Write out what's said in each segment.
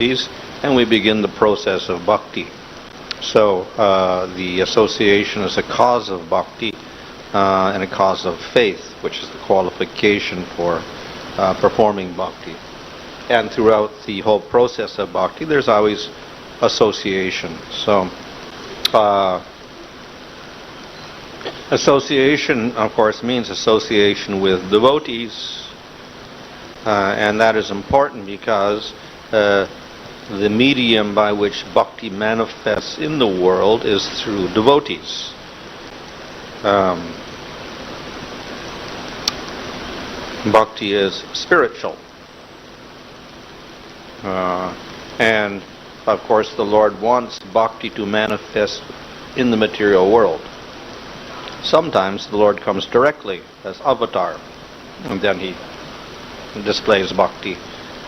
and we begin the process of bhakti. So the association is a cause of bhakti and a cause of faith, which is the qualification for performing bhakti. And throughout the whole process of bhakti, there's always association. So association, of course, means association with devotees, and that is important because the medium by which bhakti manifests in the world is through devotees. Bhakti is spiritual. And of course the Lord wants bhakti to manifest in the material world. Sometimes the Lord comes directly as avatar, and then he displays bhakti.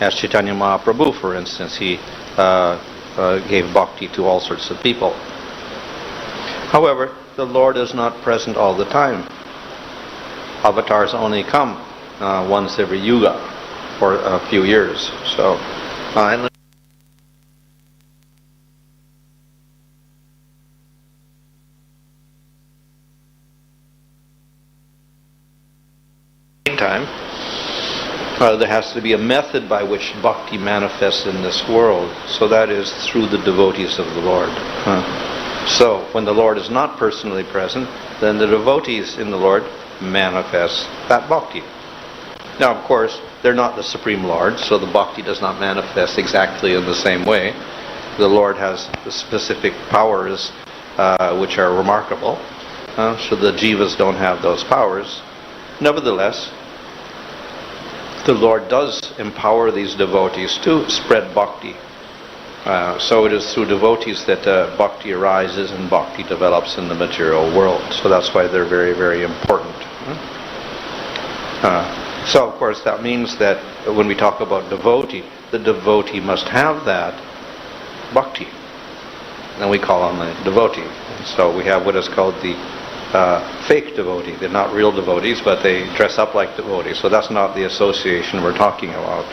As Chaitanya Mahaprabhu, for instance, he gave bhakti to all sorts of people. However, the Lord is not present all the time. Avatars only come once every yuga for a few years. So, in the meantime, there has to be a method by which bhakti manifests in this world. So that is through the devotees of the Lord. So when the Lord is not personally present, then the devotees in the Lord manifest that bhakti. Now, of course, they're not the Supreme Lord, so the bhakti does not manifest exactly in the same way. The Lord has specific powers which are remarkable, so the jivas don't have those powers. Nevertheless, the Lord does empower these devotees to spread bhakti. So it is through devotees that bhakti arises and bhakti develops in the material world. So that's why they're very, very important. So of course that means that when we talk about devotee, the devotee must have that bhakti. And we call on the devotee. So we have what is called the fake devotee. They're not real devotees, but they dress up like devotees. So that's not the association we're talking about.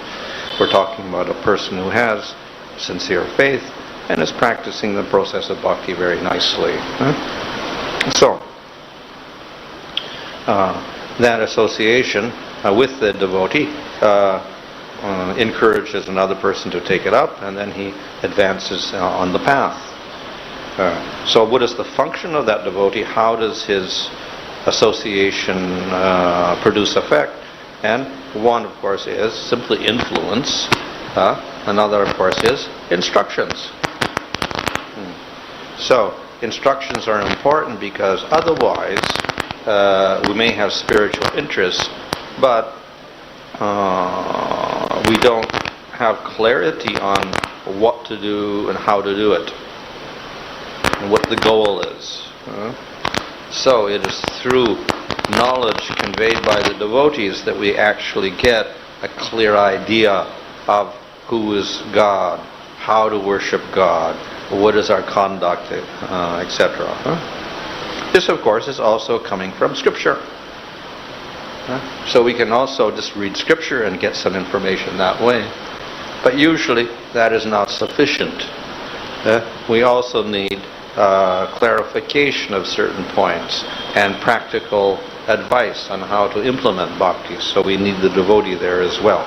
We're talking about a person who has sincere faith and is practicing the process of bhakti very nicely. So that association with the devotee encourages another person to take it up, and then he advances on the path. So what is the function of that devotee? How does his association produce effect? And one, of course, is simply influence. Another, of course, is instructions. So instructions are important because otherwise we may have spiritual interest, but we don't have clarity on what to do and how to do it, and what the goal is. So it is through knowledge conveyed by the devotees that we actually get a clear idea of who is God, how to worship God, what is our conduct, etc. This, of course, is also coming from Scripture. So we can also just read Scripture and get some information that way. But usually that is not sufficient. We also need clarification of certain points and practical advice on how to implement bhakti. So we need the devotee there as well.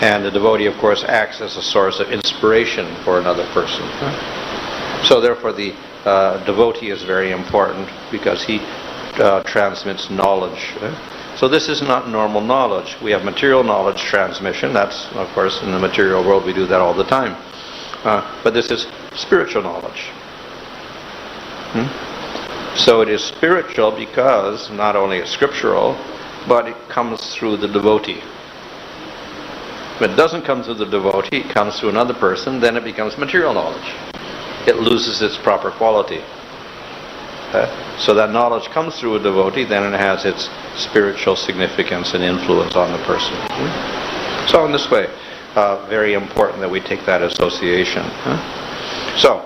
And the devotee, of course, acts as a source of inspiration for another person. So therefore the devotee is very important because he transmits knowledge. So this is not normal knowledge. We have material knowledge transmission. That's, of course, in the material world we do that all the time. But this is spiritual knowledge. So it is spiritual because not only it's scriptural, but it comes through the devotee. If it doesn't come through the devotee, it comes through another person, then it becomes material knowledge. It loses its proper quality. So that knowledge comes through a devotee, then it has its spiritual significance and influence on the person. So in this way, very important that we take that association. So,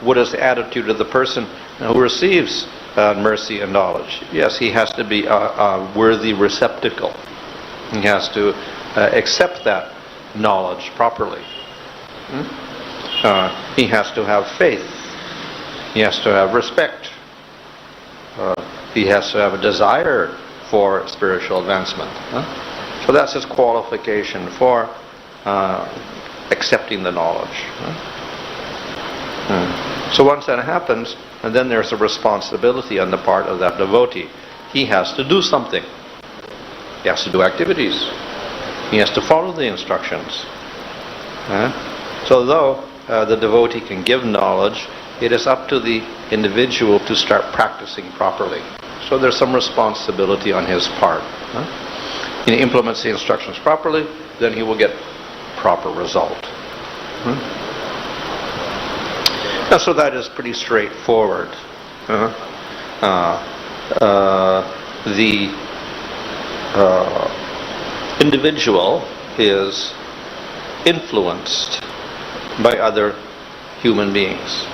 what is the attitude of the person who receives mercy and knowledge? Yes, he has to be a worthy receptacle. He has to accept that knowledge properly. He has to have faith. He has to have respect. He has to have a desire for spiritual advancement. So that's his qualification for accepting the knowledge. So once that happens, and then there's a responsibility on the part of that devotee. He has to do something. He has to do activities. He has to follow the instructions. So though the devotee can give knowledge, it is up to the individual to start practicing properly. So there's some responsibility on his part. He implements the instructions properly, then he will get proper result. So that is pretty straightforward. The individual is influenced by other human beings.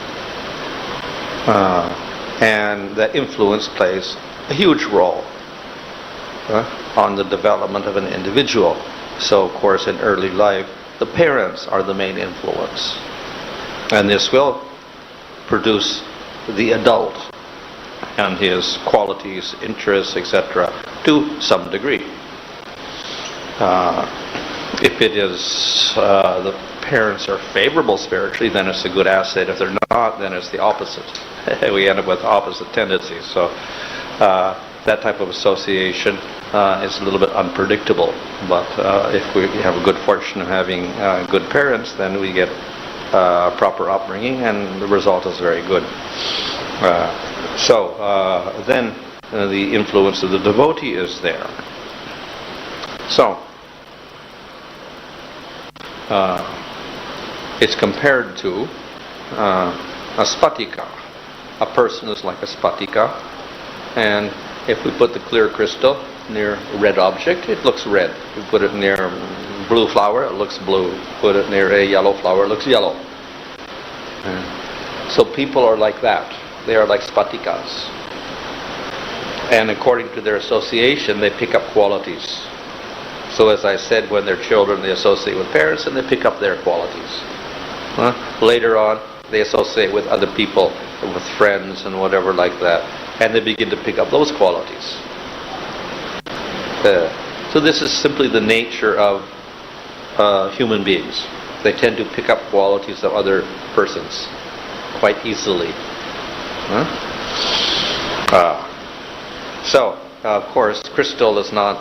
And that influence plays a huge role on the development of an individual. So, of course, in early life, the parents are the main influence. And this will produce the adult and his qualities, interests, etc. to some degree. If it is the parents are favorable spiritually, then it's a good asset. If they're not, then it's the opposite. We end up with opposite tendencies. So that type of association is a little bit unpredictable. But if we have a good fortune of having good parents, then we get proper upbringing, and the result is very good. Then the influence of the devotee is there. So it's compared to a spatika. A person is like a spatika, and if we put the clear crystal near a red object, it looks red. If we put it near a blue flower, it looks blue. Put it near a yellow flower, it looks yellow. So people are like that. They are like spatikas. And according to their association, they pick up qualities. So as I said, when they're children, they associate with parents and they pick up their qualities. Later on, they associate with other people, with friends and whatever like that, and they begin to pick up those qualities. So this is simply the nature of human beings. They tend to pick up qualities of other persons quite easily. Of course, crystal is not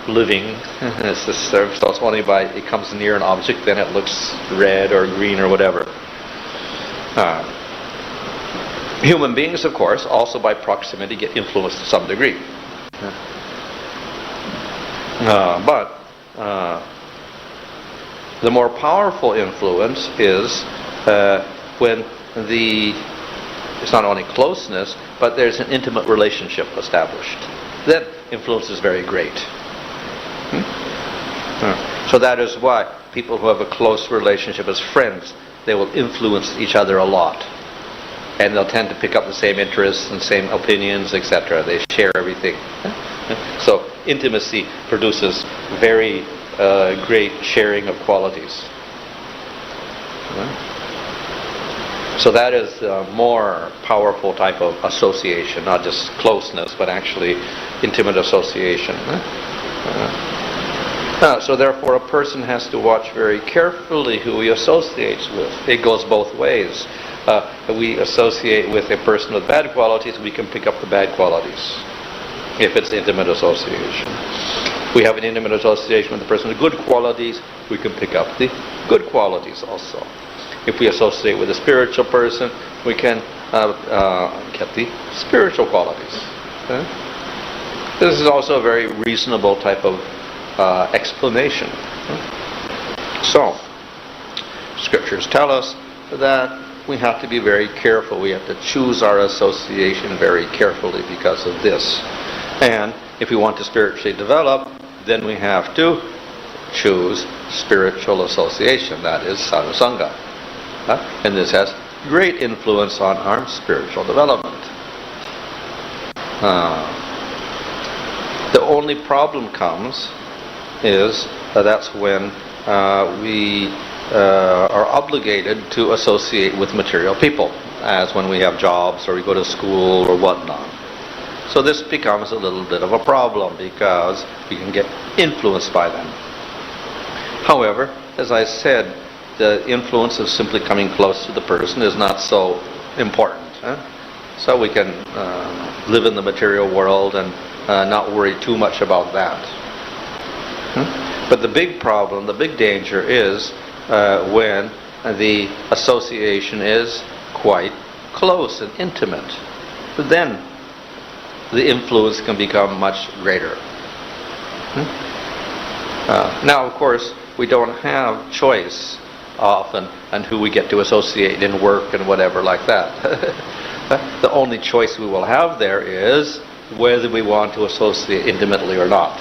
living. It's just, so it's only by it comes near an object, then it looks red or green or whatever. Human beings, of course, also by proximity get influenced to some degree. But the more powerful influence is when it's not only closeness, but there's an intimate relationship established. That influence is very great. So that is why people who have a close relationship as friends, they will influence each other a lot. And they'll tend to pick up the same interests and same opinions, etc. They share everything. So intimacy produces very great sharing of qualities. So that is a more powerful type of association, not just closeness, but actually intimate association. So therefore a person has to watch very carefully who he associates with. It goes both ways. If we associate with a person with bad qualities, we can pick up the bad qualities, if it's intimate association. If we have an intimate association with a person with good qualities, we can pick up the good qualities also. If we associate with a spiritual person, we can get the spiritual qualities. This is also a very reasonable type of explanation. So, scriptures tell us that we have to be very careful. We have to choose our association very carefully because of this. And if we want to spiritually develop, then we have to choose spiritual association. That is sadhusanga. And this has great influence on our spiritual development. The only problem comes is that's when we are obligated to associate with material people, as when we have jobs or we go to school or whatnot. So this becomes a little bit of a problem because we can get influenced by them. However, as I said, the influence of simply coming close to the person is not so important. So we can live in the material world and not worry too much about that. But the big problem, the big danger is when the association is quite close and intimate. Then the influence can become much greater. Now, of course, we don't have choice often on who we get to associate in work and whatever like that. The only choice we will have there is whether we want to associate intimately or not.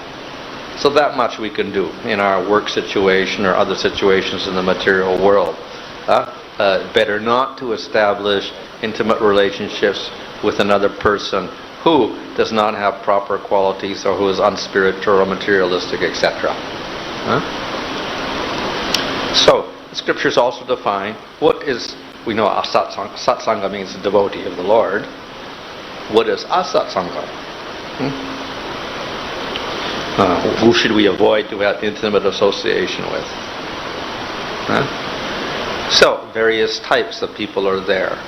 So that much we can do in our work situation or other situations in the material world. Better not to establish intimate relationships with another person who does not have proper qualities or who is unspiritual or materialistic, etc. So, the scriptures also define what is, we know satsanga means devotee of the Lord. What is asatsanga? Who should we avoid to have intimate association with? So, various types of people are there.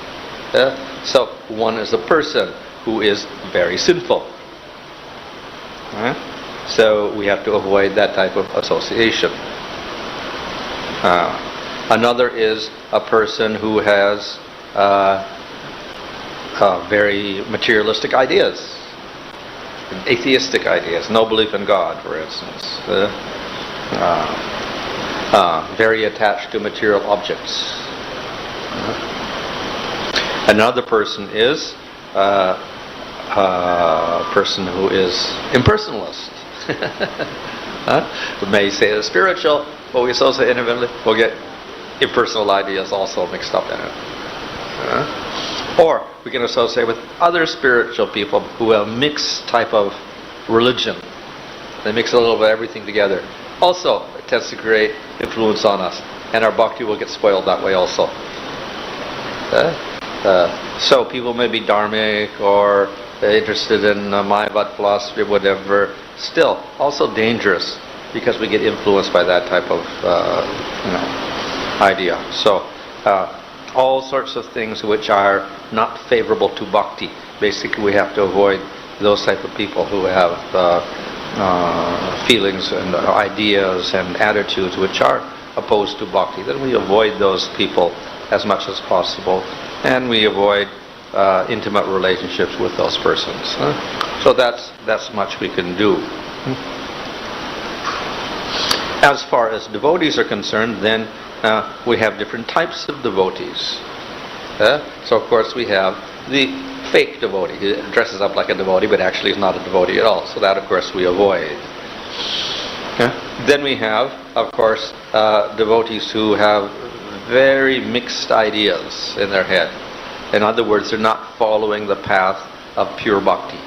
So, one is a person who is very sinful. So, we have to avoid that type of association. Another is a person who has very materialistic ideas, atheistic ideas, no belief in God, for instance. Very attached to material objects. Another person is a person who is impersonalist. We may say it's spiritual, but we associate intimately, we'll get impersonal ideas also mixed up in it. Or we can associate with other spiritual people who have mixed type of religion. They mix a little bit of everything together. Also, it tends to create influence on us, and our bhakti will get spoiled that way also. So people may be dharmic or interested in Mayavad philosophy or whatever, still also dangerous because we get influenced by that type of idea. So all sorts of things which are not favorable to bhakti. Basically, we have to avoid those type of people who have feelings and ideas and attitudes which are opposed to bhakti. Then we avoid those people as much as possible, and we avoid intimate relationships with those persons. So that's much we can do. As far as devotees are concerned, then we have different types of devotees. So of course we have the fake devotee. He dresses up like a devotee but actually is not a devotee at all. So that of course we avoid. Then we have, of course, devotees who have very mixed ideas in their head. In other words, they're not following the path of pure bhakti.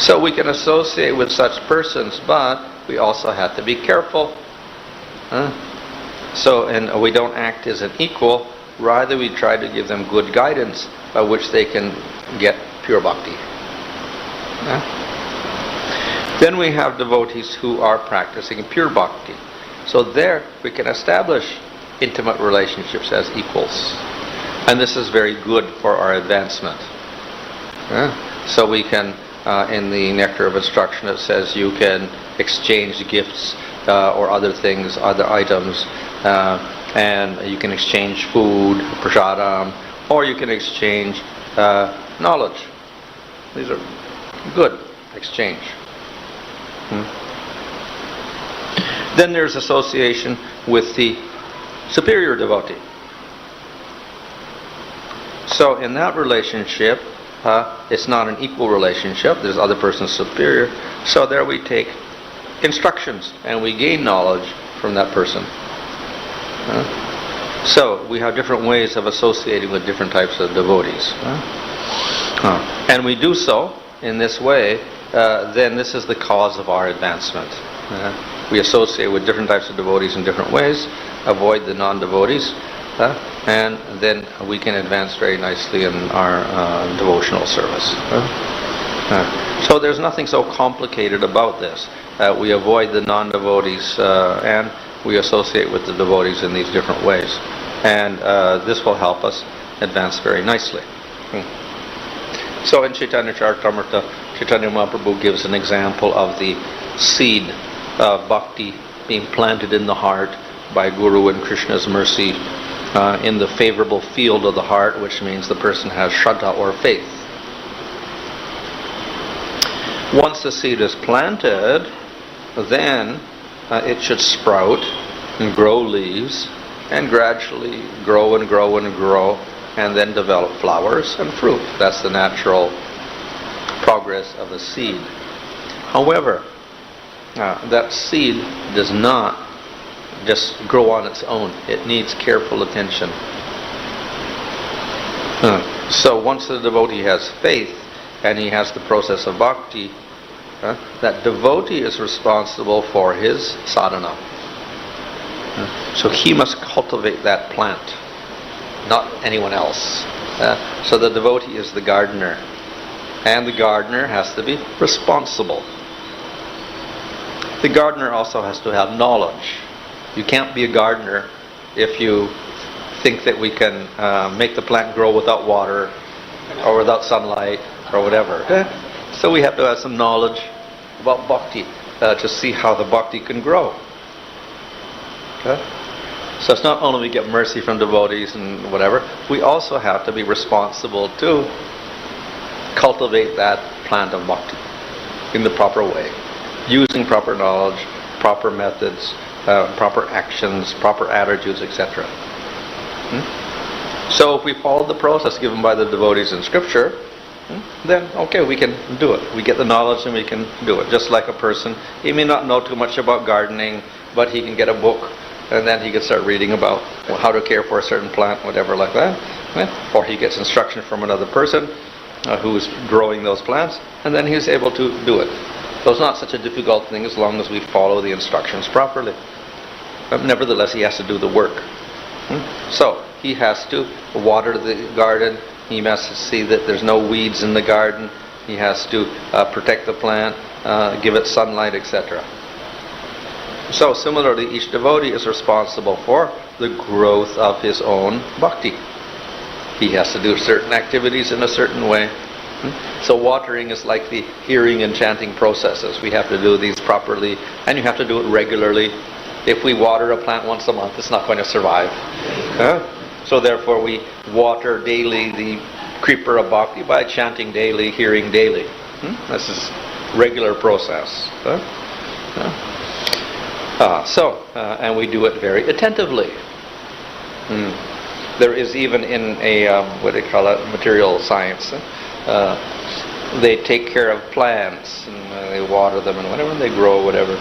So we can associate with such persons, but we also have to be careful. And we don't act as an equal, rather we try to give them good guidance by which they can get pure bhakti. Then we have devotees who are practicing pure bhakti. So there we can establish intimate relationships as equals. And this is very good for our advancement. So we can, in the Nectar of Instruction it says you can exchange gifts or other things, other items, and you can exchange food, prasadam, or you can exchange knowledge. These are good exchange. Then there's association with the superior devotee. So in that relationship, it's not an equal relationship. There's other person superior. So there we take instructions and we gain knowledge from that person. So we have different ways of associating with different types of devotees. And we do so in this way, then this is the cause of our advancement. We associate with different types of devotees in different ways, avoid the non-devotees, and then we can advance very nicely in our devotional service. So there's nothing so complicated about this. We avoid the non-devotees and we associate with the devotees in these different ways. And this will help us advance very nicely. So in Chaitanya Charitamrita, Chaitanya Mahaprabhu gives an example of the seed of bhakti being planted in the heart by Guru and Krishna's mercy in the favorable field of the heart, which means the person has shraddha or faith. Once the seed is planted, then it should sprout and grow leaves and gradually grow and grow and grow and then develop flowers and fruit. That's the natural progress of a seed. However, that seed does not just grow on its own. It needs careful attention. So once the devotee has faith and he has the process of bhakti, that devotee is responsible for his sadhana. So he must cultivate that plant, not anyone else. So the devotee is the gardener, and the gardener has to be responsible. The gardener also has to have knowledge. You can't be a gardener if you think that we can make the plant grow without water or without sunlight or whatever. So we have to have some knowledge about bhakti to see how the bhakti can grow. So it's not only we get mercy from devotees and whatever, we also have to be responsible to cultivate that plant of bhakti in the proper way, using proper knowledge, proper methods, proper actions, proper attitudes, etc. So if we follow the process given by the devotees in scripture, then okay, we can do it. We get the knowledge and we can do it. Just like a person, he may not know too much about gardening, but he can get a book and then he can start reading about how to care for a certain plant, whatever like that. Or he gets instruction from another person who's growing those plants, and then he's able to do it. So it's not such a difficult thing as long as we follow the instructions properly. But nevertheless, he has to do the work. So he has to water the garden. He must see that there's no weeds in the garden. He has to protect the plant, give it sunlight, etc. So similarly, each devotee is responsible for the growth of his own bhakti. He has to do certain activities in a certain way. So watering is like the hearing and chanting processes. We have to do these properly, and you have to do it regularly. If we water a plant once a month, it's not going to survive. So therefore we water daily the creeper of bhakti by chanting daily, hearing daily. This is regular process. And we do it very attentively. There is even in a, what they call it, material science, they take care of plants and they water them and whatever, they grow whatever.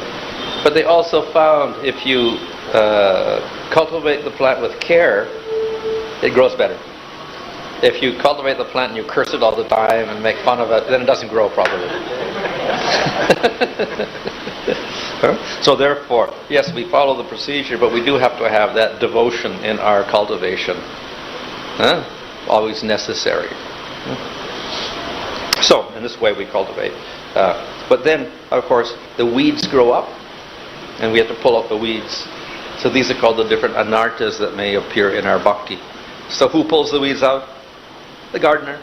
But they also found if you cultivate the plant with care, it grows better. If you cultivate the plant and you curse it all the time and make fun of it, then it doesn't grow properly. So therefore, yes, we follow the procedure, but we do have to have that devotion in our cultivation. Always necessary. So, in this way we cultivate. But then, of course, the weeds grow up, and we have to pull out the weeds. So these are called the different anarthas that may appear in our bhakti. So who pulls the weeds out? The gardener.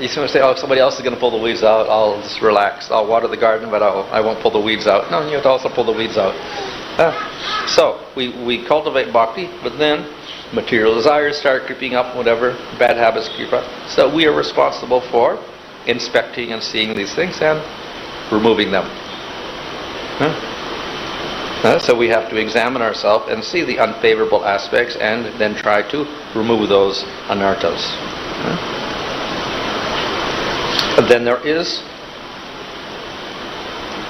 You can say, oh, somebody else is going to pull the weeds out. I'll just relax. I'll water the garden, but I won't pull the weeds out. No, you have to also pull the weeds out. So we cultivate bhakti, but then material desires start creeping up, whatever, bad habits creep up. So we are responsible for inspecting and seeing these things and removing them. So we have to examine ourselves and see the unfavorable aspects and then try to remove those anarthas. And then there is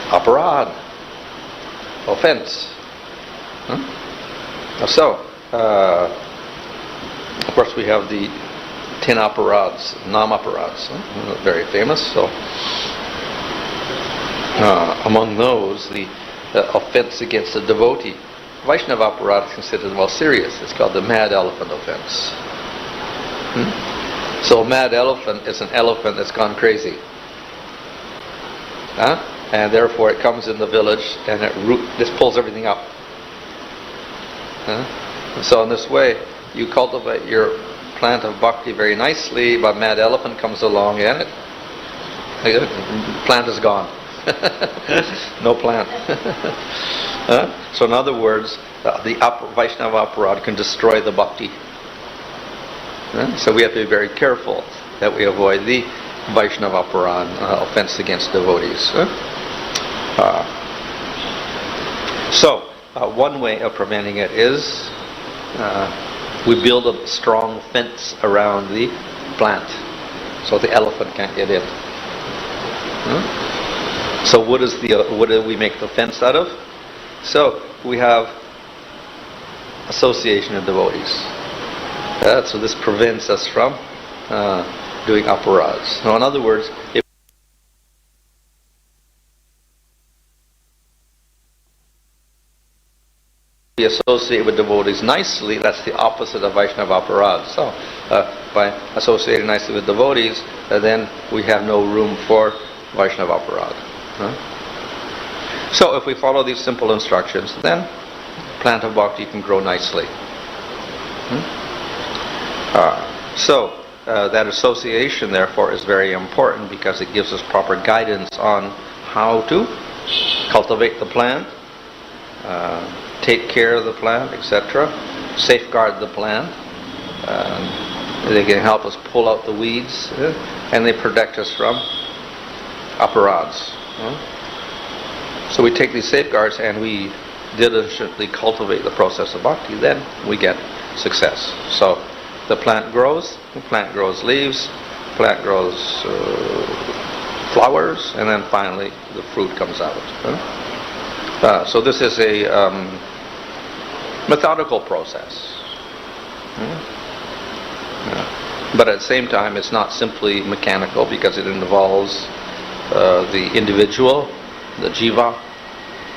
aparad, offense. So, of course we have the 10 aparads, nam-aparads, very famous. So, among those, the offense against the devotee. Vaishnava aparadha is considered the most serious. It's called the mad elephant offense. So a mad elephant is an elephant that's gone crazy. And therefore it comes in the village and it just pulls everything up. So in this way, you cultivate your plant of bhakti very nicely, but mad elephant comes along and the plant is gone. No plant. So in other words, the Vaishnava aparadha can destroy the bhakti. So we have to be very careful that we avoid the Vaishnava aparadha, offense against devotees. So one way of preventing it is we build a strong fence around the plant so the elephant can't get in. So what do we make the fence out of? So we have association of devotees. So this prevents us from doing aparadhas. So in other words, if we associate with devotees nicely, that's the opposite of Vaishnava aparadha. So by associating nicely with devotees, then we have no room for Vaishnava aparadha. So if we follow these simple instructions, then plant of bhakti can grow nicely. So that association, therefore, is very important because it gives us proper guidance on how to cultivate the plant, take care of the plant, etc., safeguard the plant. They can help us pull out the weeds, and they protect us from aparadhas. So we take these safeguards and we diligently cultivate the process of bhakti, then we get success. So the plant grows leaves, the plant grows flowers, and then finally the fruit comes out. So this is a methodical process. But at the same time, it's not simply mechanical because it involves the individual, the jiva,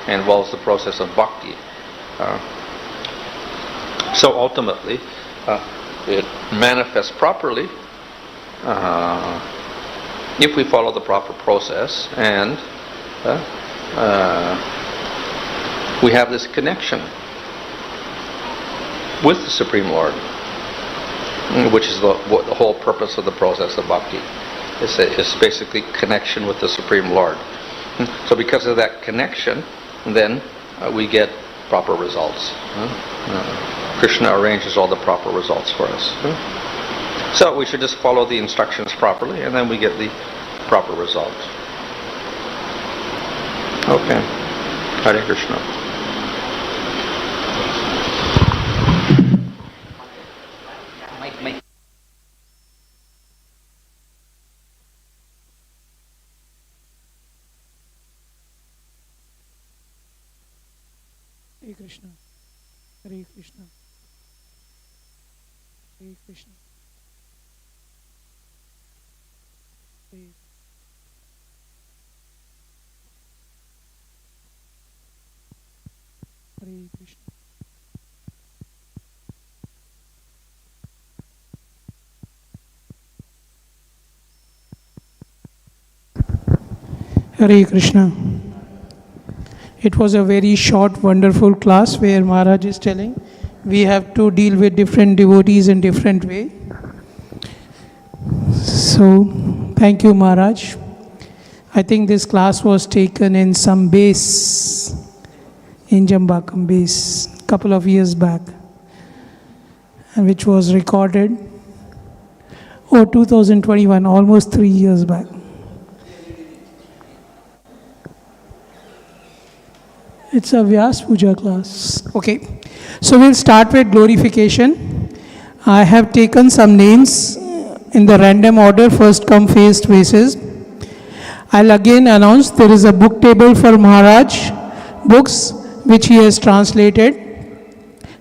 and involves the process of bhakti. So ultimately, it manifests properly if we follow the proper process and we have this connection with the Supreme Lord, which is the whole purpose of the process of bhakti. It's basically connection with the Supreme Lord. So because of that connection, then we get proper results. Krishna arranges all the proper results for us. So we should just follow the instructions properly, and then we get the proper result. Okay. Hare Krishna. Hare Krishna, Hare Krishna, Hare Krishna, Hare Krishna. Hare Krishna. It was a very short, wonderful class where Maharaj is telling we have to deal with different devotees in different way. So, thank you, Maharaj. I think this class was taken in some base, in Jambakam base, couple of years back, and which was recorded, 2021, almost 3 years back. It's a Vyasa Puja class. Okay. So we'll start with glorification. I have taken some names in the random order, first come first basis. I'll again announce there is a book table for Maharaj books which he has translated.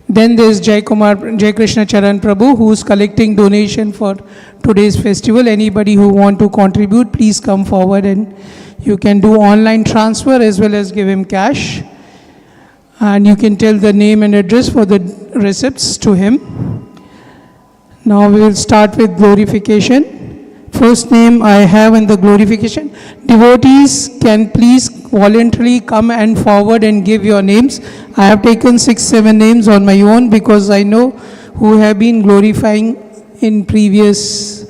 Then there is Jai Krishna Charan Prabhu who is collecting donation for today's festival. Anybody who want to contribute, please come forward and you can do online transfer as well as give him cash. And you can tell the name and address for the receipts to him. Now we will start with glorification. First name I have in the glorification. Devotees can please voluntarily come and forward and give your names. I have taken 6-7 names on my own because I know who have been glorifying in previous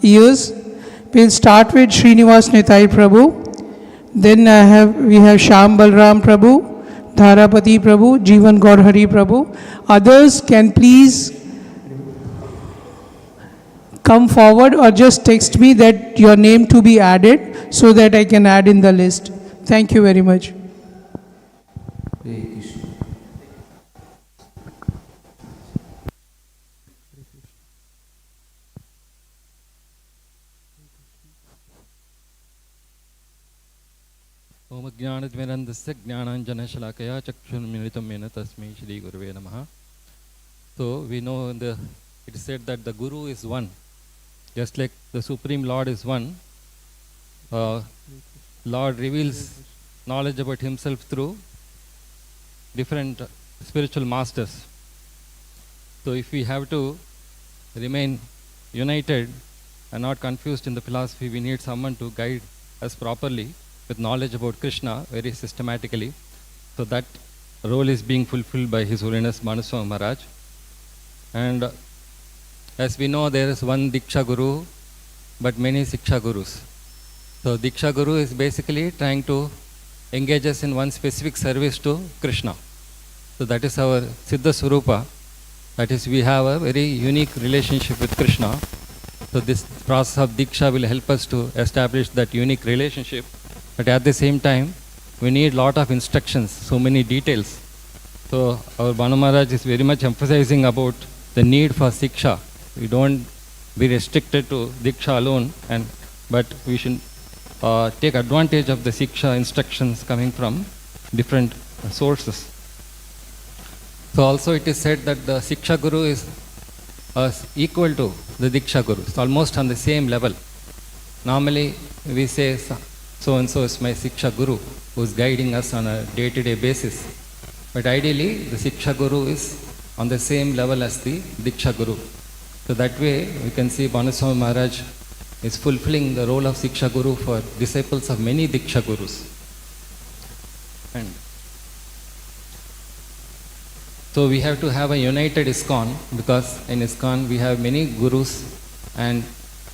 years. We'll start with Srinivas Nitai Prabhu. Then we have Shyam Balram Prabhu, Dharapati Prabhu, Jivan Gaurhari Prabhu. Others can please come forward or just text me that your name to be added so that I can add in the list. Thank you very much. ओम ज्ञानद्वैनन्दस्य ज्ञानाञ्जनशलाकया चक्षुर्मिलितं येन तस्मै श्री गुरुवे नमः. So we know it is said that the Guru is one. Just like the Supreme Lord is one, Lord reveals knowledge about himself through different spiritual masters. So if we have to remain united and not confused in the philosophy, we need someone to guide us properly with knowledge about Krishna very systematically. So that role is being fulfilled by His Holiness Bhanu Swami Maharaj. And as we know, there is one Diksha Guru, but many Siksha Gurus. So Diksha Guru is basically trying to engage us in one specific service to Krishna. So that is our Siddha Swarupa. That is, we have a very unique relationship with Krishna. So this process of Diksha will help us to establish that unique relationship. But at the same time, we need lot of instructions, so many details. So our Bhanu Maharaj is very much emphasizing about the need for Siksha. We don't be restricted to Diksha alone, but we should take advantage of the Siksha instructions coming from different sources. So also it is said that the Siksha Guru is equal to the Diksha Guru. It's almost on the same level. Normally we say so-and-so is my Siksha Guru who is guiding us on a day-to-day basis. But ideally the Siksha Guru is on the same level as the Diksha Guru. So that way we can see Bhanu Swami Maharaj is fulfilling the role of Siksha Guru for disciples of many Diksha Gurus. And so we have to have a united ISKCON, because in ISKCON we have many Gurus and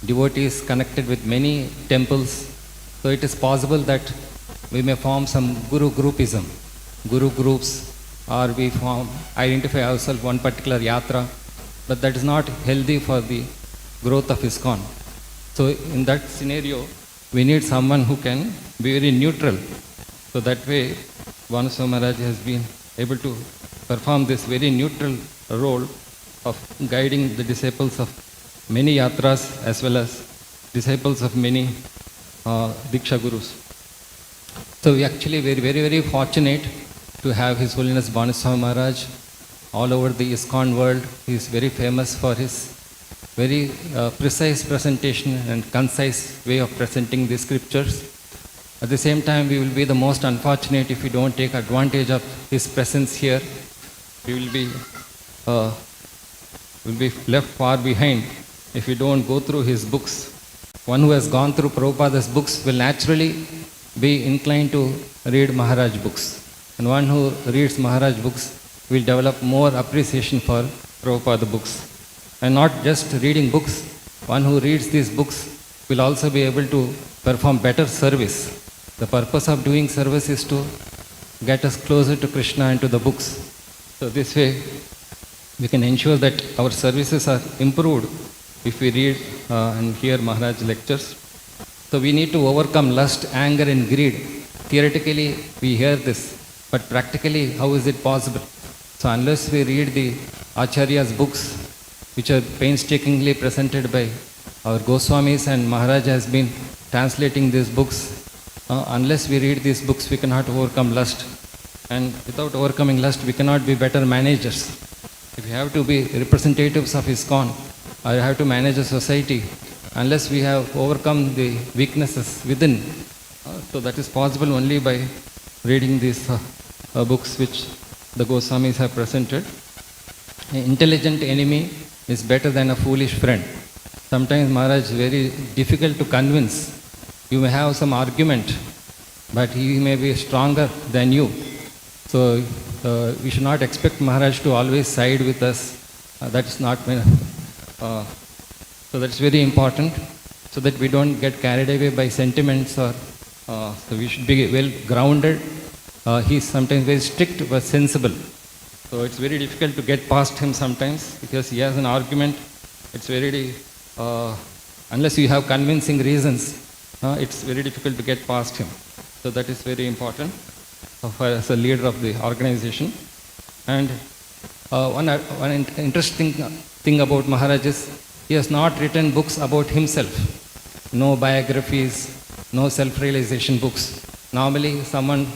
devotees connected with many temples. So it is possible that we may form some Guru groupism, Guru groups, or we identify ourselves one particular yatra, but that is not healthy for the growth of ISKCON. So in that scenario, we need someone who can be very neutral. So that way, Bhanu Swami Maharaj has been able to perform this very neutral role of guiding the disciples of many yatras as well as disciples of many Diksha Gurus. So we actually very, very, very fortunate to have His Holiness Bhanu Swami Maharaj all over the ISKCON world. He is very famous for his very precise presentation and concise way of presenting the scriptures. At the same time, we will be the most unfortunate if we don't take advantage of his presence here. We will be left far behind if we don't go through his books. One who has gone through Prabhupada's books will naturally be inclined to read Maharaj books. And one who reads Maharaj books will develop more appreciation for Prabhupada books. And not just reading books, one who reads these books will also be able to perform better service. The purpose of doing service is to get us closer to Krishna and to the books. So this way, we can ensure that our services are improved if we read and hear Maharaj lectures. So we need to overcome lust, anger and greed. Theoretically, we hear this, but practically, how is it possible? So unless we read the Acharya's books, which are painstakingly presented by our Goswamis, and Maharaj has been translating these books, unless we read these books, we cannot overcome lust. And without overcoming lust, we cannot be better managers. If we have to be representatives of ISKCON, or have to manage a society, unless we have overcome the weaknesses within, so that is possible only by reading these books which the Goswamis have presented. An intelligent enemy is better than a foolish friend. Sometimes Maharaj is very difficult to convince. You may have some argument, but he may be stronger than you. So we should not expect Maharaj to always side with us. That is not. So that's very important, so that we don't get carried away by sentiments, or so we should be well grounded. He is sometimes very strict but sensible. So it's very difficult to get past him sometimes, because he has an argument. It's very, unless you have convincing reasons, it's very difficult to get past him. So that is very important as a leader of the organization. And one interesting thing about Maharaj is, he has not written books about himself. No biographies, no self-realization books. Normally someone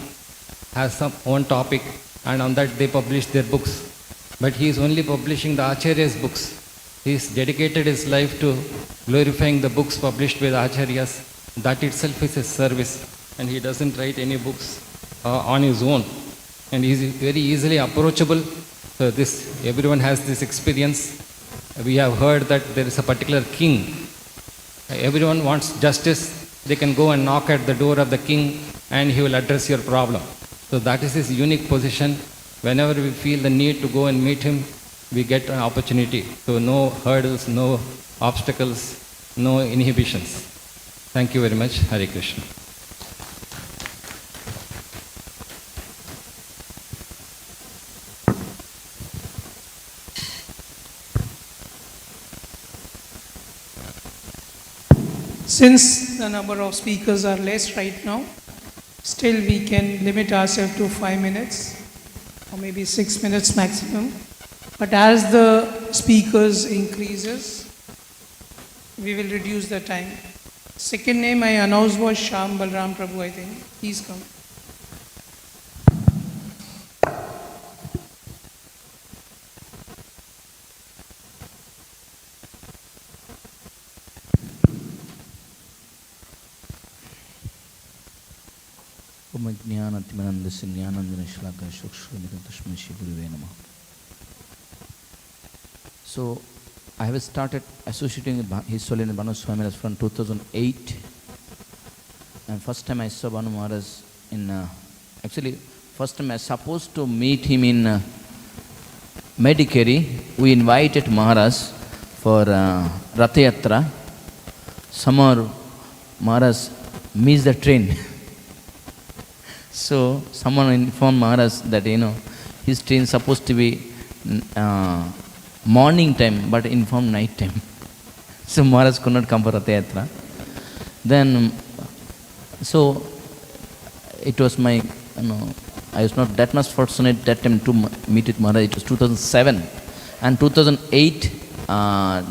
has some own topic and on that they publish their books. But he is only publishing the Acharya's books. He has dedicated his life to glorifying the books published by the Acharyas. That itself is a service. And he doesn't write any books on his own. And he is very easily approachable. So everyone has this experience. We have heard that there is a particular king. Everyone wants justice. They can go and knock at the door of the king and he will address your problem. So that is his unique position. Whenever we feel the need to go and meet him, we get an opportunity. So no hurdles, no obstacles, no inhibitions. Thank you very much. Hare Krishna. Since the number of speakers are less right now, still we can limit ourselves to 5 minutes or maybe 6 minutes maximum. But as the speakers increases, we will reduce the time. Second name I announced was Shyam Balram Prabhu, I think. Please come. So, I have started associating with His Holiness Bhanu Swami Maharaj from 2008. And first time I saw Bhanu Maharaj actually, first time I was supposed to meet him in Medicare. We invited Maharaj for Rath Yatra. Somehow Maharaj missed the train. So someone informed Maharaj that his train is supposed to be morning time, but informed night time. So Maharaj could not come for Rath Yatra. Then, so it was I was not that much fortunate that time to meet with Maharaj. It was 2007. And 2008,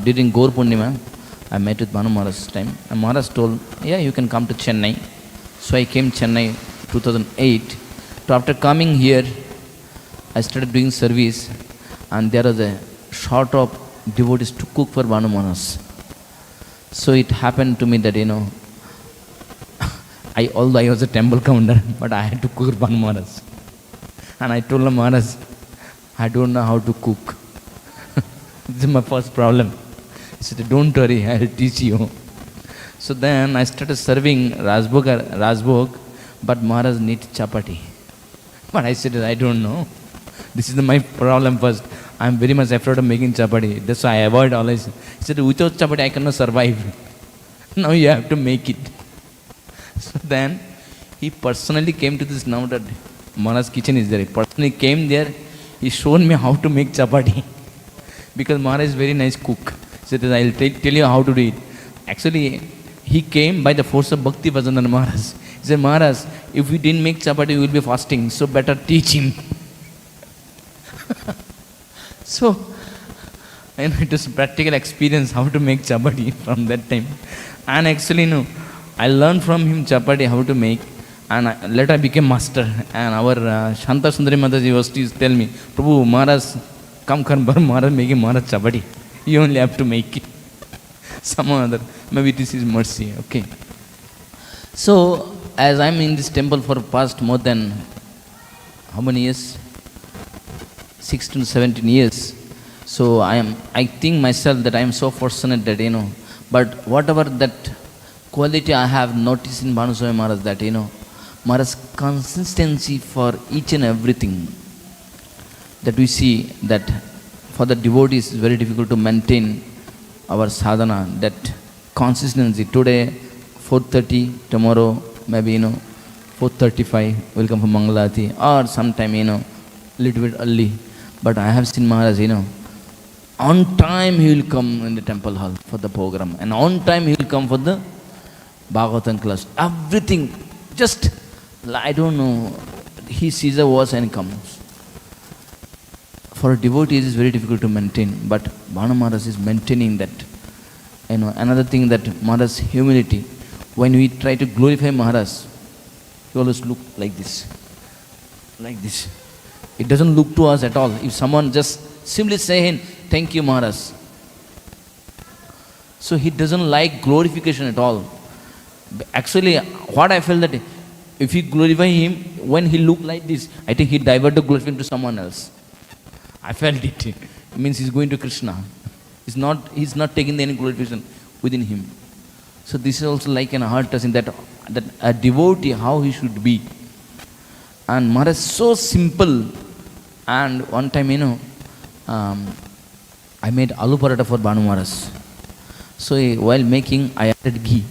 during Gaur Purnima, I met with Bhanu Maharaj time. And Maharaj told, yeah, you can come to Chennai. So I came Chennai 2008. So after coming here, I started doing service, and there was a short of devotees to cook for Bhanu Maharaj. So it happened to me that although I was a temple commander, but I had to cook for Bhanu Maharaj. And I told him, Maharaj, I don't know how to cook. This is my first problem. He said, don't worry, I will teach you. So then I started serving Rajbhog, but Maharaj needs chapati. But I said, I don't know. This is my problem first. I am very much afraid of making chapati. That's why I avoid always. He said, without chapati I cannot survive. Now you have to make it. So then he personally came to this, now that Maharaj's kitchen is there. He personally came there. He showed me how to make chapati. Because Maharaj is very nice cook. He said, I will tell you how to do it. Actually, he came by the force of Bhakti Bhajananda Maharaj. He said, Maharaj, if we didn't make chapati, we will be fasting. So better teach him. So, it was practical experience how to make chapati from that time. And actually, I learned from him chapati how to make. And later I became master. And our Shanta Sundari Mataji used to tell me, Prabhu, Maharaj, come Maharaj making Maharaj chapati. You only have to make it. Some other, maybe this is mercy, okay. So, as I am in this temple for past more than how many years? 16 to 17 years. So I think myself that I am so fortunate that, but whatever that quality I have noticed in Bhanu Swami Maharaj, that, Maharaj's consistency for each and everything, that we see that for the devotees it's very difficult to maintain our sadhana, that consistency. Today 4:30, tomorrow maybe 4:35 will come for Mangalati, or sometime little bit early. But I have seen Maharaj, on time he will come in the temple hall for the program, and on time he will come for the Bhagavatam class. Everything, just, I don't know, he sees the verse and comes. For a devotee it is very difficult to maintain, but Bhanu Maharaj is maintaining that. Another thing, that Maharaj's humility. When we try to glorify Maharaj, he always look like this. Like this. It doesn't look to us at all. If someone just simply saying, thank you Maharaj. So he doesn't like glorification at all. Actually, what I felt, that if you glorify him, when he look like this, I think he divert the glorification to someone else. I felt it. It means he's going to Krishna. He's not taking any glorification within him. So this is also like an heart touching, that a devotee, how he should be. And Maharaj is so simple. And one time, I made aloo paratha for Bhanu Maharaj. So while making, I added ghee.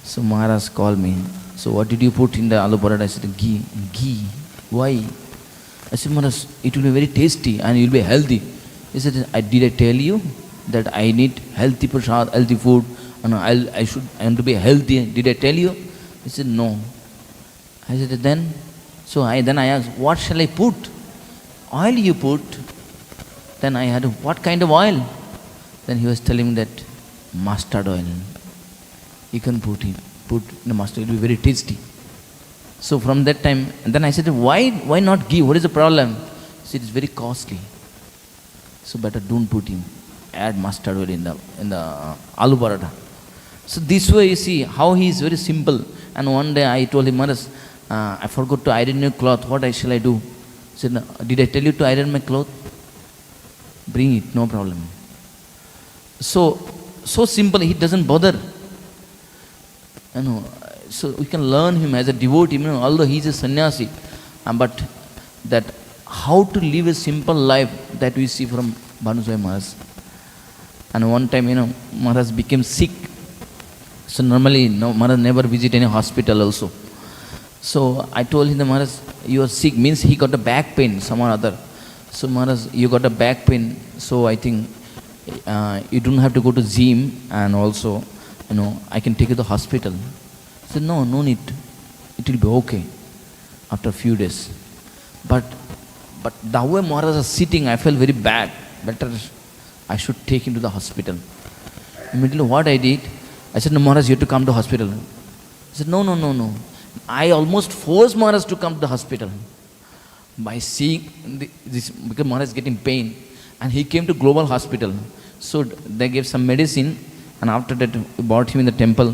So Maharaj called me. So what did you put in the aloo paratha? I said, ghee. Ghee? Why? I said, Maharaj, it will be very tasty and you will be healthy. He said, did I tell you that I need healthy prasad, healthy food, and I want to be healthy? Did I tell you? He said, no. I said, then? So I asked, what shall I put? Oil you put. Then I had, what kind of oil? Then he was telling me that mustard oil. You can put in the mustard, it will be very tasty. So from that time, and then I said, why not ghee? What is the problem? He said, it's very costly. So better don't put him. Add mustard oil in the aloo paratha. So this way you see how he is very simple. And one day I told him, Maharaj, I forgot to iron your cloth. What shall I do? He said, did I tell you to iron my cloth? Bring it, no problem. So simple, he doesn't bother. So we can learn him as a devotee, although he is a sannyasi, but that how to live a simple life, that we see from Bhanu Swami Maharaj. And one time, Maharaj became sick. So normally, Maharaj never visit any hospital also. So I told him, Maharaj, you are sick, means he got a back pain, some or other. So Maharaj, you got a back pain, so I think you don't have to go to gym, and also, I can take you to the hospital. I said, no need. It will be okay after a few days. But the way Maharaj was sitting, I felt very bad. Better I should take him to the hospital. Immediately what I did, I said, no, Maharaj, you have to come to hospital. He said, no. I almost forced Maharaj to come to the hospital. By seeing this, because Maharaj is getting pain. And he came to Global Hospital. So they gave some medicine, and after that we brought him in the temple.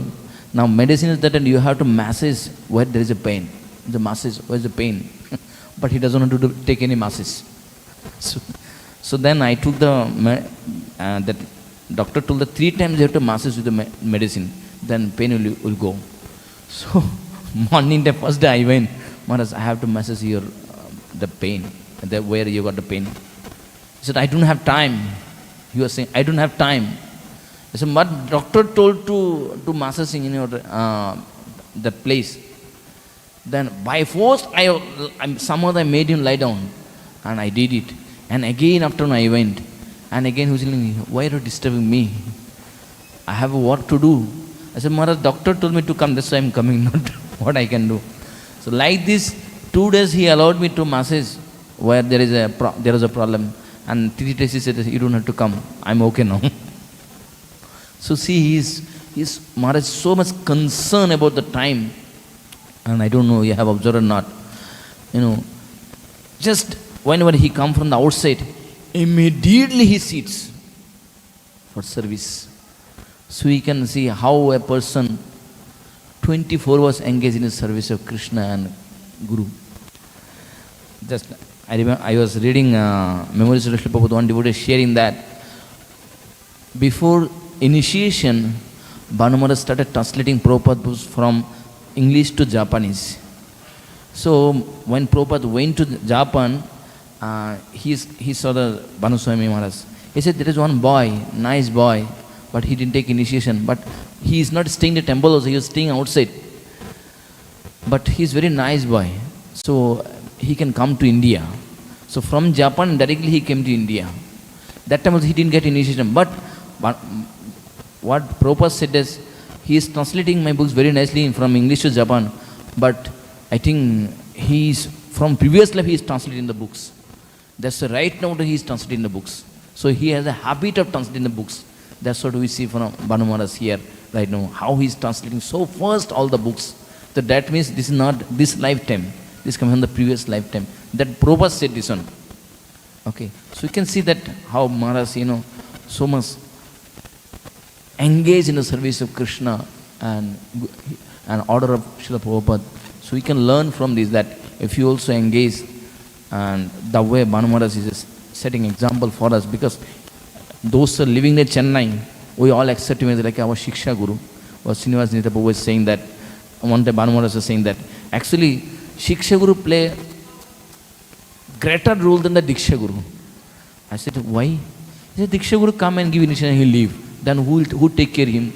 Now medicine is that, and you have to massage where there is a pain. The massage, where is the pain? But he doesn't want to take any massage. So then I took that doctor told that 3 times you have to massage with the medicine, then pain will go. So morning day, first day I went, Maharaj, I have to massage your the pain, where you got the pain. He said, I don't have time. He was saying, I don't have time. I said, but doctor told to massaging in your that place. Then by force, somehow I made him lie down, and I did it. And again afternoon I went, and again he was telling me, why are you disturbing me? I have a work to do. I said, Maharaj, doctor told me to come, that's why I am coming, not what I can do. So like this, 2 days he allowed me to massage where there is a problem. And 3 days he said, you don't have to come, I'm okay now. So see, Maharaj is so much concerned about the time. And I don't know, you have observed or not. Just whenever he comes from the outside, immediately he sits for service. So we can see how a person 24 hours engaged in the service of Krishna and Guru. just I remember I was reading Memories of Srila Prabhupada, one devotee sharing that before initiation, Bhanu Maharaj started translating Prabhupada books from English to Japanese. So when Prabhupada went to Japan, he saw the Bhanu Swami Maharaj. He said, there is one boy, nice boy, but he didn't take initiation. But he is not staying in the temple also, he was staying outside. But he is very nice boy. So he can come to India. So from Japan, directly he came to India. That time also he didn't get initiation. But what Prabhupada said is, he is translating my books very nicely from English to Japan. But I think he is, from previous life he is translating the books. That's right now he is translating the books. So he has a habit of translating the books. That's what we see from Bhanu Maharaj here right now. How he is translating so fast all the books. So that means this is not this lifetime. This comes from the previous lifetime. That Prabhupada said this one. Okay. So you can see that how Maharaj, so much engaged in the service of Krishna and order of Srila Prabhupada. So we can learn from this that if you also engage, and the way Bhanu Maharaj is setting example for us, because those who are living in Chennai, we all accept him as like our Shiksha Guru. Or Srinivas Nitya Prabhu was saying that, one day Bhanu Maharaj was saying that, actually Shiksha Guru play greater role than the Diksha Guru. I said, why? He said, Diksha Guru come and give initiation and he'll leave. Then who take care of him?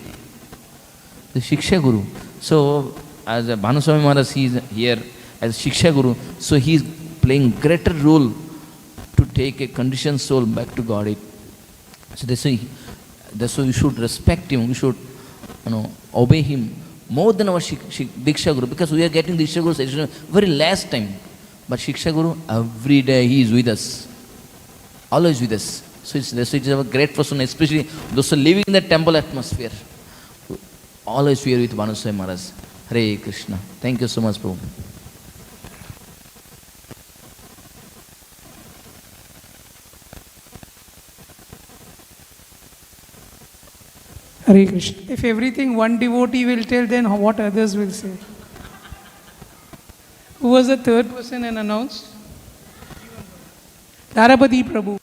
The Shiksha Guru. So as a Bhanu Swami Maharaj, he is here as Shiksha Guru. So he is playing greater role to take a conditioned soul back to Godhead. So that's why we should respect him. We should obey him more than our Diksha Guru, because we are getting Diksha Guru's education very last time. But Shiksha Guru, every day he is with us. Always with us. So it is a great person, especially those who are living in the temple atmosphere. Always we are with Bhanu Swami Maharaj. Hare Krishna. Thank you so much, Prabhu. Hare Krishna. If everything one devotee will tell, then what others will say? Who was the third person and announced? Dharapati Prabhu.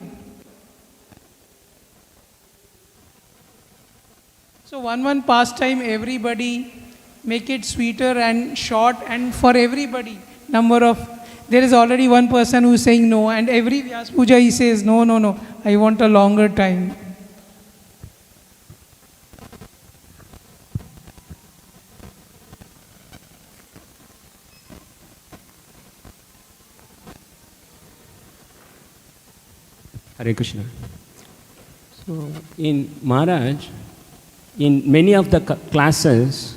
So one pastime, everybody make it sweeter and short, and for everybody, there is already one person who is saying no, and every Vyasa Puja he says no, I want a longer time. Hare Krishna. So in Maharaj, in many of the classes,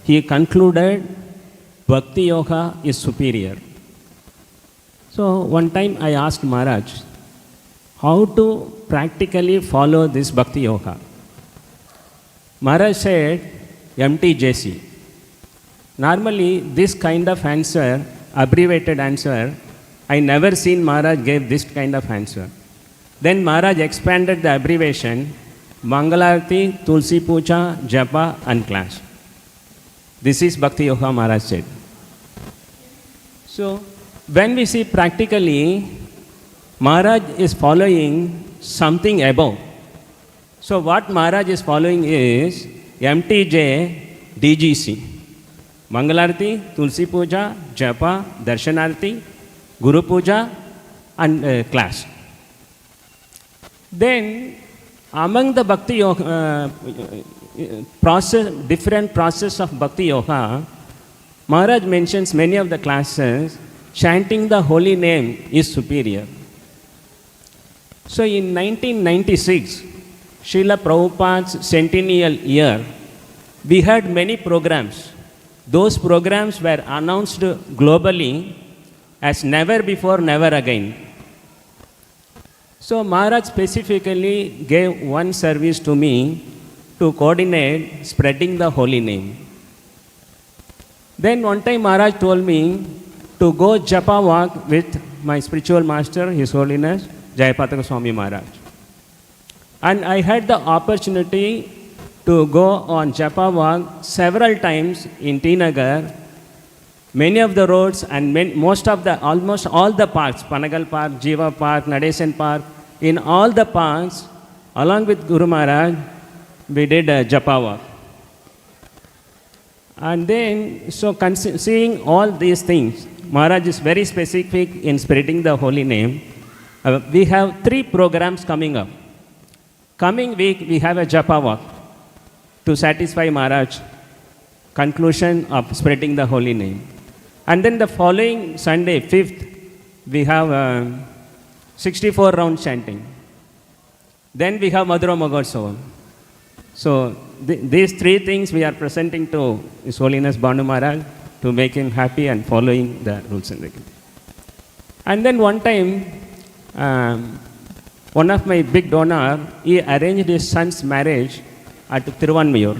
he concluded Bhakti Yoga is superior. So one time I asked Maharaj, how to practically follow this Bhakti Yoga? Maharaj said, MTJC. Normally this kind of answer, abbreviated answer, I never seen Maharaj gave this kind of answer. Then Maharaj expanded the abbreviation, Mangalarti, Tulsi Puja, Japa and class. This is Bhakti Yoga, Maharaj said. So when we see practically, Maharaj is following something above. So what Maharaj is following is MTJ, DGC. Mangalarti, Tulsi Puja, Japa, Darshanarti, Guru Puja and class. Then among the Bhakti Yoga, different process of Bhakti Yoga, Maharaj mentions many of the classes, chanting the holy name is superior. So in 1996, Srila Prabhupada's centennial year, we had many programs. Those programs were announced globally as never before, never again. So Maharaj specifically gave one service to me to coordinate spreading the holy name. Then one time Maharaj told me to go japa walk with my spiritual master, His Holiness Jayapataka Swami Maharaj. And I had the opportunity to go on japa walk several times in T Nagar many of the roads and almost all the parks, Panagal Park, Jiva Park, Nadesan Park, in all the parks, along with Guru Maharaj, we did a japa walk. And then, so seeing all these things, Maharaj is very specific in spreading the holy name. We have 3 programs coming up. Coming week, we have a japa walk to satisfy Maharaj, conclusion of spreading the holy name. And then the following Sunday, 5th, we have 64 round chanting. Then we have Madhura Mahotsavam. So these 3 things we are presenting to His Holiness Bhanu Maharaj to make him happy and following the rules and regulations. And then one time, one of my big donor, he arranged his son's marriage at Tiruvanmayur,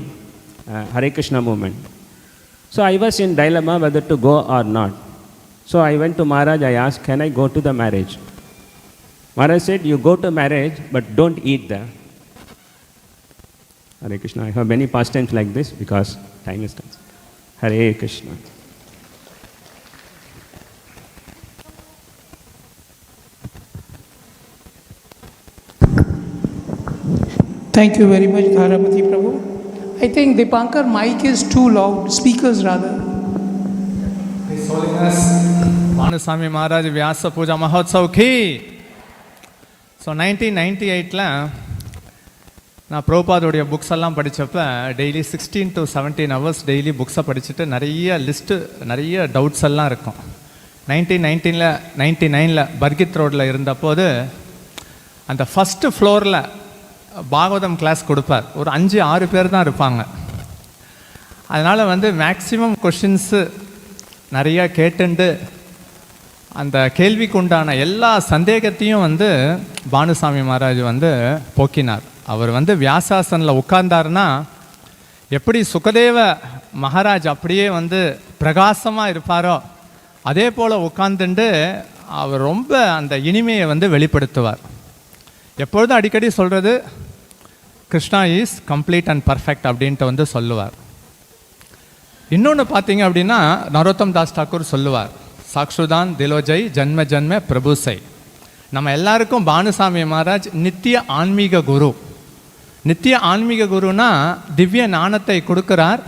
Hare Krishna movement. So I was in dilemma whether to go or not. So I went to Maharaj, I asked, can I go to the marriage? Maharaj said, you go to marriage, but don't eat there. Hare Krishna. I have many pastimes like this because time is done. Hare Krishna. Thank you very much, Dharapati Prabhu. I think Dipankar mic is too loud, speakers rather. His Holiness Bhanu Swami Maharaj Vyasa Puja Mahotsav ki. So 1998 நான் பிரபுபாதோடைய books எல்லாம் படித்தப்ப daily 16 to 17 hours daily புக்ஸை படிச்சுட்டு நிறைய doubts எல்லாம் இருக்கும். 1999 பர்கித் ரோடில் இருந்தபோது அந்த ஃபஸ்ட்டு ஃப்ளோரில் பாகவதம் கிளாஸ் கொடுப்பார். ஒரு 5-6 பேர் தான் இருப்பாங்க. அதனால் மேக்ஸிமம் கொஷின்ஸு நிறையா கேட்டுண்டு அந்த கேள்விக்கு உண்டான எல்லா சந்தேகத்தையும் பானுசாமி மகாராஜ் போக்கினார். அவர் வியாசாசனில் உட்கார்ந்தாருன்னா எப்படி சுகதேவ மகாராஜ் அப்படியே பிரகாசமாக இருப்பாரோ அதே போல் உட்கார்ந்துண்டு அவர் ரொம்ப அந்த இனிமையை வெளிப்படுத்துவார். எப்பொழுதும் அடிக்கடி சொல்கிறது Krishna is complete and perfect அப்படின்ட்டு சொல்லுவார். இன்னொன்று பார்த்தீங்க அப்படின்னா நரோத்தம் தாஸ் தாக்கூர் சொல்லுவார், சாக்ஷுதான் திலோஜய் ஜன்ம ஜன்ம பிரபுசை. நம்ம எல்லாருக்கும் பானுசாமி மகாராஜ் நித்திய ஆன்மீக குரு. நித்திய ஆன்மீக குருனா திவ்ய ஞானத்தை கொடுக்கிறார்.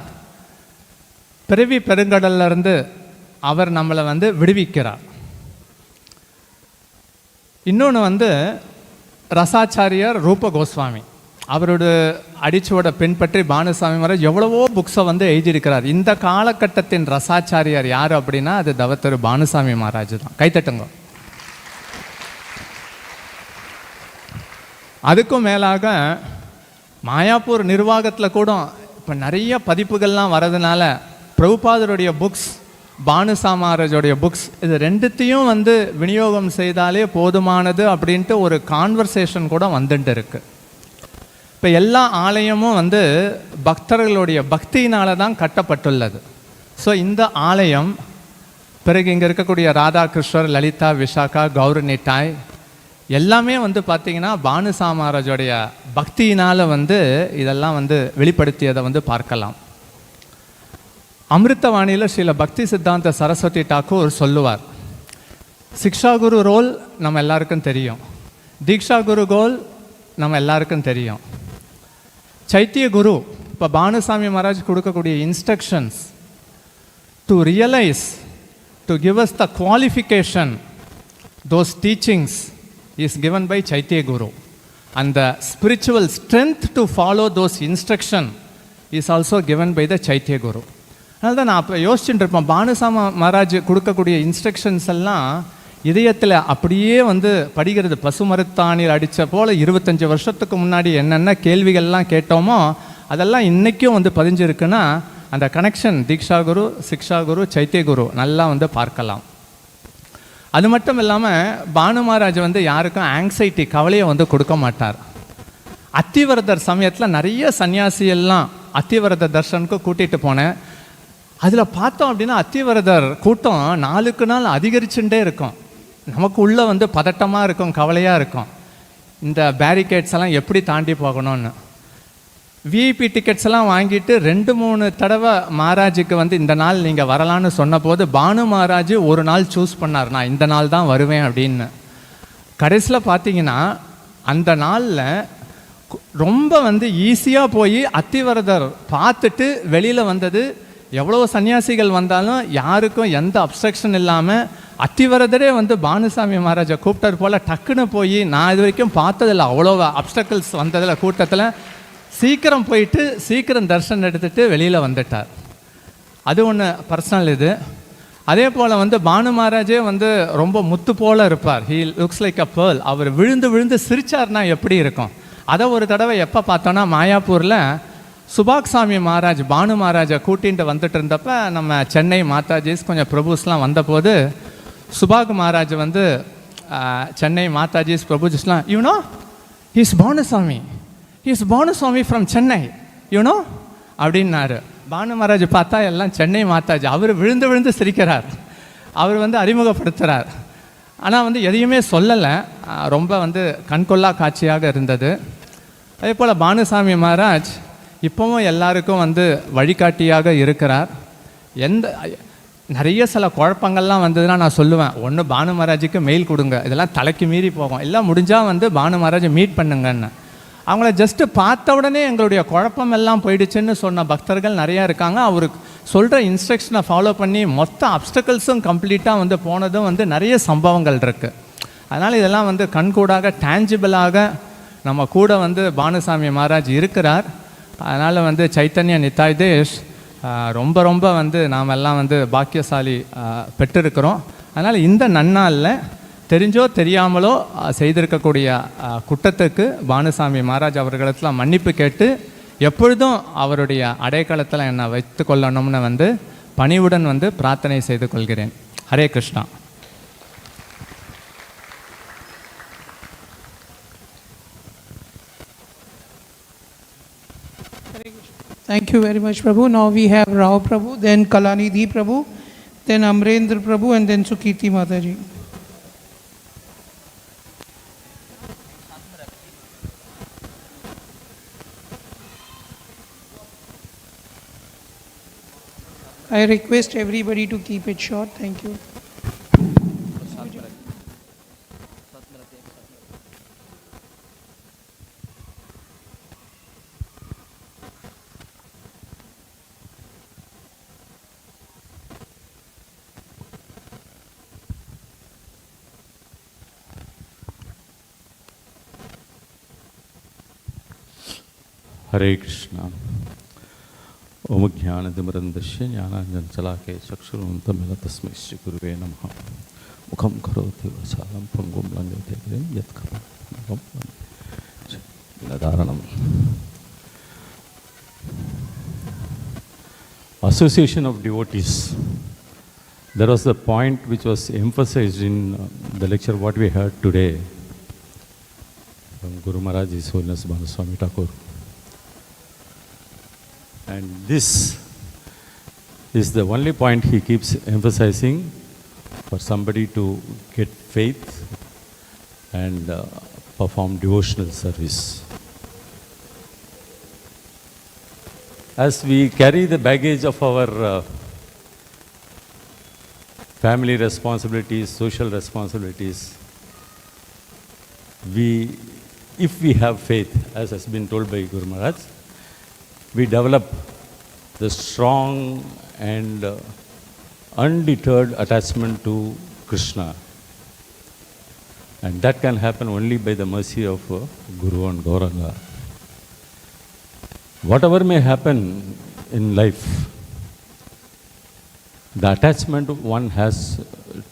பிறவி பெருங்கடல்லிருந்து அவர் நம்மளை விடுவிக்கிறார். இன்னொன்று ரசாச்சாரியார் ரூப கோஸ்வாமி, அவரோட அடிச்சுவோட பின்பற்றி பானுசாமி மகாராஜ் எவ்வளவோ புக்ஸை எழுதியிருக்கிறார். இந்த காலகட்டத்தின் ரசாச்சாரியார் யார் அப்படின்னா அது தவத்திரு பானுசாமி மகாராஜ் தான். கைத்தட்டுங்க. அதுக்கும் மேலாக மாயாப்பூர் நிர்வாகத்தில் கூட இப்போ நிறைய பதிப்புகள்லாம் வரதுனால பிரபுபாதருடைய புக்ஸ், பானுசாமி மகாராஜோடைய புக்ஸ், இது ரெண்டுத்தையும் விநியோகம் செய்தாலே போதுமானது அப்படின்ட்டு ஒரு கான்வர்சேஷன் கூட வந்துட்டு இருக்கு. இப்போ எல்லா ஆலயமும் பக்தர்களுடைய பக்தியினால தான் கட்டப்பட்டுள்ளது. ஸோ இந்த ஆலயம் பிறகு இங்கே இருக்கக்கூடிய ராதாகிருஷ்ணர், லலிதா, விஷாகா, கௌரநிட்டாய் எல்லாமே பார்த்தீங்கன்னா பானுசாமி மகாராஜோடைய பக்தியினால் இதெல்லாம் வெளிப்படுத்தியதை பார்க்கலாம். அமிர்தவாணியில் ஸ்ரீல பக்தி சித்தாந்த சரஸ்வதி தாக்கூர் சொல்லுவார், சிக்ஷா குரு ரோல் நம்ம எல்லாருக்கும் தெரியும், தீக்ஷா குரு கோல் நம்ம எல்லாருக்கும் தெரியும், சைத்திய குரு இப்போ பானுசாமி மகாராஜ் கொடுக்கக்கூடிய instructions to realise, to give us the qualification, those teachings is given by Chaitya Guru, and the spiritual strength to follow those instruction is also given by the Chaitya Guru. அதனால தான் நான் அப்போ யோசிச்சுட்டு இருப்பேன், பானுசாமி மகாராஜ் கொடுக்கக்கூடிய இன்ஸ்ட்ரக்ஷன்ஸ் எல்லாம் இதயத்தில் அப்படியே படிக்கிறது. பசுமரத்தாணியில் அடித்த போல் 25 வருஷத்துக்கு முன்னாடி என்னென்ன கேள்விகள்லாம் கேட்டோமோ அதெல்லாம் இன்றைக்கும் பதிஞ்சிருக்குன்னா அந்த கனெக்ஷன் தீக்ஷா குரு, சிக்ஷா குரு, சைத்திய குரு நல்லா பார்க்கலாம். அது மட்டும் இல்லாமல் பானு மகாராஜ் யாருக்கும் ஆங்ஸைட்டி, கவலையை கொடுக்க மாட்டார். அத்திவரதர் சமயத்தில் நிறைய சன்னியாசியெல்லாம் அத்திவரதர் தர்ஷனுக்கு கூட்டிகிட்டு போனேன். அதில் பார்த்தோம் அப்படின்னா அத்திவரதர் கூட்டம் நாளுக்கு நாள் அதிகரிச்சுட்டே இருக்கும். நமக்கு உள்ளே பதட்டமாக இருக்கும், கவலையாக இருக்கும், இந்த பேரிகேட்ஸ் எல்லாம் எப்படி தாண்டி போகணும்னு. விஐபி டிக்கெட்ஸ் எல்லாம் வாங்கிட்டு 2-3 தடவை மகாராஜுக்கு வந்து இந்த நாள் நீங்கள் வரலான்னு சொன்னபோது பானு மகாராஜ் ஒரு நாள் சூஸ் பண்ணார், நான் இந்த நாள் தான் வருவேன் அப்படின்னு. கடைசியில் பார்த்தீங்கன்னா அந்த நாளில் ரொம்ப வந்து ஈஸியாக போய் அத்திவரதர் பார்த்துட்டு வெளியில் வந்தது. எவ்வளோ சன்னியாசிகள் வந்தாலும் யாருக்கும் எந்த அப்ஸ்ட்ரக்ஷன் இல்லாமல் அத்திவரதரே வந்து பானுசாமி மகாராஜை கூப்பிட்டார் போல் டக்குன்னு போய், நான் இது வரைக்கும் பார்த்ததில்ல அவ்வளோ அப்ஸ்டக்கிள்ஸ் வந்ததில் கூட்டத்தில், சீக்கிரம் போயிட்டு சீக்கிரம் தரிசனம் எடுத்துகிட்டு வெளியில் வந்துட்டார். அது ஒன்று பர்சனல் இது. அதே போல் வந்து பானு மகாராஜே வந்து ரொம்ப முத்து போல் இருப்பார். He looks like a pearl. அவர் விழுந்து விழுந்து சிரிச்சார்னா எப்படி இருக்கும்? அதை ஒரு தடவை எப்போ பார்த்தோன்னா மாயாப்பூரில் சுபாக் சாமி மகாராஜ் பானு மகாராஜை கூட்டிகிட்டு வந்துட்டு இருந்தப்ப நம்ம சென்னை மாதாஜிஸ் கொஞ்சம் பிரபுஸ்லாம் வந்தபோது சுபாக் மகாராஜ் வந்து சென்னை மாதாஜிஸ் பிரபுஜிஸ்லாம் you know he's Bhanusamy, he's Bhanusamy from Chennai you know அப்படின்னாரு. பானு மகாராஜ் பார்த்தா எல்லாம் சென்னை மாதாஜி. அவர் விழுந்து விழுந்து சிரிக்கிறார். அவர் வந்து அறிமுகப்படுத்துகிறார். ஆனால் வந்து எதையுமே சொல்லலை. ரொம்ப வந்து கண்கொள்ளா காட்சியாக இருந்தது. அதே போல் பானுசாமி மகாராஜ் இப்போவும் எல்லாருக்கும் வந்து வழிகாட்டியாக இருக்கிறார். நிறைய சில குழப்பங்கள்லாம் வந்ததுன்னா நான் சொல்லுவேன், ஒன்று பானு மகாராஜுக்கு மெயில் கொடுங்க, இதெல்லாம் தலைக்கு மீறி போகும், எல்லாம் முடிஞ்சால் வந்து பானு மகாராஜை மீட் பண்ணுங்கன்னு. அவங்கள ஜஸ்ட்டு பார்த்த உடனே எங்களுடைய குழப்பம் எல்லாம் போயிடுச்சுன்னு சொன்ன பக்தர்கள் நிறையா இருக்காங்க. அவருக்கு சொல்கிற இன்ஸ்ட்ரக்ஷனை ஃபாலோ பண்ணி மொத்த அப்டக்கிள்ஸும் கம்ப்ளீட்டாக வந்து போனதும் வந்து நிறைய சம்பவங்கள் இருக்குது. அதனால் இதெல்லாம் வந்து கண்கூடாக டேஞ்சிபிளாக நம்ம கூட வந்து பானுசாமி மகாராஜ் இருக்கிறார். அதனால் வந்து சைத்தன்ய நித்தாய் தேஷ் ரொம்ப ரொம்ப வந்து நாம் எல்லாம் வந்து பாக்கியசாலி பெற்றிருக்கிறோம். அதனால் இந்த நன்னாளில் தெரிஞ்சோ தெரியாமலோ செய்திருக்கக்கூடிய குற்றத்துக்கு பானுசாமி மகாராஜ் அவர்களிடத்தில் மன்னிப்பு கேட்டு எப்பொழுதும் அவருடைய அடைக்கலத்தில் என்னை வைத்து கொள்ளணும்னு வந்து பணிவுடன் வந்து பிரார்த்தனை செய்து கொள்கிறேன். Hare Krishna. Thank you very much, Prabhu. Now we have Rao Prabhu, then Kalanidhi Prabhu, then Amrendra Prabhu, and then Sukirti Mataji. I request everybody to keep it short. Thank you. हरे कृष्णा. ओम ज्ञानतिमिरन्दस्य ज्ञानाञ्जनशलाकया चक्षुरुन्मिलितं तस्मै श्रीगुरुवे नमः. मुखं करोति वाचालं पङ्गुं लङ्घयते गिरिं यत्कृपातमहं वन्दे. Association of devotees. That was the point which was emphasized in the lecture what we heard today from Guru Maharaj, His Holiness Bhanu Swami Thakur. And this is the only point he keeps emphasizing for somebody to get faith and perform devotional service. As we carry the baggage of our family responsibilities, social responsibilities, if we have faith, as has been told by Guru Maharaj, we develop the strong and undeterred attachment to Krishna. And that can happen only by the mercy of Guru and Gauranga. Whatever may happen in life, the attachment one has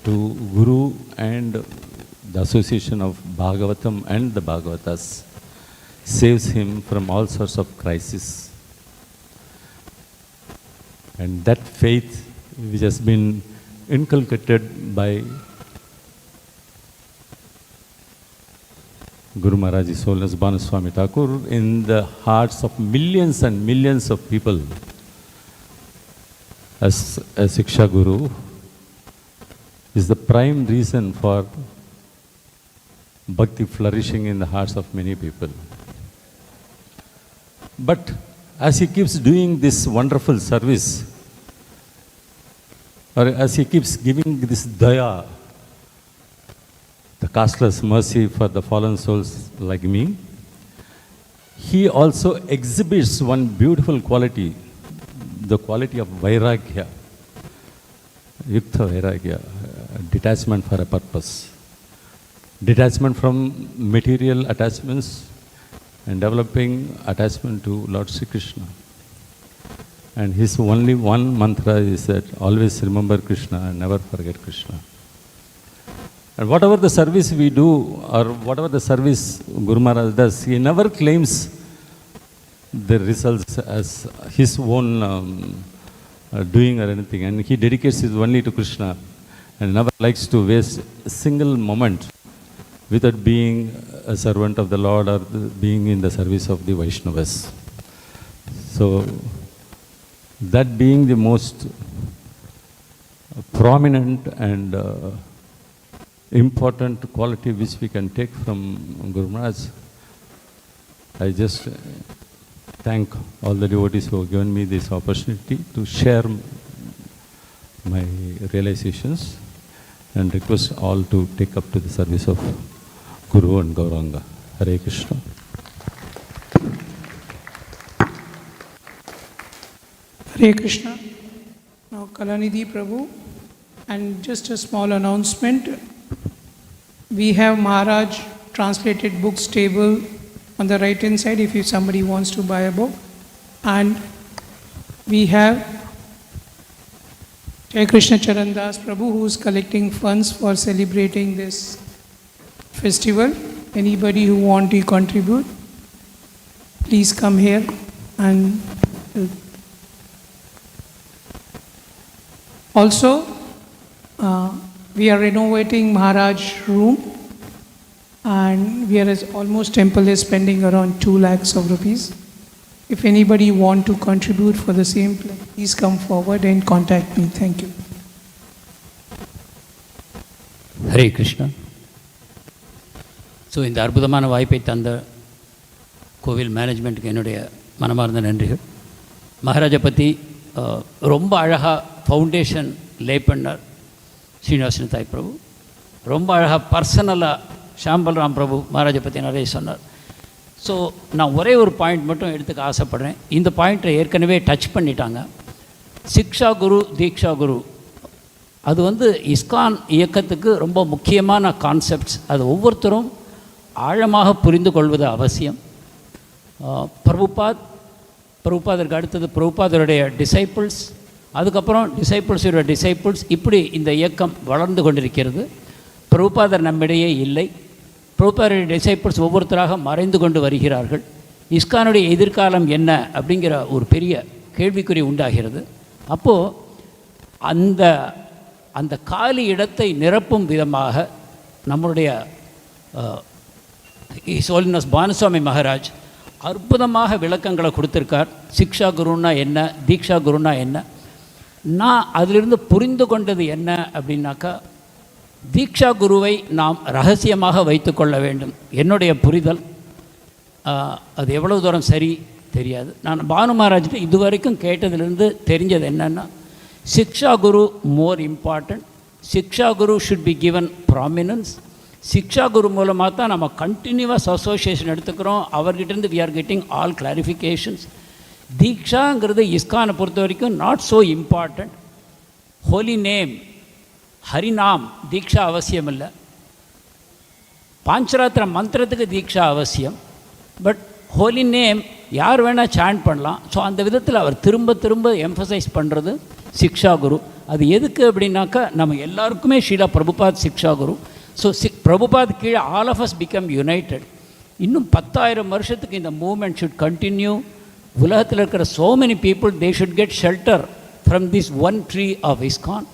to Guru and the association of Bhagavatam and the Bhagavatas saves him from all sorts of crises. And that faith which has been inculcated by Guru Maharaj, His Holiness Bhanu Swami Thakur, in the hearts of millions and millions of people as a Shiksha Guru, is the prime reason for bhakti flourishing in the hearts of many people. But as he keeps doing this wonderful service, or as he keeps giving this daya, the costless mercy for the fallen souls like me, he also exhibits one beautiful quality, the quality of vairagya, yukta vairagya, detachment for a purpose, detachment from material attachments and developing attachment to Lord Sri Krishna. And his only one mantra is that always remember Krishna and never forget Krishna. And whatever the service we do, or whatever the service Guru Maharaj does, he never claims the results as his own doing or anything. And he dedicates it only to Krishna and never likes to waste a single moment without being a servant of the Lord or being in the service of the Vaishnavas. So, that being the most prominent and important quality which we can take from Guru Maharaj, I just thank all the devotees who have given me this opportunity to share my realizations and request all to take up to the service of Guru and Gauranga. Hare Krishna. Hare Krishna. Now Kalanidhi Prabhu, and just a small announcement. We have Maharaj translated books table on the right hand side if somebody wants to buy a book. And we have Jai Krishna Charandas Prabhu, who is collecting funds for celebrating this festival. Anybody who want to contribute, please come here and help. Also, we are renovating Maharaj room, and we are almost temple is spending around 2 lakhs of rupees. If anybody want to contribute for the same, please come forward and contact me. Thank you. Hare Krishna. So இந்த அற்புதமான வாய்ப்பை தந்த கோவில் மேனேஜ்மெண்ட்டுக்கு என்னுடைய மனமார்ந்த நன்றிகள். மகாராஜை பற்றி ரொம்ப அழகாக ஃபவுண்டேஷன் லே பண்ணார் ஸ்ரீனிவாசன் தாய் பிரபு. ரொம்ப அழகாக பர்சனலாக ஷாம்பல்ராம் பிரபு மகாராஜை பற்றி நிறைய சொன்னார். ஸோ நான் ஒரே ஒரு பாயிண்ட் மட்டும் எடுத்துக்க ஆசைப்பட்றேன். இந்த பாயிண்ட்டை ஏற்கனவே டச் பண்ணிட்டாங்க. சிக்ஷா குரு தீக்ஷா குரு, அது இஸ்கான் இயக்கத்துக்கு ரொம்ப முக்கியமான கான்செப்ட்ஸ். அது ஒவ்வொருத்தரும் ஆழமாக புரிந்து கொள்வது அவசியம். பிரபுபாதருக்கு அடுத்தது பிரபுபாதருடைய டிசைப்பிள்ஸ், அதுக்கப்புறம் டிசைப்பிள்ஸோட டிசைப்பிள்ஸ், இப்படி இந்த இயக்கம் வளர்ந்து கொண்டிருக்கிறது. பிரபுபாதர் நம்மிடையே இல்லை. பிரபுபாதருடைய டிசைப்பிள்ஸ் ஒவ்வொருத்தராக மறைந்து கொண்டு வருகிறார்கள். இஸ்கானுடைய எதிர்காலம் என்ன அப்படிங்கிற ஒரு பெரிய கேள்விக்குறி உண்டாகிறது. அப்போது அந்த காலி இடத்தை நிரப்பும் விதமாக நம்மளுடைய His Holiness Bhanu Swami Maharaj அற்புதமாக விளக்கங்களை கொடுத்துருக்கார். சிக்ஷா குருன்னா என்ன, தீக்ஷா குருன்னா என்ன. நான் அதிலிருந்து புரிந்து கொண்டது என்ன அப்படின்னாக்கா, தீக்ஷா குருவை நாம் ரகசியமாக வைத்து கொள்ள வேண்டும். என்னுடைய புரிதல் அது எவ்வளவு தூரம் சரி தெரியாது. நான் பானு மகாராஜ்கிட்ட இதுவரைக்கும் கேட்டதிலிருந்து தெரிஞ்சது என்னென்னா, shiksha guru more important. Shiksha guru should be given prominence. Shiksha guru மூலமாக தான் நம்ம கண்டினியூவஸ் அசோசியேஷன் எடுத்துக்கிறோம். அவர்கிட்டருந்து we are getting all clarifications. தீக்ஷாங்கிறது இஸ்கானை பொறுத்த வரைக்கும் not so important. Holy name, Harinam diksha அவசியம் இல்லை. பாஞ்சராத்திர மந்திரத்துக்கு தீக்ஷா அவசியம். பட் ஹோலி நேம் யார் வேணால் சாண்ட் பண்ணலாம். ஸோ அந்த விதத்தில் அவர் திரும்ப திரும்ப எம்ஃபசைஸ் பண்ணுறது சிக்ஷா குரு. அது எதுக்கு அப்படின்னாக்கா, நம்ம எல்லாருக்குமே ஷீலா பிரபுபாத் சிக்ஷா குரு. ஸோ பிரபுபாத் கீழே all of us become united. இன்னும் 10,000 வருஷத்துக்கு இந்த மூவ்மெண்ட் ஷுட் கண்டினியூ. உலகத்தில் இருக்கிற so many people, they should get shelter from this one tree of ISKCON.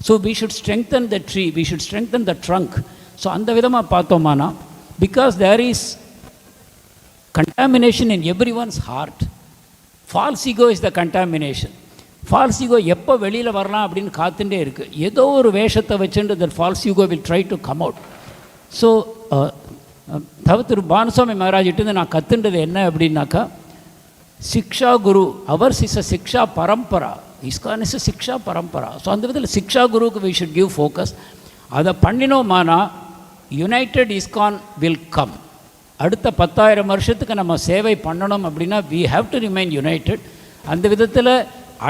So we should strengthen the tree, we should strengthen the trunk. So அந்த விதமாக பார்த்தோமானா, because there is contamination in everyone's heart. False ego is the contamination. False ego எப்போ வெளியில் வரலாம் அப்படின்னு காத்துட்டே இருக்குது. ஏதோ ஒரு வேஷத்தை வச்சுட்டு that false ego will try to come out. So Thiru Bhanuswami மகாராஜிட்டேருந்து நான் கற்றுண்டது என்ன அப்படின்னாக்கா, Siksha Guru, ours is a Siksha Parampara. ISKCON is a Siksha Parampara. So, on the Siksha Guru we should give focus. Ada Pandino Mana, United ISKCON will come. அடுத்த 10,000 வருஷத்துக்கு நம்ம சேவை பண்ணணும் அப்படின்னா we have to remain united. அந்த விதத்தில்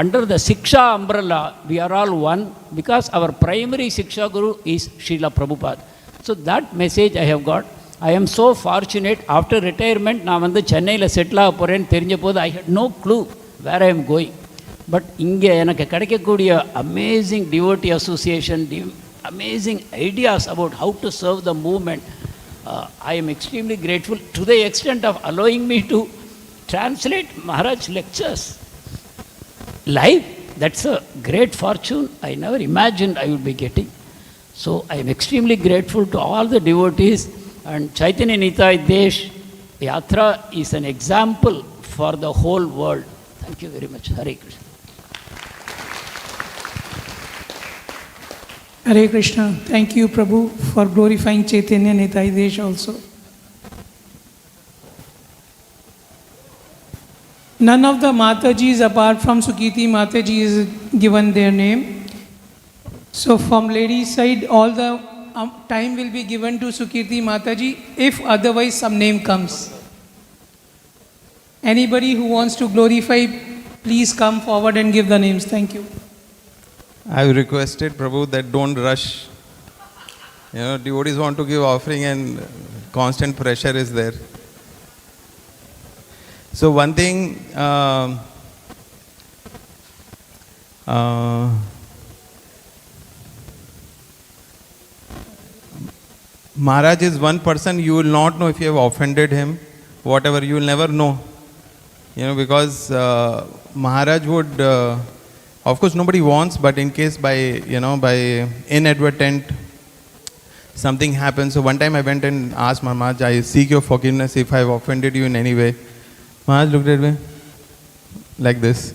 under the Siksha umbrella we are all one because our primary Siksha Guru is Srila Prabhupada. So that message I have got. I am so fortunate. After retirement நான் வந்து சென்னையில் settle ஆக போகிறேன்னு தெரிஞ்ச போது I had no clue where I am going. But இங்கே எனக்கு கிடைக்கக்கூடிய amazing devotee association, amazing ideas about how to serve the movement. I am extremely grateful to the extent of allowing me to translate Maharaj lectures live. That's a great fortune I never imagined I would be getting. So I am extremely grateful to all the devotees, and Chaitanya Nitai Desh Yatra is an example for the whole world. Thank you very much. Hare Krishna. Hare Krishna. Thank you, Prabhu, for glorifying Chaitanya Nitai Desh also. None of the Matajis apart from Sukiti Mataji is given their name. So from ladies' side, all the time will be given to Sukiti Mataji if otherwise some name comes. Anybody who wants to glorify, please come forward and give the names. Thank you. I've requested Prabhu that don't rush. Devotees want to give offering and constant pressure is there. So one thing, Maharaj is one person, you will not know if you have offended him, whatever, you will never know. Because Maharaj would, of course nobody wants, but in case by inadvertent something happens. So one time I went and asked Maharaj, I seek your forgiveness if I have offended you in any way. Maharaj looked at me like this.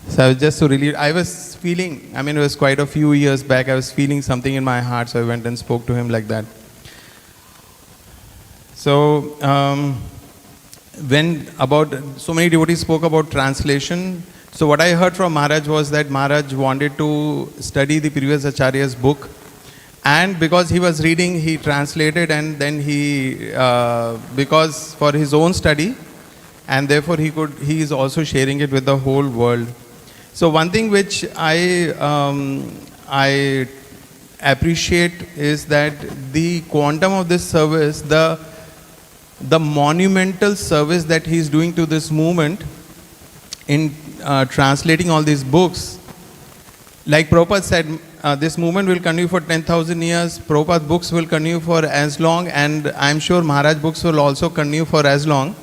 So I was just so relieved. I was feeling, it was quite a few years back, I was feeling something in my heart, so I went and spoke to him like that. So, when so many devotees spoke about translation. So what I heard from Maharaj was that Maharaj wanted to study the previous Acharya's book, and because he was reading, he translated, and then because for his own study, and therefore he is also sharing it with the whole world. So one thing which I appreciate is that the quantum of this service, the monumental service that he is doing to this movement in translating all these books. Like Prabhupada said, this movement will continue for 10,000 years, Prabhupada books will continue for as long, and I am sure Maharaj books will also continue for as long,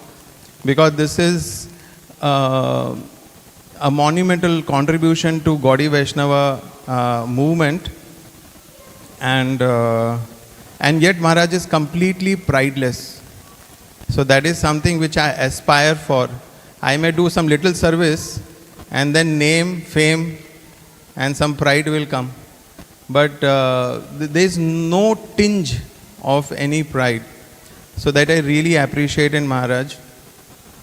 because this is a monumental contribution to Gaudiya Vaishnava movement, and yet Maharaj is completely prideless. So that is something which I aspire for. I may do some little service and then name, fame and some pride will come. But there is no tinge of any pride. So that I really appreciate in Maharaj.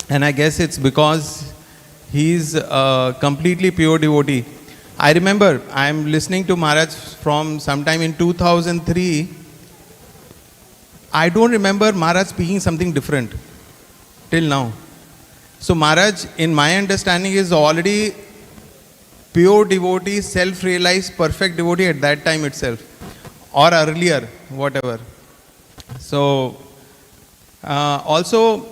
And I guess it's because he is a completely pure devotee. I remember I am listening to Maharaj from sometime in 2003. I don't remember Maharaj speaking something different till now. So Maharaj, in my understanding, is already pure devotee, self-realized, perfect devotee at that time itself, or earlier, whatever. So also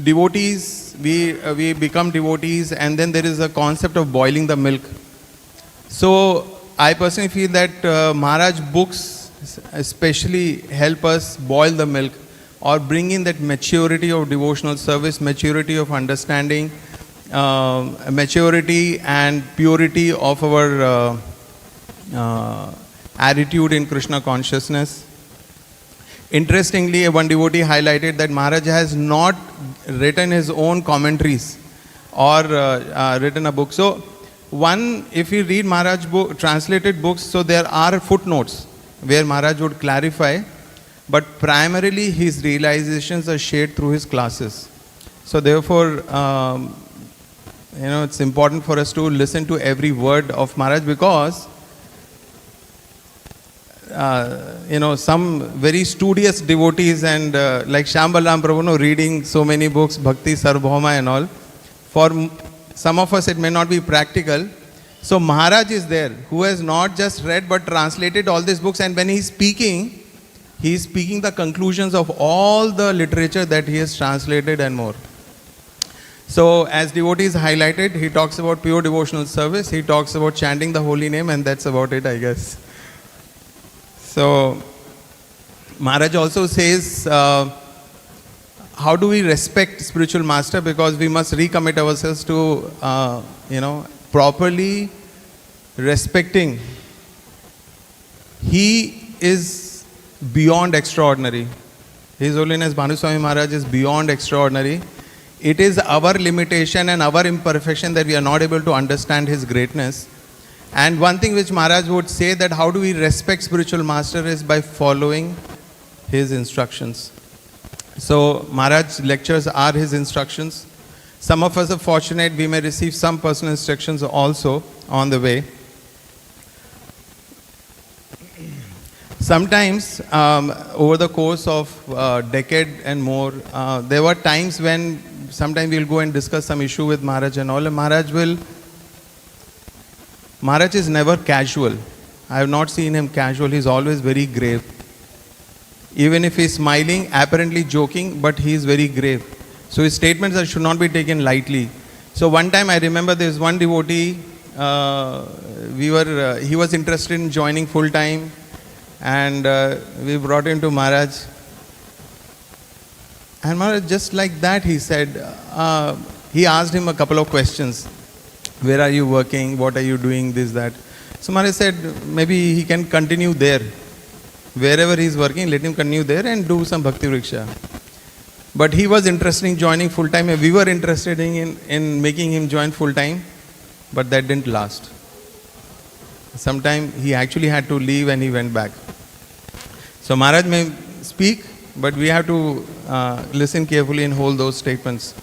devotees, we become devotees, and then there is a concept of boiling the milk. So I personally feel that Maharaj books especially help us boil the milk, or bring in that maturity of devotional service, maturity of understanding, maturity and purity of our attitude in Krishna consciousness. Interestingly, one devotee highlighted that Maharaj has not written his own commentaries or written a book. So if you read Maharaj translated books, so there are footnotes where Maharaj would clarify. but primarily his realizations are shared through his classes. So therefore, it's important for us to listen to every word of Maharaj, because some very studious devotees and like Shyam Balaram Prabhu, reading so many books, Bhakti, Sarvabhauma and all, for some of us it may not be practical. So Maharaj is there, who has not just read but translated all these books, and when he is speaking the conclusions of all the literature that he has translated and more. So as devotees highlighted, he talks about pure devotional service, he talks about chanting the holy name, and that's about it, I guess. So Maharaj also says, how do we respect spiritual master? Because we must recommit ourselves to, properly respecting. He is beyond extraordinary. His Holiness Bhanu Swami Maharaj is beyond extraordinary. It is our limitation and our imperfection that we are not able to understand his greatness. And one thing which Maharaj would say, that how do we respect spiritual master, is by following his instructions. So Maharaj's lectures are his instructions. Some of us are fortunate, we may receive some personal instructions also on the way. Sometimes over the course of a decade and more, there were times when sometimes we'll go and discuss some issue with Maharaj and all, and Maharaj is never casual. I have not seen him casual. He's always very grave. Even if he's smiling, apparently joking, but he is very grave. So his statements should not be taken lightly. So one time I remember there was one devotee, he was interested in joining full time, and we brought him to Maharaj. And Maharaj, just like that, he said, he asked him a couple of questions. Where are you working? What are you doing? This, that. So Maharaj said, maybe he can continue there. Wherever he is working, let him continue there and do some bhakti vriksha. But he was interested in joining full time. We were interested in making him join full time, but that didn't last. Sometime he actually had to leave and he went back. So Maharaj may speak, but we have to listen carefully and hold those statements.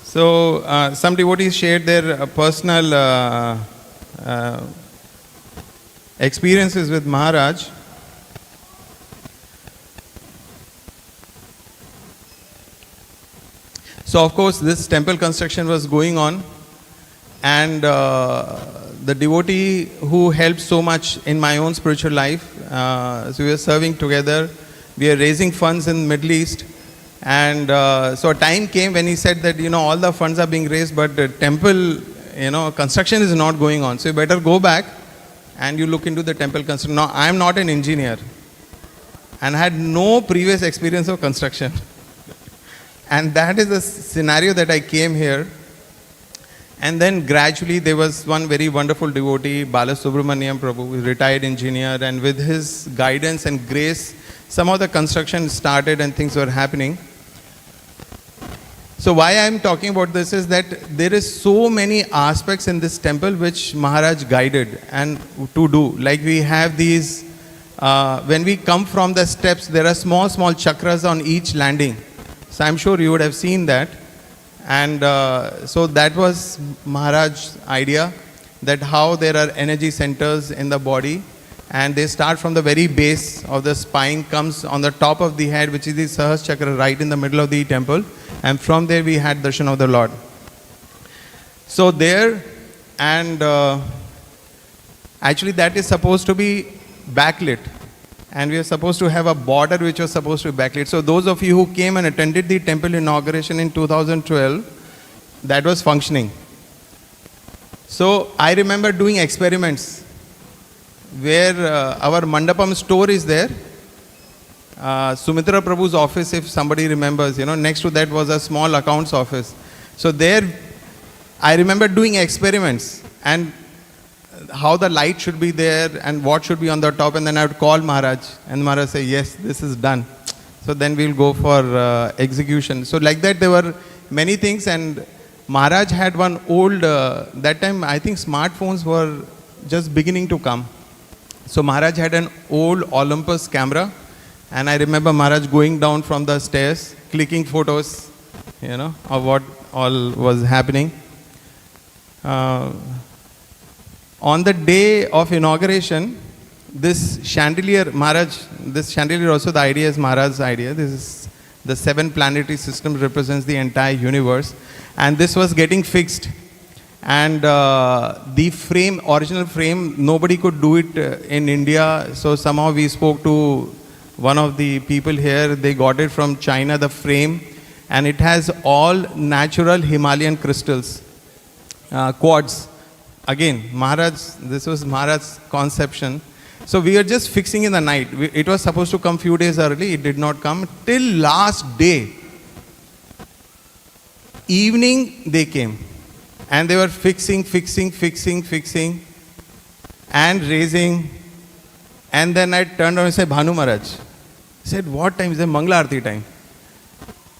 So some devotees shared their personal experiences with Maharaj. So of course this temple construction was going on, and the devotee who helped so much in my own spiritual life, so we were serving together, we are raising funds in Middle East, and so a time came when he said that all the funds are being raised, but the temple construction is not going on, so you better go back and you look into the temple construction. Now I am not an engineer and had no previous experience of construction. And that is the scenario that I came here. And then gradually there was one very wonderful devotee, Balasubramaniam Prabhu, retired engineer, and with his guidance and grace, some of the construction started and things were happening. So why I am talking about this is that there is so many aspects in this temple which Maharaj guided and to do. Like we have these, when we come from the steps, there are small chakras on each landing. So I'm sure you would have seen that. And so that was Maharaj's idea, that how there are energy centers in the body, and they start from the very base of the spine, comes on the top of the head, which is the Sahas chakra, right in the middle of the temple, and from there we had darshan of the Lord. So there, and actually that is supposed to be backlit, and we are supposed to have a border which was supposed to be backlit. So those of you who came and attended the temple inauguration in 2012, that was functioning. So I remember doing experiments where our mandapam store is there. Sumitra Prabhu's office, if somebody remembers, next to that was a small accounts office. So there, I remember doing experiments and how the light should be there and what should be on the top, and then I would call Maharaj, and Maharaj say, yes, this is done. So then we'll go for execution. So like that there were many things, and Maharaj had one old, that time I think smartphones were just beginning to come. So Maharaj had an old Olympus camera, and I remember Maharaj going down from the stairs, clicking photos, of what all was happening. On the day of inauguration, this chandelier, this chandelier also, the idea is Maharaj's idea. This is the 7 planetary system, represents the entire universe. And this was getting fixed. And the frame, original frame, nobody could do it in India. So somehow we spoke to one of the people here. They got it from China, the frame. And it has all natural Himalayan crystals, quartz. Again, this was Maharaj's conception. So we were just fixing in the night. It was supposed to come few days early. It did not come. Till last day, evening they came. And they were fixing, and raising. And then I turned around and said, Bhanu Maharaj. I said, what time? He said, Mangala Aarti time.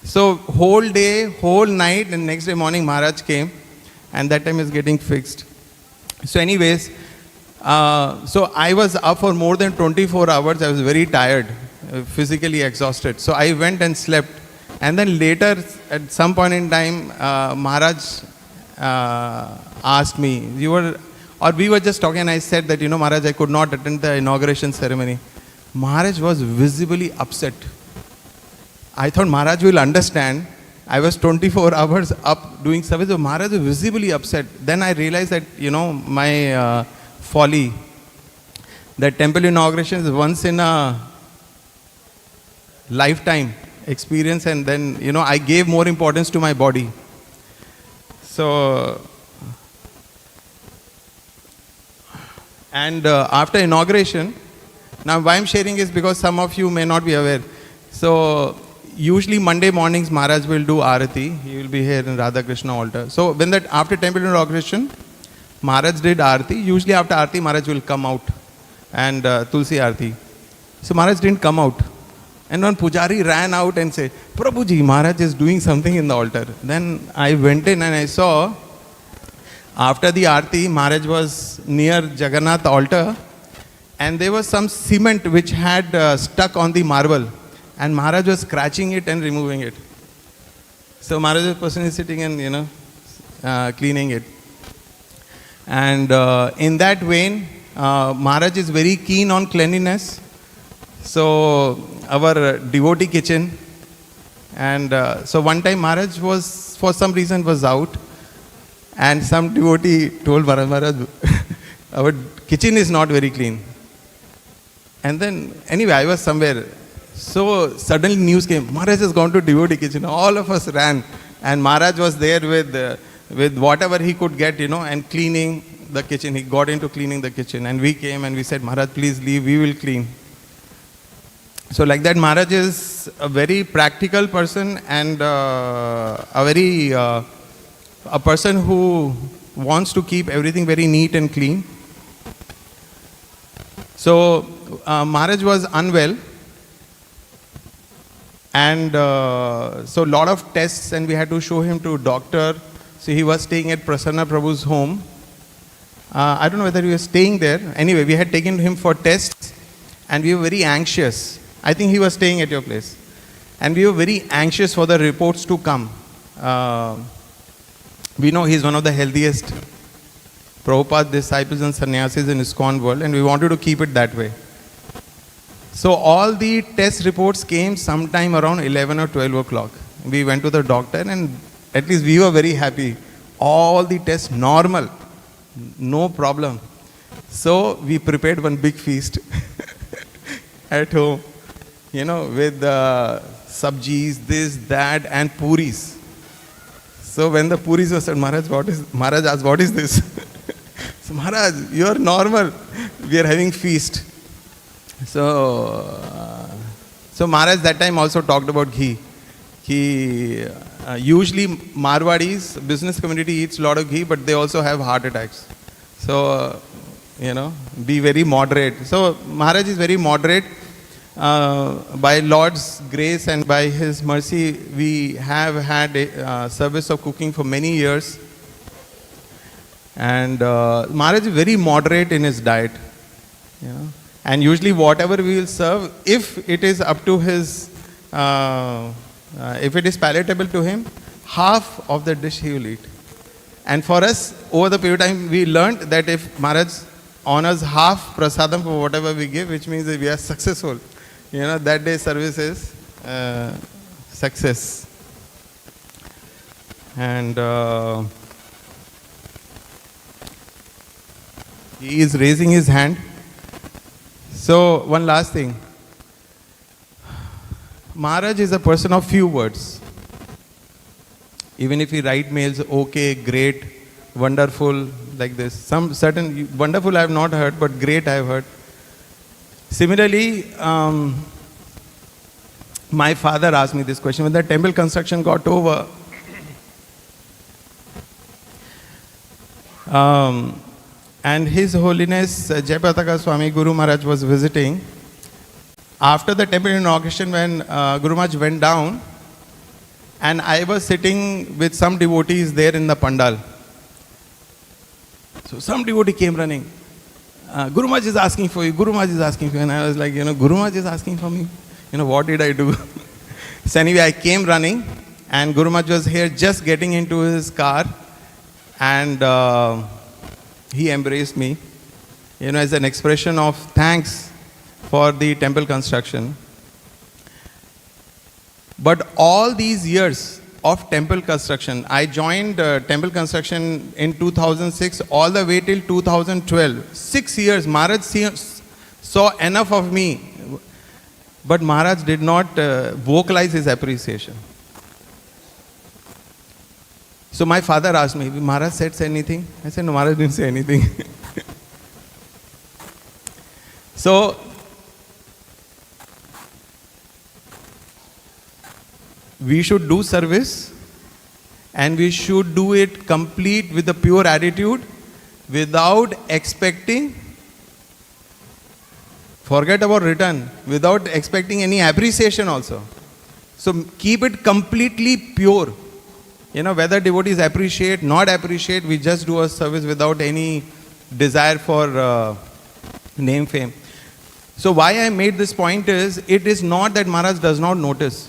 So whole day, whole night, and next day morning Maharaj came. And that time is getting fixed. So anyways, so I was up for more than 24 hours. I was very tired, physically exhausted. So I went and slept. And then later, at some point in time, Maharaj asked me, we were just talking, and I said that, Maharaj, I could not attend the inauguration ceremony. Maharaj was visibly upset. I thought Maharaj will understand. I was 24 hours up doing service, but Maharaj was visibly upset. Then I realized that, my folly. That temple inauguration is once in a lifetime experience, and then, I gave more importance to my body. So, and after inauguration, now why I'm sharing is because some of you may not be aware. So, usually Monday mornings Maharaj will do Arati. He will be here in Radha Krishna altar. So, when after temple inauguration, Maharaj did Arati. Usually after Arati, Maharaj will come out and Tulsi Arati. So, Maharaj didn't come out. And when Pujari ran out and said, Prabhuji, Maharaj is doing something in the altar. Then I went in and I saw, after the Aarti, Maharaj was near Jagannath altar, and there was some cement which had stuck on the marble, and Maharaj was scratching it and removing it. So Maharaj's person is sitting and, cleaning it. And in that vein, Maharaj is very keen on cleanliness. So our devotee kitchen, and so one time Maharaj was, for some reason, was out, and some devotee told Maharaj, our kitchen is not very clean. And then, anyway, I was somewhere. So suddenly news came, Maharaj has gone to devotee kitchen. All of us ran, and Maharaj was there with whatever he could get, and cleaning the kitchen. He got into cleaning the kitchen, and we came and we said, Maharaj, please leave, we will clean. So like that, Maharaj is a very practical person, and a person who wants to keep everything very neat and clean. So Maharaj was unwell, and so a lot of tests, and we had to show him to doctor. So he was staying at Prasanna Prabhu's home. I don't know whether he was staying there. Anyway, we had taken him for tests, and we were very anxious. I think he was staying at your place. And we were very anxious for the reports to come. We know he's one of the healthiest Prabhupada disciples and sannyasis in ISKCON world, and we wanted to keep it that way. So all the test reports came sometime around 11 or 12 o'clock. We went to the doctor, and at least we were very happy. All the tests normal, no problem. So we prepared one big feast at home, with sabjis, this, that, and puris. So when the puris were said, Maharaj asked, what is this? So, Maharaj, you are normal. We are having feast. So Maharaj that time also talked about ghee. Usually Marwadis, business community eats a lot of ghee, but they also have heart attacks. So, be very moderate. So Maharaj is very moderate. By Lord's grace and by His mercy, we have had a service of cooking for many years. And Maharaj is very moderate in his diet. You know? And usually whatever we will serve, if it is up to his, if it is palatable to him, half of the dish he will eat. And for us, over the period of time, we learned that if Maharaj honors half prasadam for whatever we give, which means that we are successful. You know, that day service is success. And he is raising his hand. So, one last thing. Maharaj is a person of few words. Even if he write mails, okay, great, wonderful, like this. Some certain, wonderful I have not heard, but great I have heard. Similarly, my father asked me this question when the temple construction got over. And His Holiness Jayapataka Swami Guru Maharaj was visiting. After the temple inauguration, when Guru Maharaj went down, and I was sitting with some devotees there in the pandal. So some devotee came running. Guru Maharaj is asking for you, Guru Maharaj is asking for you. And I was like, Guru Maharaj is asking for me. What did I do? So anyway, I came running, and Guru Maharaj was here just getting into his car, and he embraced me, as an expression of thanks for the temple construction. But all these years of temple construction, I joined temple construction in 2006 all the way till 2012. 6 years, Maharaj saw enough of me, but Maharaj did not vocalize his appreciation. So my father asked me, Maharaj said anything? I said, no, Maharaj didn't say anything. So, we should do service, and we should do it complete with a pure attitude, without expecting, forget about return, without expecting any appreciation also. So keep it completely pure. Whether devotees appreciate, not appreciate, we just do a service without any desire for name, fame. So why I made this point is, it is not that Maharaj does not notice.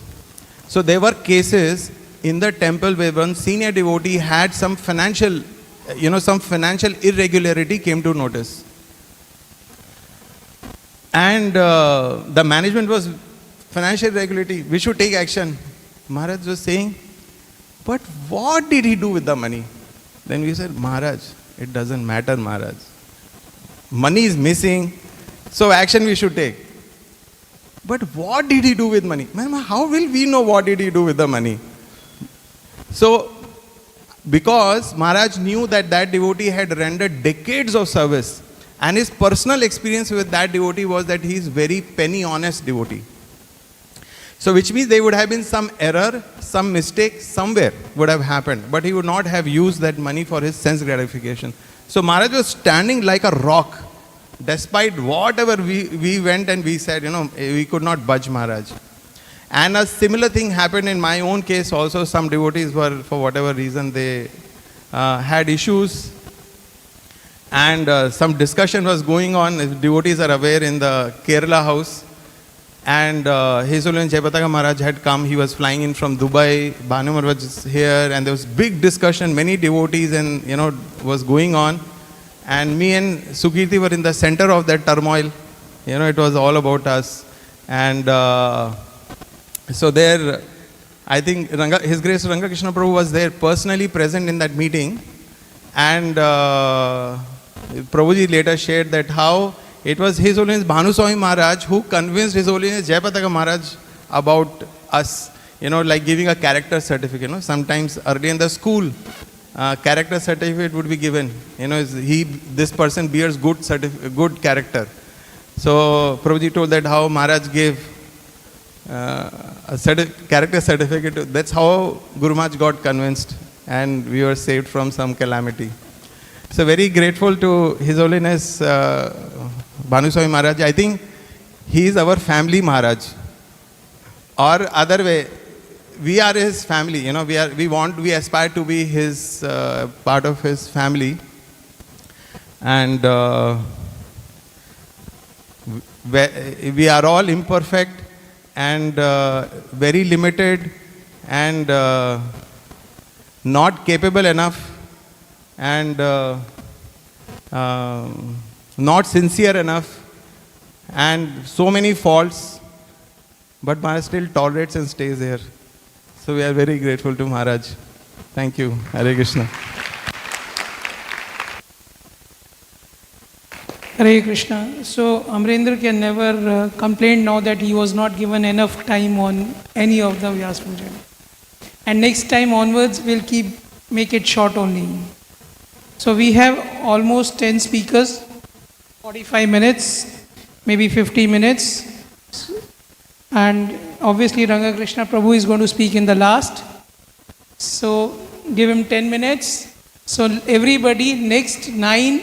So there were cases in the temple where one senior devotee had some financial, some financial irregularity came to notice. And the management was financial irregularity, we should take action. Maharaj was saying, but what did he do with the money? Then we said, Maharaj, it doesn't matter, Maharaj. Money is missing, so action we should take. But what did he do with money? How will we know what did he do with the money? So, because Maharaj knew that that devotee had rendered decades of service, and his personal experience with that devotee was that he is very penny honest devotee. So which means there would have been some error, some mistake somewhere would have happened, but he would not have used that money for his sense gratification. So Maharaj was standing like a rock. Despite whatever we went and we said, we could not budge Maharaj. And a similar thing happened in my own case also. Some devotees were, for whatever reason, they had issues. And some discussion was going on, if devotees are aware, in the Kerala house. And His Holiness Jayapataka Maharaj had come. He was flying in from Dubai. Bhanu Maharaj was here. And there was big discussion. Many devotees and, was going on. And me and Sukirti were in the center of that turmoil. It was all about us. And so there, I think His Grace Ranga Krishna Prabhu was there, personally present in that meeting. And Prabhuji later shared that how it was His Holiness Bhanu Swami Maharaj who convinced His Holiness Jayapataka Maharaj about us. Like giving a character certificate. Sometimes early in the school, character certificate would be given. This person bears good character. So Prabhuji told that how Maharaj gave a character certificate. That's how Guru Maharaj got convinced, and we were saved from some calamity. So very grateful to His Holiness Bhanu Swami Maharaj. I think he is our family Maharaj. Or other way, we are his family. We aspire to be his part of his family. And we are all imperfect and very limited and not capable enough and not sincere enough and so many faults, but Maharaj still tolerates and stays here. So we are very grateful to Maharaj. Thank you. Hare Krishna. Hare Krishna. So Amrendra can never complain now that he was not given enough time on any of the Vyasa Puja. And next time onwards, we'll make it short only. So we have almost 10 speakers, 45 minutes, maybe 50 minutes. And obviously Ranga Krishna Prabhu is going to speak in the last. So give him 10 minutes. So everybody, next 9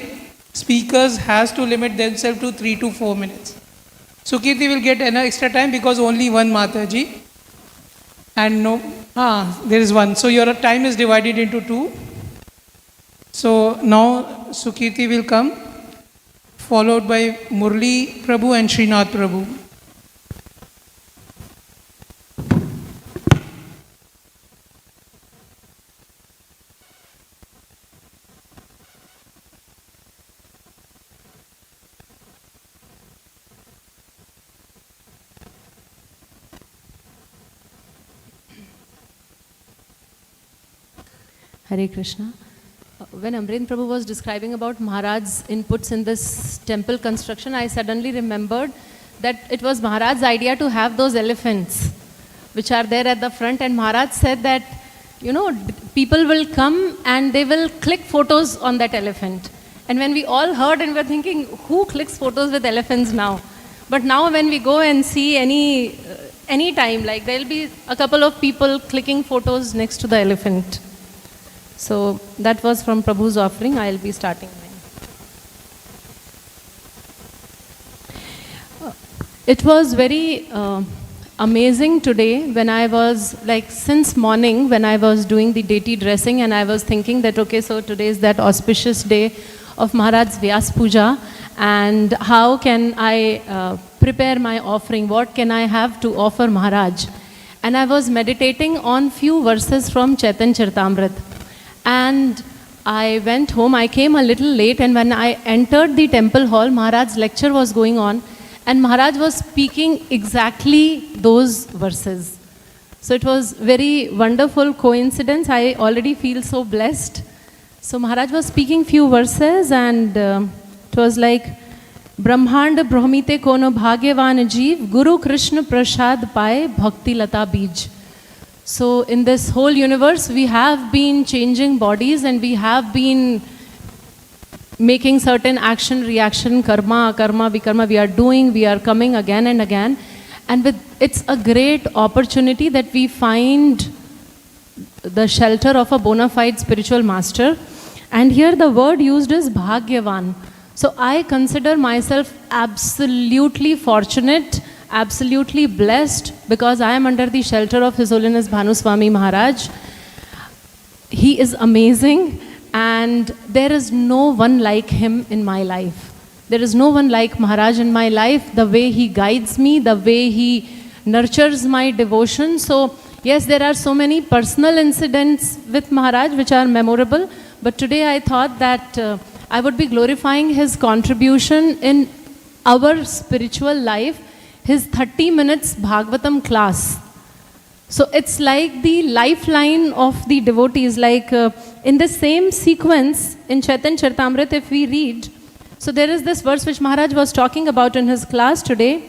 speakers has to limit themselves to 3 to 4 minutes. Sukirti will get an extra time because only one Mataji. And there is one. So your time is divided into 2. So now Sukirti will come, followed by Murli Prabhu and Srinath Prabhu. Hare Krishna. When Amrendra Prabhu was describing about Maharaj's inputs in this temple construction, I suddenly remembered that it was Maharaj's idea to have those elephants which are there at the front, and Maharaj said that, people will come and they will click photos on that elephant. And when we all heard and we were thinking, who clicks photos with elephants now? But now when we go and see any time, like there will be a couple of people clicking photos next to the elephant. So that was from Prabhu's offering. I will be starting now. It was very amazing today when I was, since morning when I was doing the deity dressing, and I was thinking that, okay, so today is that auspicious day of Maharaj's Vyasa Puja, and how can I prepare my offering? What can I have to offer Maharaj? And I was meditating on few verses from Chaitanya Charitamrita. And I went home. I came a little late, and when I entered the temple hall, Maharaj's lecture was going on, and Maharaj was speaking exactly those verses. So it was very wonderful coincidence. I already feel so blessed. So Maharaj was speaking few verses, and it was like, Brahmand Brahmite kono bhagyavan jeev, Guru Krishna prasad paye bhakti lata bij. So in this whole universe, we have been changing bodies, and we have been making certain action, reaction, karma, akarma, vikarma. We are doing, we are coming again and again. And it's a great opportunity that we find the shelter of a bona fide spiritual master. And here the word used is Bhagyavan. So I consider myself absolutely fortunate, absolutely blessed, because I am under the shelter of His Holiness Bhanu Swami Maharaj. He is amazing, and there is no one like him in my life. There is no one like Maharaj in my life, the way he guides me, the way he nurtures my devotion. So yes, there are so many personal incidents with Maharaj which are memorable, but today I thought that I would be glorifying his contribution in our spiritual life, his 30 minutes Bhagavatam class. So it's like the lifeline of the devotees, like in the same sequence in Chaitanya Charitamrita, if we read, so there is this verse which Maharaj was talking about in his class today.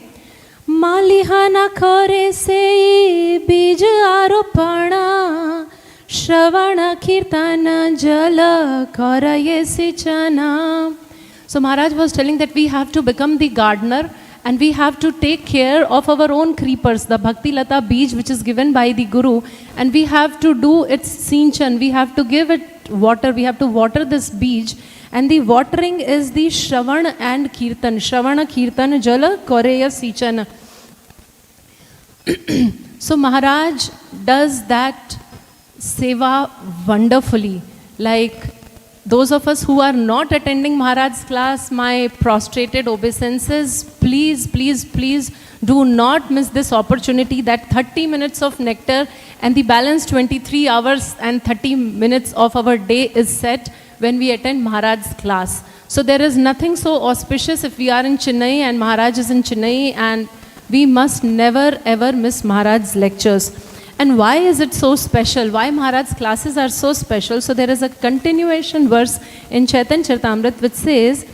Malihana kare se bij aropana, Shravana kirtana jala karaye sichana. So Maharaj was telling that we have to become the gardener, and we have to take care of our own creepers, the Bhakti Lata Bij which is given by the Guru, and we have to do its sinchan, we have to give it water, we have to water this Bij, and the watering is the Shravana and Kirtan. Shravana Kirtan Jala Koreya Sichana. So Maharaj does that seva wonderfully. Like those of us who are not attending Maharaj's class, my prostrated obeisances, please, please, please do not miss this opportunity. That 30 minutes of nectar and the balance 23 hours and 30 minutes of our day is set when we attend Maharaj's class. So there is nothing so auspicious if we are in Chennai and Maharaj is in Chennai, and we must never ever miss Maharaj's lectures. And why is it so special? Why Maharaj's classes are so special? So there is a continuation verse in Chaitanya Charitamrita which says,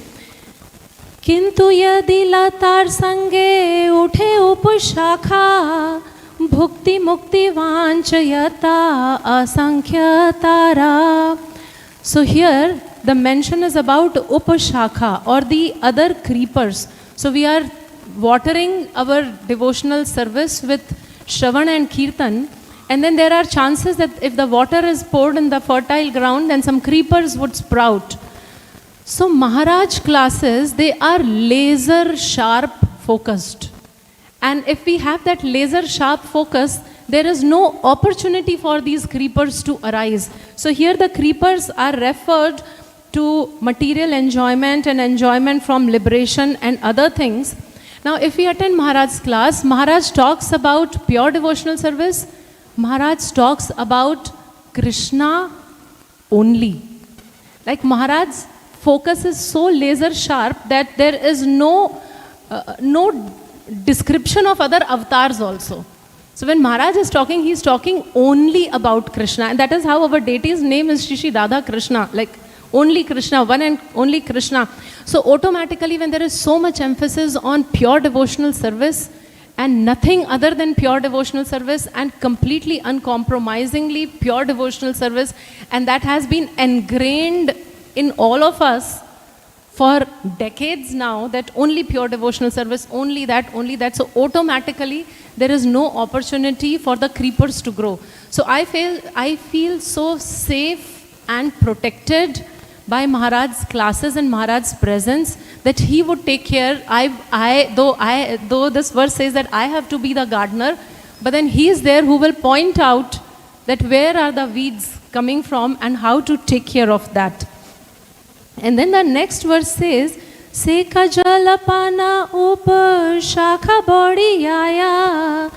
Kintu yadi latar sange uthe upashakha bhukti mukti vanchayata asankhya tara. So here the mention is about upashakha or the other creepers. So we are watering our devotional service with Shravan and Kirtan, and then there are chances that if the water is poured in the fertile ground, then some creepers would sprout. So Maharaj classes, they are laser sharp focused. And if we have that laser sharp focus, there is no opportunity for these creepers to arise. So here the creepers are referred to material enjoyment and enjoyment from liberation and other things. Now, if we attend Maharaj's class, Maharaj talks about pure devotional service. Maharaj talks about Krishna only. Like Maharaj's focus is so laser sharp that there is no description of other avatars also. So when Maharaj is talking, he is talking only about Krishna. And that is how our deity's name is Shri Shri Radha Krishna. Like only Krishna, one and only Krishna. So automatically when there is so much emphasis on pure devotional service and nothing other than pure devotional service and completely uncompromisingly pure devotional service, and that has been ingrained in all of us for decades now, that only pure devotional service, only that, only that. So automatically there is no opportunity for the creepers to grow. So I feel so safe and protected by Maharaj's classes and Maharaj's presence, that he would take care. Though this verse says that I have to be the gardener, but then he is there who will point out that where are the weeds coming from and how to take care of that. And then the next verse says, Sika jalapana upar shakha body yaya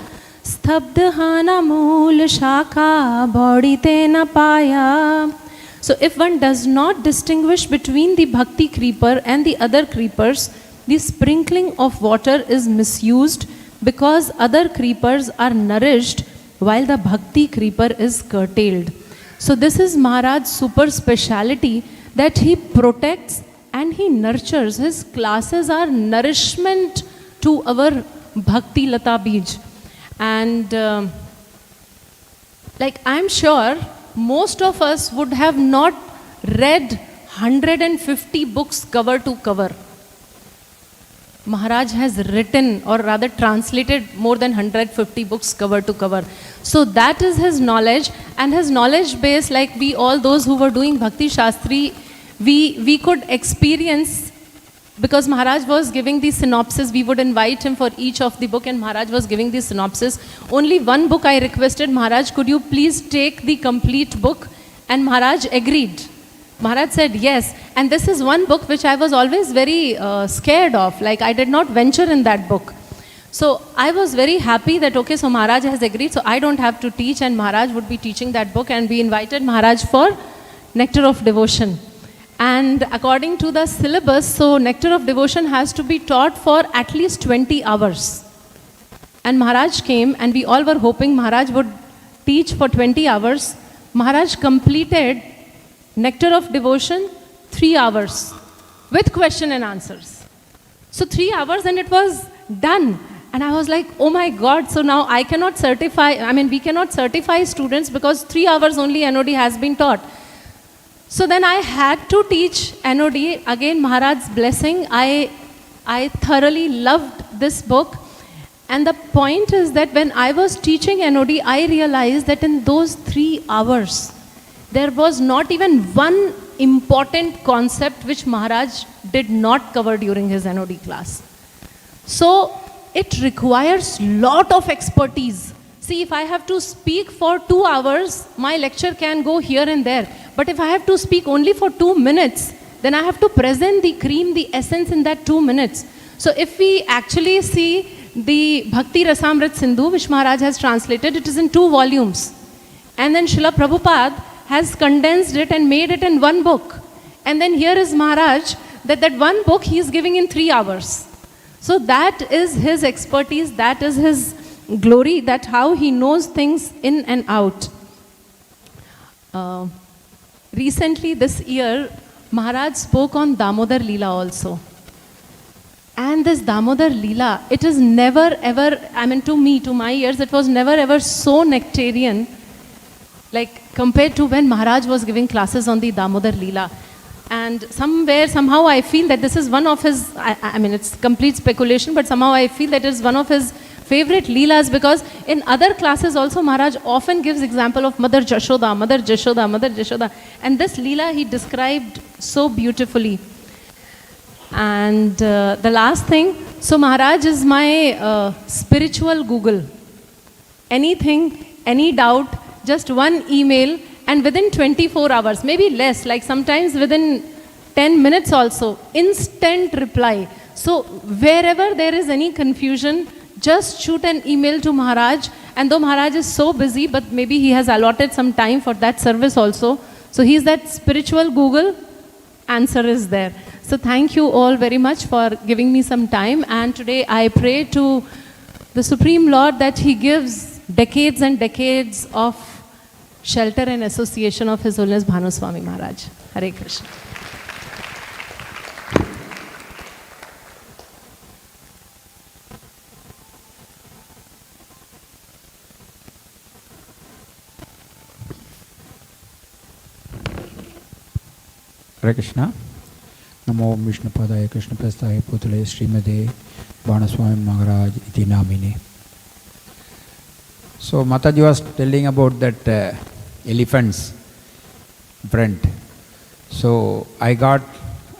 stabdhana mool shakha body tena paya. So if one does not distinguish between the bhakti creeper and the other creepers, the sprinkling of water is misused because other creepers are nourished while the bhakti creeper is curtailed. So this is Maharaj's super speciality, that he protects and he nurtures. His classes are nourishment to our bhakti lata bij. And like I'm sure most of us would have not read 150 books cover to cover. Maharaj has written, or rather translated, more than 150 books cover to cover. So that is his knowledge, and his knowledge base, like we all those who were doing Bhakti Shastri, we could experience, because Maharaj was giving the synopsis. We would invite him for each of the book, and Maharaj was giving the synopsis. Only one book I requested, Maharaj, could you please take the complete book? And Maharaj agreed. Maharaj said yes. And this is one book which I was always very scared of. Like I did not venture in that book. So I was very happy that, okay, so Maharaj has agreed, so I don't have to teach, and Maharaj would be teaching that book. And we invited Maharaj for Nectar of Devotion. And according to the syllabus, so Nectar of Devotion has to be taught for at least 20 hours. And Maharaj came, and we all were hoping Maharaj would teach for 20 hours. Maharaj completed Nectar of Devotion 3 hours with question and answers. So 3 hours and it was done. And I was like, oh my God, so now I cannot certify, we cannot certify students because 3 hours only NOD has been taught. So then I had to teach NOD. Again, Maharaj's blessing. I thoroughly loved this book. And the point is that when I was teaching NOD, I realized that in those 3 hours, there was not even one important concept which Maharaj did not cover during his NOD class. So it requires lot of expertise. See, if I have to speak for 2 hours, my lecture can go here and there. But if I have to speak only for 2 minutes, then I have to present the cream, the essence in that 2 minutes. So if we actually see the Bhakti Rasamrit Sindhu, which Maharaj has translated, it is in 2 volumes. And then Srila Prabhupada has condensed it and made it in 1 book. And then here is Maharaj, that 1 book he is giving in 3 hours. So that is his expertise, that is his glory, that how he knows things in and out. Recently this year, Maharaj spoke on Damodar Leela also. And this Damodar Leela, it is never ever, I mean to me, to my ears, it was never ever so nectarian, like compared to when Maharaj was giving classes on the Damodar Leela. And somehow I feel that this is one of his, I mean it's complete speculation, but somehow I feel that it is one of his favorite Leelas, because in other classes also Maharaj often gives example of Mother Jashoda, Mother Jashoda, Mother Jashoda. And this Leela he described so beautifully. And the last thing, so Maharaj is my spiritual Google. Anything, any doubt, just 1 email, and within 24 hours, maybe less, like sometimes within 10 minutes also, instant reply. So wherever there is any confusion, just shoot an email to Maharaj. And though Maharaj is so busy, but maybe he has allotted some time for that service also. So he's that spiritual Google, answer is there. So thank you all very much for giving me some time. And today I pray to the Supreme Lord that he gives decades and decades of shelter and association of His Holiness Bhanu Swami Maharaj. Hare Krishna. Hare Krishna. Namo Vishnupadaya Krishna Prastaya Putale Srimade Bhanu Swami Maharaj iti namine. So Mataji was telling about that elephants front. So I got,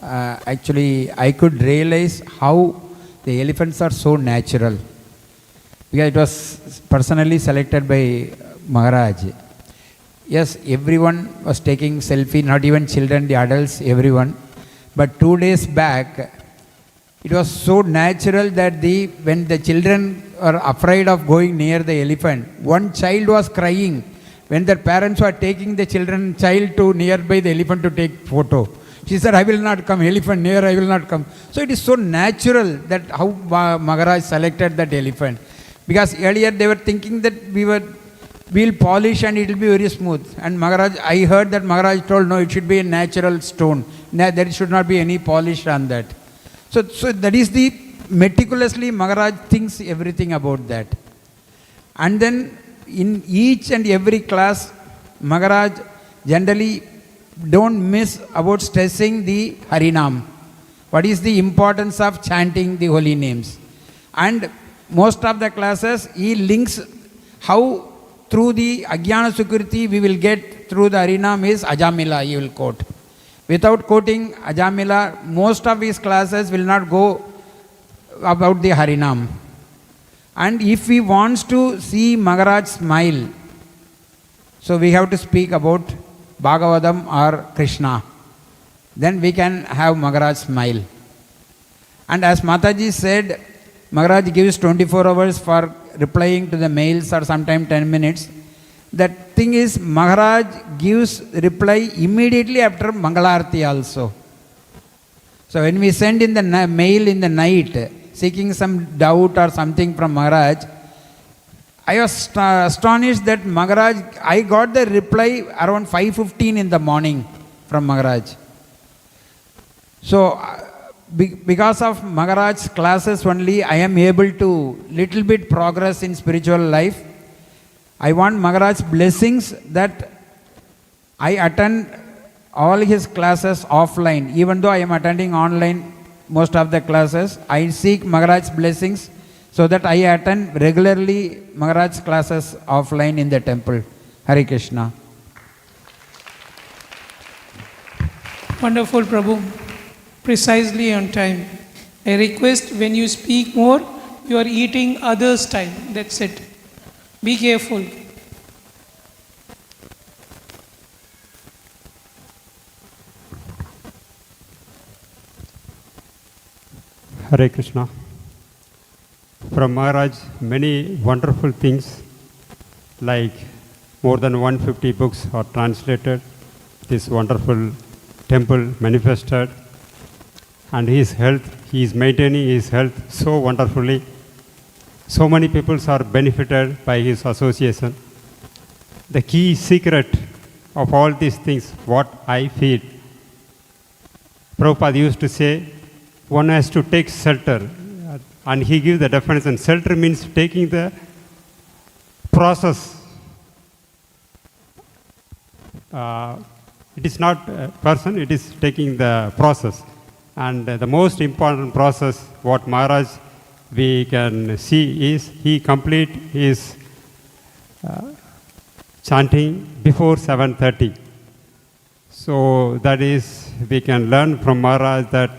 actually I could realize how the elephants are so natural. Because it was personally selected by Maharaj. Yes, everyone was taking selfie, not even children, the adults, everyone. But 2 days back, it was so natural that when the children are afraid of going near the elephant, one child was crying when their parents were taking the child to nearby the elephant to take photo. She said, I will not come, elephant near, I will not come. So it is so natural that how Maharaj selected that elephant. Because earlier they were thinking that we'll polish and it will be very smooth. And Maharaj, I heard that Maharaj told, no, it should be a natural stone. There should not be any polish on that. So that is the meticulously Maharaj thinks everything about that. And then in each and every class, Maharaj generally don't miss about stressing the Harinam. What is the importance of chanting the holy names? And most of the classes, he links how through the Ajnana Sukriti we will get through the Harinam is Ajamila, he will quote. Without quoting Ajamila, most of his classes will not go about the Harinam. And if we want to see Maharaj smile, so we have to speak about Bhagavatam or Krishna. Then we can have Maharaj smile. And as Mataji said, Maharaj gives 24 hours for replying to the mails or sometime 10 minutes. That thing is, Maharaj gives reply immediately after Mangalarti also. So when we send in the mail in the night, seeking some doubt or something from Maharaj, I was astonished that Maharaj, I got the reply around 5:15 in the morning from Maharaj. So because of Maharaj's classes only, I am able to little bit progress in spiritual life. I want Maharaj's blessings that I attend all his classes offline. Even though I am attending online most of the classes, I seek Maharaj's blessings so that I attend regularly Maharaj's classes offline in the temple. Hare Krishna. Wonderful, Prabhu. Precisely on time. I request when you speak more, you are eating others' time. That's it. Be careful. Hare Krishna. From Maharaj, many wonderful things like more than 150 books are translated. This wonderful temple manifested, and his health, he is maintaining his health so wonderfully. So many people are benefited by his association. The key secret of all these things, what I feel, Prabhupada used to say, one has to take shelter, and he gives the definition. Shelter means taking the process. It is not a person, it is taking the process. And the most important process, what Maharaj we can see is, he complete his chanting before 7:30. So that is, we can learn from Maharaj that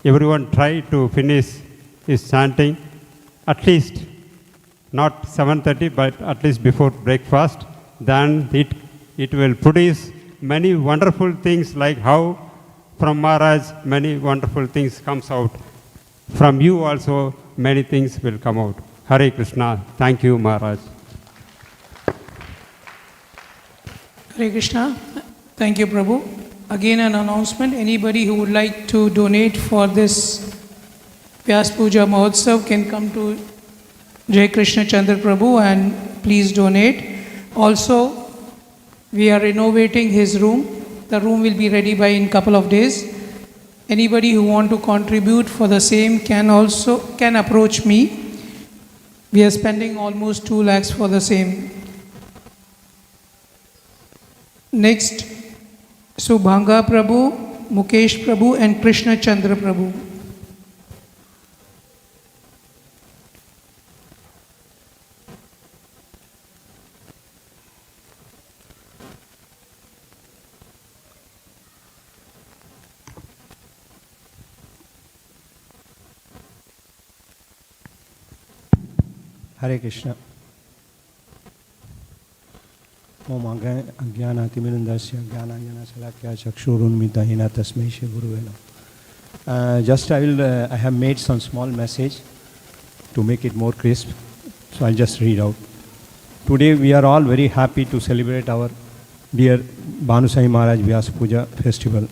everyone try to finish his chanting at least, not 7:30, but at least before breakfast. Then it will produce many wonderful things, like how from Maharaj many wonderful things comes out. From you also many things will come out. Hare Krishna. Thank you, Maharaj. Hare Krishna. Thank you, Prabhu. Again, an announcement. Anybody who would like to donate for this Vyasa Puja Mahotsav can come to Jai Krishna Chandra Prabhu and please donate. Also, we are renovating his room. The room will be ready by in couple of days. Anybody who want to contribute for the same can approach me. We are spending almost 2 lakhs for the same. Next, Subhanga Prabhu, Mukesh Prabhu and Krishna Chandra Prabhu. Hare Krishna. Om Ajnanaatimirandasya Jnananjana Salakya Chakshurunmita Hina Tasmai Shri Guruvena. I have made some small message to make it more crisp. So I'll just read out. Today we are all very happy to celebrate our dear Bhanu Swami Maharaj Vyasa Puja festival.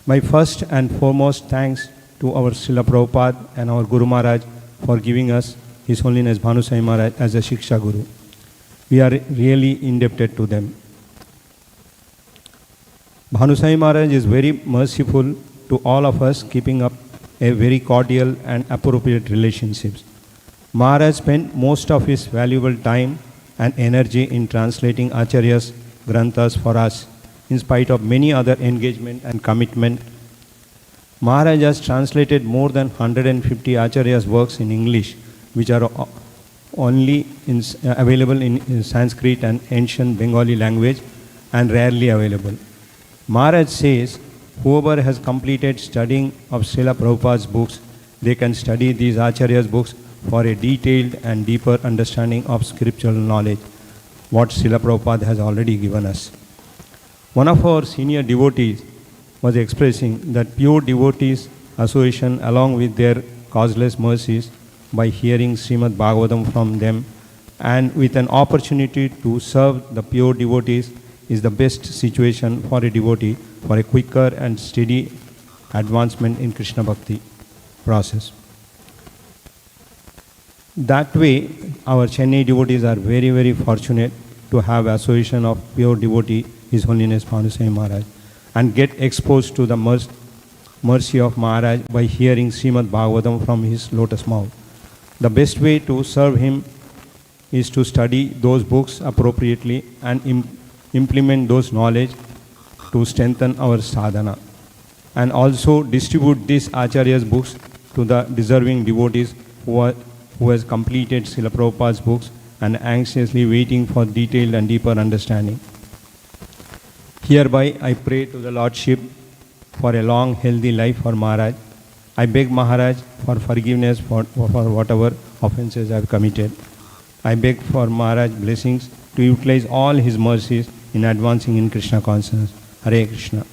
My first and foremost thanks to our Srila Prabhupada and our Guru Maharaj for giving us His Holiness Bhanu Swami Maharaj as a Shiksha Guru. We are really indebted to them. Bhanu Swami Maharaj is very merciful to all of us, keeping up a very cordial and appropriate relationships. Maharaj spent most of his valuable time and energy in translating Acharya's Granthas for us, in spite of many other engagement and commitment. Maharaj has translated more than 150 Acharya's works in English, which are only available in Sanskrit and ancient Bengali language and rarely available. Maharaj says, whoever has completed studying of Srila Prabhupada's books, they can study these Acharya's books for a detailed and deeper understanding of scriptural knowledge, what Srila Prabhupada has already given us. One of our senior devotees was expressing that pure devotees' association along with their causeless mercies by hearing Srimad Bhagavatam from them and with an opportunity to serve the pure devotees is the best situation for a devotee for a quicker and steady advancement in Krishna Bhakti process. That way, our Chennai devotees are very, very fortunate to have association of pure devotee, His Holiness Bhanu Swami Maharaj, and get exposed to the mercy of Maharaj by hearing Srimad Bhagavatam from his lotus mouth. The best way to serve him is to study those books appropriately and implement those knowledge to strengthen our sadhana, and also distribute these Acharya's books to the deserving devotees who has completed Srila Prabhupada's books and anxiously waiting for detailed and deeper understanding. Hereby I pray to the Lordship for a long healthy life for Maharaj. I beg Maharaj for forgiveness for whatever offenses I have committed. I beg for Maharaj blessings to utilize all his mercies in advancing in Krishna consciousness. Hare Krishna.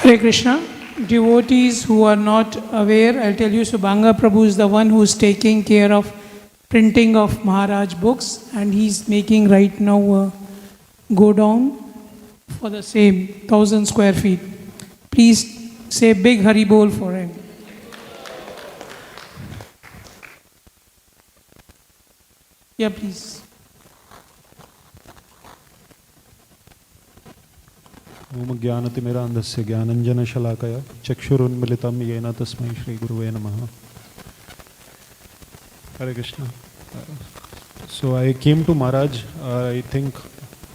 Hare Krishna. Devotees who are not aware, I'll tell you, Subhanga Prabhu is the one who's taking care of printing of Maharaj books, and he's making right now a go down for the same 1,000 square feet. Please say big Hari Bol for him. Yeah, please. ओम ज्ञानतिमिरान्धस्य ज्ञानञ्जनशलाकया चक्षुरुन्मिलितं येन तस्मै श्रीगुरुवे नमः. Hare Krishna. So I came to Maharaj, I think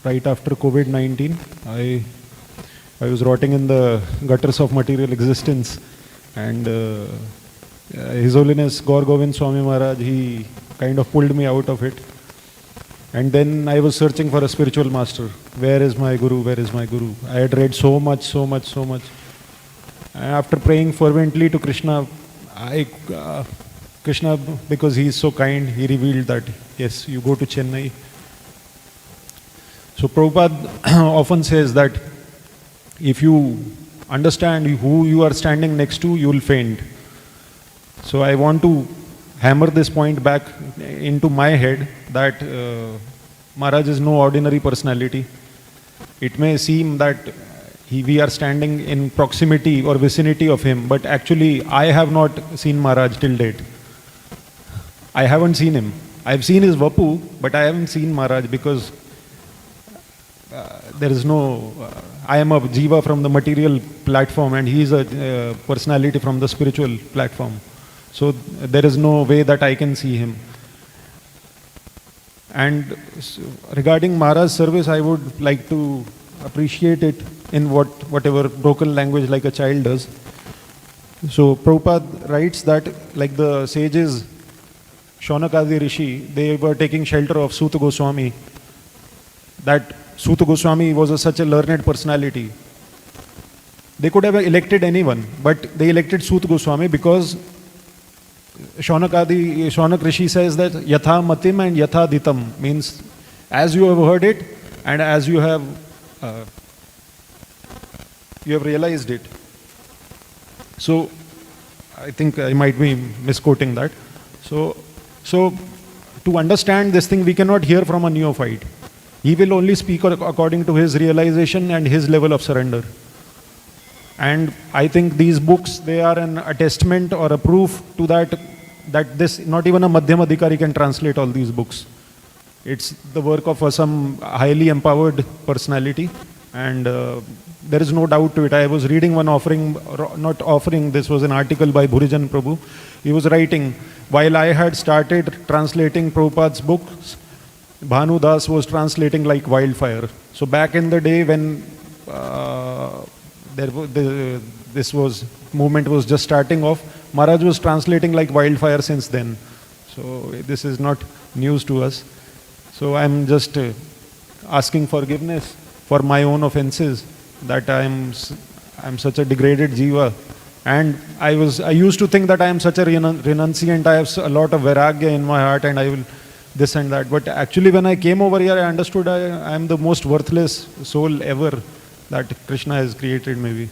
right after COVID-19. I was rotting in the gutters of material existence, and His Holiness Gaur Govind Swami Maharaj, he kind of pulled me out of it. And then I was searching for a spiritual master. Where is my Guru? Where is my Guru? I had read so much. And after praying fervently to Krishna, Krishna, because he is so kind, he revealed that, yes, you go to Chennai. So Prabhupada often says that if you understand who you are standing next to, you will faint. So I want to hammer this point back into my head that Maharaj is no ordinary personality. It may seem that we are standing in proximity or vicinity of him, but actually I have not seen Maharaj till date. I haven't seen him. I've seen his Vapu, but I haven't seen Maharaj because there is no... I am a jiva from the material platform and he is a personality from the spiritual platform. So there is no way that I can see him. And regarding Maharaj's service, I would like to appreciate it in whatever broken language like a child does. So Prabhupada writes that like the sages, Shaunakadi Rishi, they were taking shelter of Suta Goswami. That Suta Goswami was such a learned personality. They could have elected anyone, but they elected Suta Goswami because Shaunak Rishi says that Yatha Matim and Yatha Ditam means as you have heard it and as you have realized it. So I think I might be misquoting that. So to understand this thing, we cannot hear from a neophyte. He will only speak according to his realization and his level of surrender. And I think these books, they are an attestament or a proof to that this, not even a Madhyam Adhikari can translate all these books. It's the work of some highly empowered personality, and there is no doubt to it. I was reading one this was an article by Bhurijan Prabhu. He was writing, while I had started translating Prabhupada's books, Bhanu Das was translating like wildfire. So back in the day when this movement was just starting off, Maharaj was translating like wildfire since then. So this is not news to us. So I'm just asking forgiveness for my own offenses, that I'm such a degraded jiva. And I used to think that I am such a renunciant, I have a lot of vairagya in my heart and I will this and that. But actually when I came over here, I understood I am the most worthless soul ever that Krishna has created maybe.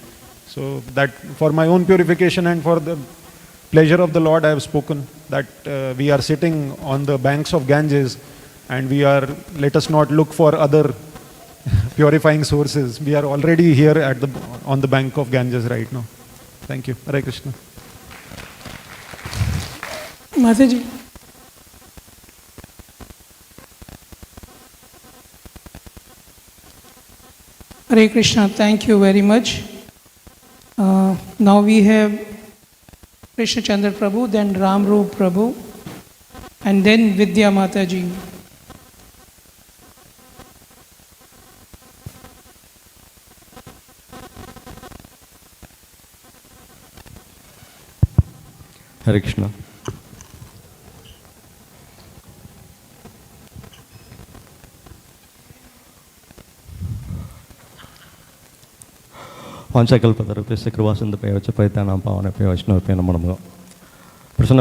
So that for my own purification and for the pleasure of the Lord, I have spoken that we are sitting on the banks of Ganges and let us not look for other purifying sources. We are already here on the bank of Ganges right now. Thank you. Hare Krishna. Mataji. Hare Krishna, thank you very much. Now we have Krishna Chandra Prabhu, then Ram Roop Prabhu, and then Vidya Mataji. Hare Krishna. Prasanna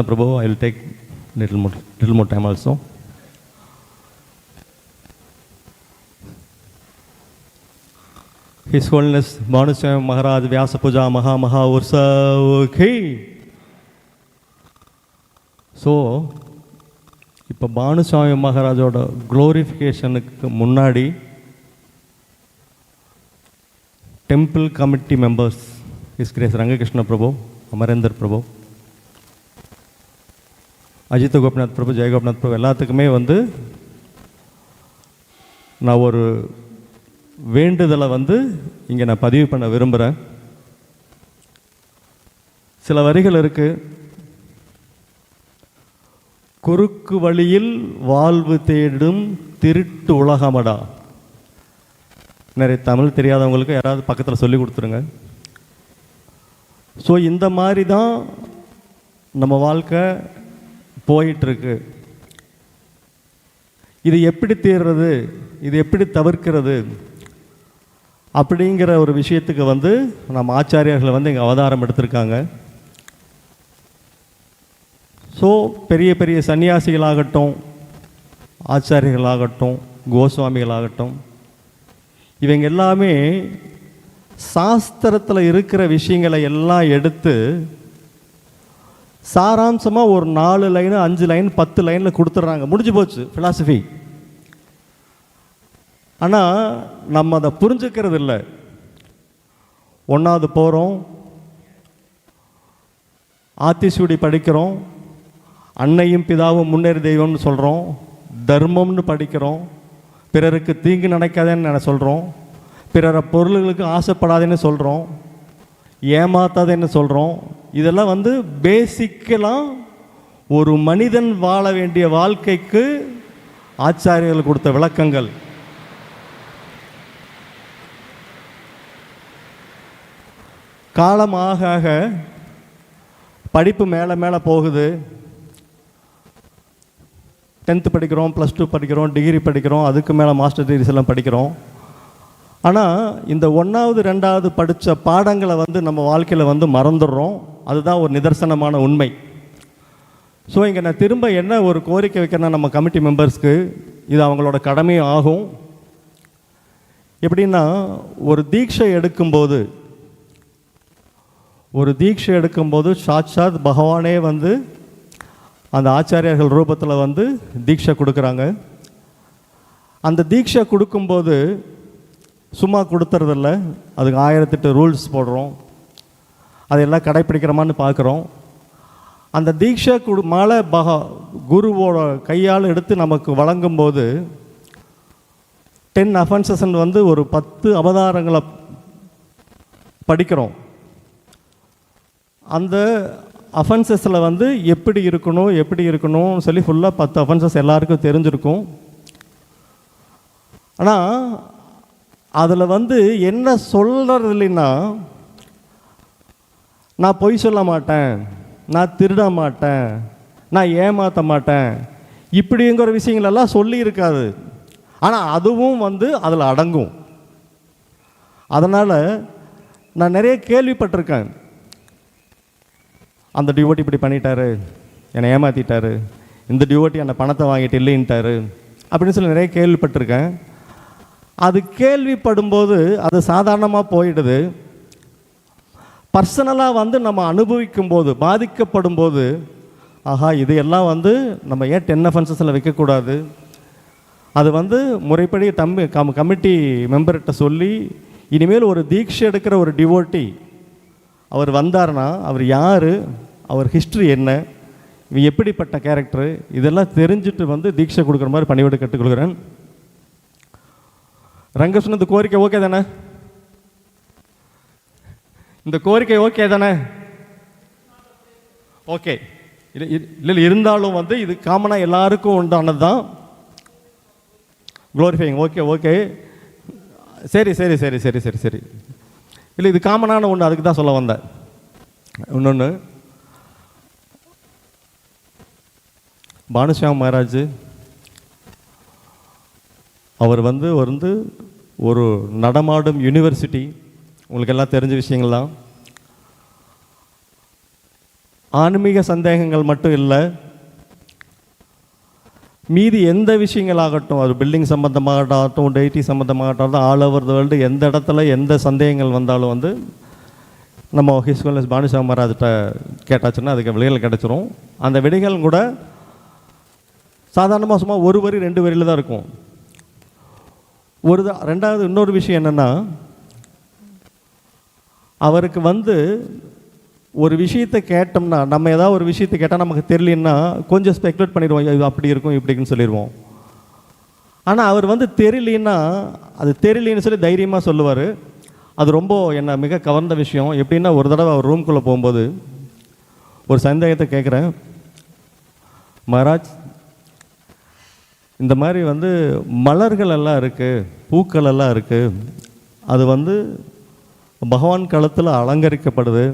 Prabhu, I will take little more time also. His Holiness Bhanu Swami Maharaj Vyasa Puja Maha Maha Ursav Ki. So இப்போ பானு சுவாமி மகாராஜோட க்ளோரிஃபிகேஷனுக்கு முன்னாடி temple committee members his grace Rangakrishna Prabhu, Amarender Prabhu, Ajit Gopinath Prabhu, Jayagopinath Prabhu எல்லாத்துக்குமே வந்து நான் ஒரு வேண்டுதலை வந்து இங்கே நான் பதிவு பண்ண விரும்புகிறேன். சில வரிகள் இருக்குது. குறுக்கு வழியில் வாழ்வு தேடும் திருட்டு உலகமடா. நிறைய தமிழ் தெரியாதவங்களுக்கு யாராவது பக்கத்தில் சொல்லி கொடுத்துருங்க. ஸோ இந்த மாதிரி தான் நம்ம வாழ்க்கை போயிட்டுருக்கு. இது எப்படி தீர்றது, இது எப்படி தவிர்க்கிறது அப்படிங்கிற ஒரு விஷயத்துக்கு வந்து நம்ம ஆச்சாரியர்கள் வந்து இங்கே அவதாரம் எடுத்திருக்காங்க. ஸோ பெரிய பெரிய சன்னியாசிகளாகட்டும், ஆச்சாரியர்களாகட்டும், கோஸ்வாமிகளாகட்டும், இவங்க எல்லாமே சாஸ்திரத்தில் இருக்கிற விஷயங்களை எல்லாம் எடுத்து சாராம்சமாக ஒரு 4 லைனு 5 லைன் 10 லைனில் கொடுத்துட்றாங்க. முடிஞ்சு போச்சு ஃபிலாசபி. ஆனால் நம்ம அதை புரிஞ்சுக்கிறது இல்லை. 1வது போகிறோம், ஆத்திசூடி படிக்கிறோம், அன்னையும் பிதாவும் முன்னேறி தெய்வம்னு சொல்கிறோம், தர்மம்னு படிக்கிறோம், பிறருக்கு தீங்கு நினைக்காதேன்னு சொல்கிறோம், பிறரை பொருள்களுக்கு ஆசைப்படாதேன்னு சொல்கிறோம், ஏமாத்தாதேன்னு சொல்கிறோம். இதெல்லாம் வந்து பேசிக்கலாக ஒரு மனிதன் வாழ வேண்டிய வாழ்க்கைக்கு ஆச்சாரியர்கள் கொடுத்த விளக்கங்கள். காலம் ஆக ஆக படிப்பு மேலே மேலே போகுது. 10th படிக்கிறோம், +2 படிக்கிறோம், டிகிரி படிக்கிறோம், அதுக்கு மேலே மாஸ்டர் டிகிரிஸ் எல்லாம் படிக்கிறோம். ஆனால் இந்த 1வது 2வது படித்த பாடங்களை வந்து நம்ம வாழ்க்கையில் வந்து மறந்துடுறோம். அதுதான் ஒரு நிதர்சனமான உண்மை. ஸோ இங்கே நான் திரும்ப என்ன ஒரு கோரிக்கை வைக்கிறேன்னா, நம்ம கமிட்டி மெம்பர்ஸ்க்கு இது அவங்களோட கடமையும் ஆகும். எப்படின்னா, ஒரு தீட்சை எடுக்கும்போது சாட்சாத் பகவானே வந்து அந்த ஆச்சாரியர்கள் ரூபத்தில் வந்து தீட்சை கொடுக்குறாங்க. அந்த தீட்சை கொடுக்கும்போது சும்மா கொடுத்துறதில்ல, அதுக்கு 1008 ரூல்ஸ் போடுறோம், அதெல்லாம் கடைப்பிடிக்கிறோமான்னு பார்க்குறோம். அந்த தீட்சை மாலை குருவோட கையால் எடுத்து நமக்கு வழங்கும்போது 10 அஃபென்சஸ் வந்து ஒரு 10 அவதாரங்களை படிக்கிறோம். அந்த அஃபென்சஸில் வந்து எப்படி இருக்கணும் சொல்லி ஃபுல்லாக 10 அஃபென்சஸ் எல்லாருக்கும் தெரிஞ்சிருக்கும். ஆனால் அதில் வந்து என்ன சொல்கிறது இல்லைன்னா, நான் பொய் சொல்ல மாட்டேன், நான் திருட மாட்டேன், நான் ஏமாற்ற மாட்டேன், இப்படிங்கிற விஷயங்களெல்லாம் சொல்லி இருக்காது. ஆனால் அதுவும் வந்து அதில் அடங்கும். அதனால் நான் நிறைய கேள்விப்பட்டிருக்கேன். அந்த டிவோட்டி இப்படி பண்ணிட்டாரு, என்னை ஏமாற்றிட்டாரு, இந்த டிவோட்டி அந்த பணத்தை வாங்கிட்டு இல்லைன்ட்டாரு அப்படின்னு சொல்லி நிறைய கேள்விப்பட்டிருக்கேன். அது கேள்விப்படும்போது அது சாதாரணமாக போயிடுது. பர்சனலாக வந்து நம்ம அனுபவிக்கும் போது, பாதிக்கப்படும் போது, ஆஹா இதையெல்லாம் வந்து நம்ம ஏன் 10 அஃபென்சஸில் வைக்கக்கூடாது, அது வந்து முறைப்படி கமிட்டி மெம்பர்கிட்ட சொல்லி, இனிமேல் ஒரு தீட்சை எடுக்கிற ஒரு டிவோட்டி அவர் வந்தார்னா அவர் யார், அவர் ஹிஸ்ட்ரி என்ன, இவன் எப்படிப்பட்ட கேரக்டரு, இதெல்லாம் தெரிஞ்சுட்டு வந்து தீட்சை கொடுக்குற மாதிரி பணிவிட கற்றுக்கொள்கிறேன். ரங்ககிருஷ்ணன், இந்த கோரிக்கை ஓகே தானே? இந்த கோரிக்கை ஓகே தானே? ஓகே. இல்லை இருந்தாலும் வந்து இது காமனாக எல்லாருக்கும் உண்டானது தான். Glorifying okay. சரி. இல்லை இது காமனான ஒன்று, அதுக்கு தான் சொல்ல வந்தேன். இன்னொன்று, பானு சுவாமி மகாராஜ் அவர் வந்து ஒரு நடமாடும் யூனிவர்சிட்டி. உங்களுக்கு எல்லாம் தெரிஞ்ச விஷயங்கள் தான். ஆன்மீக சந்தேகங்கள் மட்டும் இல்லை, மீதி எந்த விஷயங்களாகட்டும், அது பில்டிங் சம்மந்தமாகட்டும், டெய்ட்டி சம்மந்தமாகட்டும், ஆல் ஓவர் த வேர்ல்டு எந்த இடத்துல எந்த சந்தேகங்கள் வந்தாலும் வந்து நம்ம ஹிஸ்கோன்ஸ் பானு சுவாமி மகாராஜ்கிட்ட கேட்டாச்சுன்னா அதுக்கு விடைகள் கிடச்சிரும். அந்த விடைகள் கூட சாதாரணமாக சும்மா ஒரு வரி 2 வரியில் தான் இருக்கும். ரெண்டாவது இன்னொரு விஷயம் என்னென்னா, அவருக்கு வந்து ஒரு விஷயத்தை கேட்டோம்னா, நம்ம ஏதாவது ஒரு விஷயத்தை கேட்டால் நமக்கு தெரியலன்னா கொஞ்சம் ஸ்பெக்குலேட் பண்ணிடுவோம், இது அப்படி இருக்கும் இப்படின்னு சொல்லிடுவோம். ஆனால் அவர் வந்து தெரியலன்னா அது தெரியலன்னு சொல்லி தைரியமாக சொல்லுவார். அது ரொம்ப என்னை மிக கவர்ந்த விஷயம். எப்படின்னா, ஒரு தடவை அவர் ரூம்குள்ளே போகும்போது ஒரு சந்தேகத்தை கேட்குறேன், மகாராஜ் இந்த மாதிரி வந்து மலர்கள் எல்லாம் இருக்குது, பூக்கள் எல்லாம் இருக்குது, அது வந்து பகவான் காலத்தில் அலங்கரிக்கப்படுது,